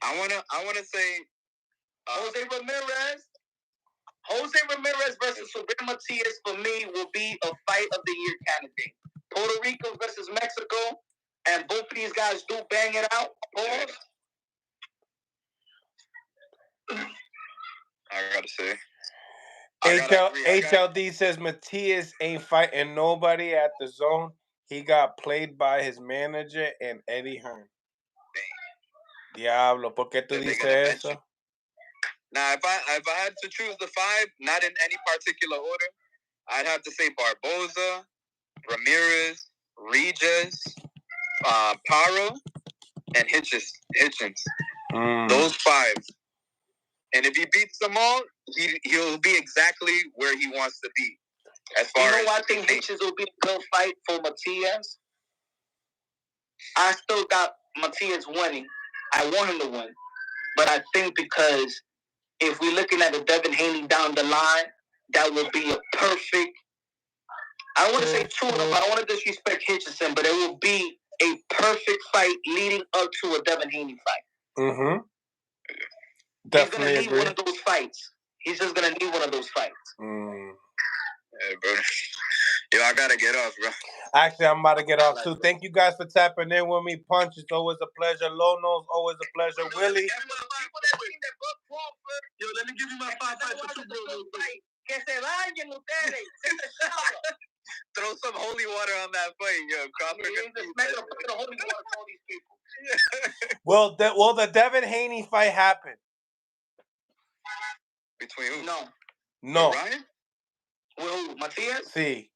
I wanna say Jose Ramirez. Jose Ramirez versus Subriel Matias for me will be a fight of the year candidate. Puerto Rico versus Mexico, and both of these guys do bang it out. Pause. I gotta say. HLD says Matias ain't fighting nobody at the zone. He got played by his manager and Eddie Hearn. Diablo, ¿por qué tú dices eso? Now, if I had to choose the 5, not in any particular order, I'd have to say Barboza, Ramirez, Regis, Paro, and Hitchens. Those 5. And if he beats them all, he'll be exactly where he wants to be. As far as I think Hitchens will be a good fight for Matias. I still got Matias winning. I want him to win. But I think because if we're looking at the Devin Haney down the line, that would be a perfect. I don't want to say tune-up. I don't want to disrespect Hitchison, but it will be a perfect fight leading up to a Devin Haney fight. Mm-hmm. Definitely He's going to need one of those fights. He's just going to need one of those fights. Yeah, bro. Yo, I got to get off, bro. Actually, I'm about to get off, too. Thank you guys for tapping in with me. Punch, it's always a pleasure. Lono's always a pleasure. Willie. Yo, let me give you my 5 fights for Subriel. Que se vayan ustedes. Throw some holy water on that fight, yo. Crawford. Holy water on all these people. Will the Devin Haney fight happen? Between who? No. Ryan? Well, Matias? Sí.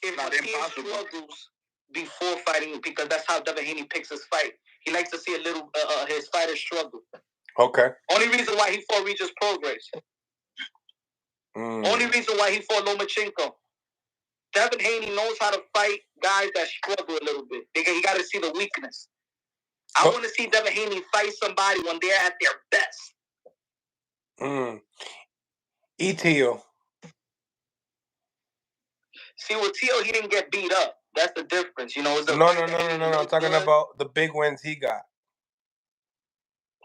If Matias struggles before fighting, because that's how Devin Haney picks his fight. He likes to see a little his fighters struggle. Okay. Only reason why he fought Regis Progress. Only reason why he fought Lomachenko. Devin Haney knows how to fight guys that struggle a little bit. He got to see the weakness. I want to see Devin Haney fight somebody when they're at their best. Tio. See, with Tio, he didn't get beat up. That's the difference. You know, it's No. I'm talking about the big wins he got.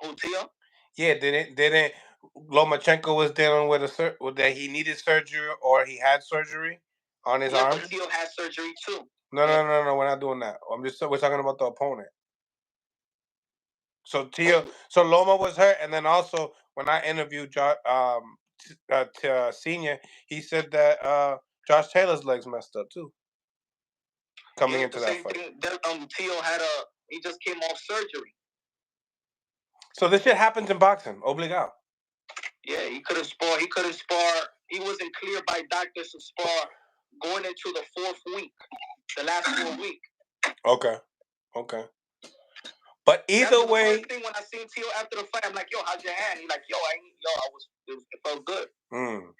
Who, Tio? Yeah, didn't Lomachenko was dealing with that he needed surgery or he had surgery on his arm? But Tio had surgery too. No. We're not doing that. We're talking about the opponent. So Loma was hurt, and then also when I interviewed Senior, he said that Josh Taylor's legs messed up too. Coming into that fight. Tio he just came off surgery. So this shit happens in boxing, obligado. Yeah, he couldn't spar. He wasn't cleared by doctors to spar going into the 4th week. the last full week. Okay. But either way, the first thing when I seen Tio after the fight, I'm like, "Yo, how's your hand?" He's like, it felt good. And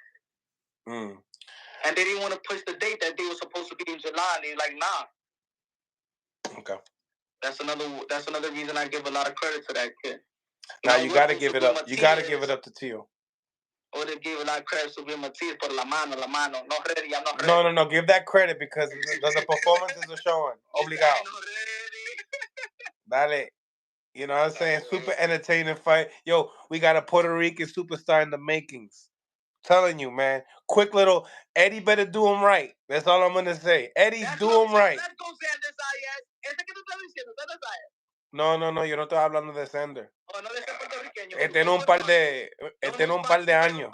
they didn't want to push the date that they were supposed to be in July. And they're like, nah. Okay. That's another reason I give a lot of credit to that kid. Now you gotta give it up. You gotta give it up to Tio. Or they give a lot of credit to Matias por la mano. Not ready, I'm not ready. No. Give that credit because the performances are showing. Obligado. Dale. You know what I'm saying? Super entertaining fight. Yo, we got a Puerto Rican superstar in the makings. Telling you, man. Quick little Eddie better do him right. That's all I'm gonna say. Eddie, do him right. Let's go, Xander Zayas. ¿Ese que tú estás diciendo? ¿Xander Zayas? No, yo no estoy hablando de Sender. Oh, no de ese puertorriqueño. Tiene un par de años.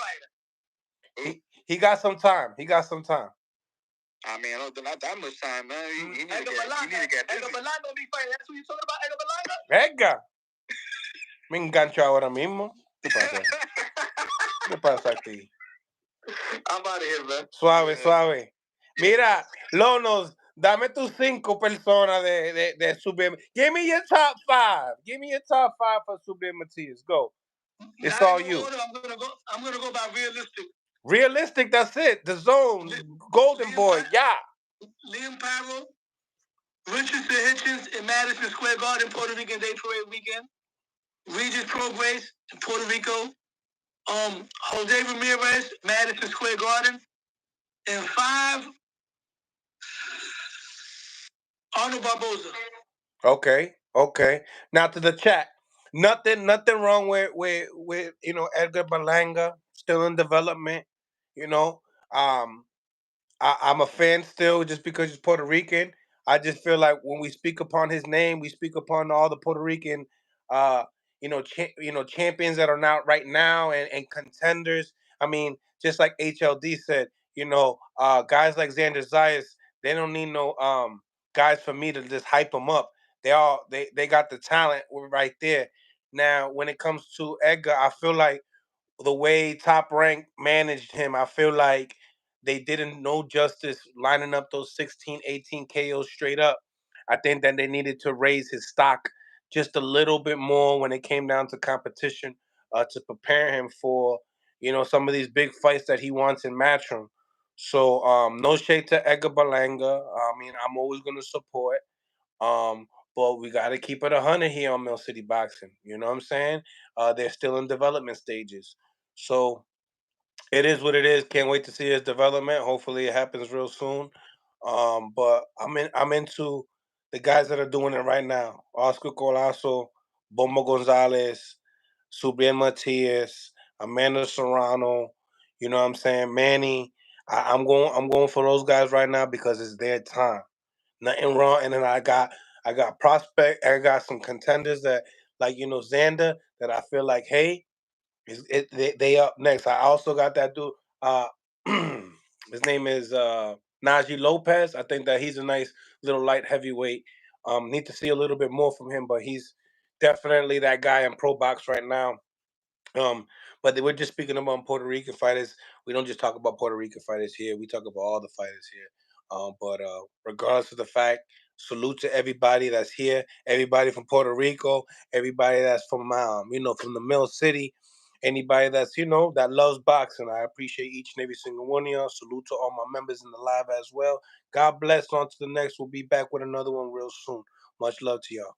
He got some time. I mean, not that much time, man. You need to get busy. Edgar Berlanga be fighting. That's who you talking about, Edgar Berlanga? Edgar. Me engancho ahora mismo. ¿Qué pasa aquí? I'm out of here, man. Suave. Mira, Lonos, dame tus 5 personas de Subriel. Give me your top 5. Give me your top 5 for Subriel Matias. Go. It's all you. I'm gonna go by realistic. Realistic, that's it. The zone. Golden Boy, yeah. Liam Parrow, Richardson Hitchens in Madison Square Garden, Puerto Rican Day Parade weekend. Regis Prograis in Puerto Rico. Jose Ramirez, Madison Square Garden. And 5, Arnold Barboza. Okay. Now to the chat. Nothing wrong with Edgar Berlanga, still in development. I'm a fan still just because he's Puerto Rican. I just feel like when we speak upon his name, we speak upon all the Puerto Rican champions that are not right now and contenders. I mean, just like HLD said, guys like Xander Zayas, they don't need no guys for me to just hype them up. They got the talent right there. Now, when it comes to Edgar, I feel like the way Top Rank managed him, I feel like they didn't know justice lining up those 16, 18 KOs straight up. I think that they needed to raise his stock just a little bit more when it came down to competition to prepare him for, some of these big fights that he wants in Matchroom. So no shade to Edgar Berlanga. I mean, I'm always going to support. But we got to keep it 100 here on Millcityboxing. You know what I'm saying? They're still in development stages. So it is what it is. Can't wait to see his development. Hopefully it happens real soon. But I'm into the guys that are doing it right now. Oscar Colasso, Bomba Gonzalez, Subriel Matias, Amanda Serrano, you know what I'm saying? Manny. I'm going for those guys right now because it's their time. Nothing wrong. And then I got prospect. I got some contenders that like Xander that I feel like they up next. I also got that dude. His name is Najee Lopez. I think that he's a nice little light heavyweight. Need to see a little bit more from him, but he's definitely that guy in pro box right now. But we're just speaking about Puerto Rican fighters. We don't just talk about Puerto Rican fighters here. We talk about all the fighters here. But regardless of the fact, salute to everybody that's here. Everybody from Puerto Rico. Everybody that's from from the Mill City. Anybody that's that loves boxing. I appreciate each and every single one of y'all. Salute to all my members in the live as well. God bless. On to the next. We'll be back with another one real soon. Much love to y'all.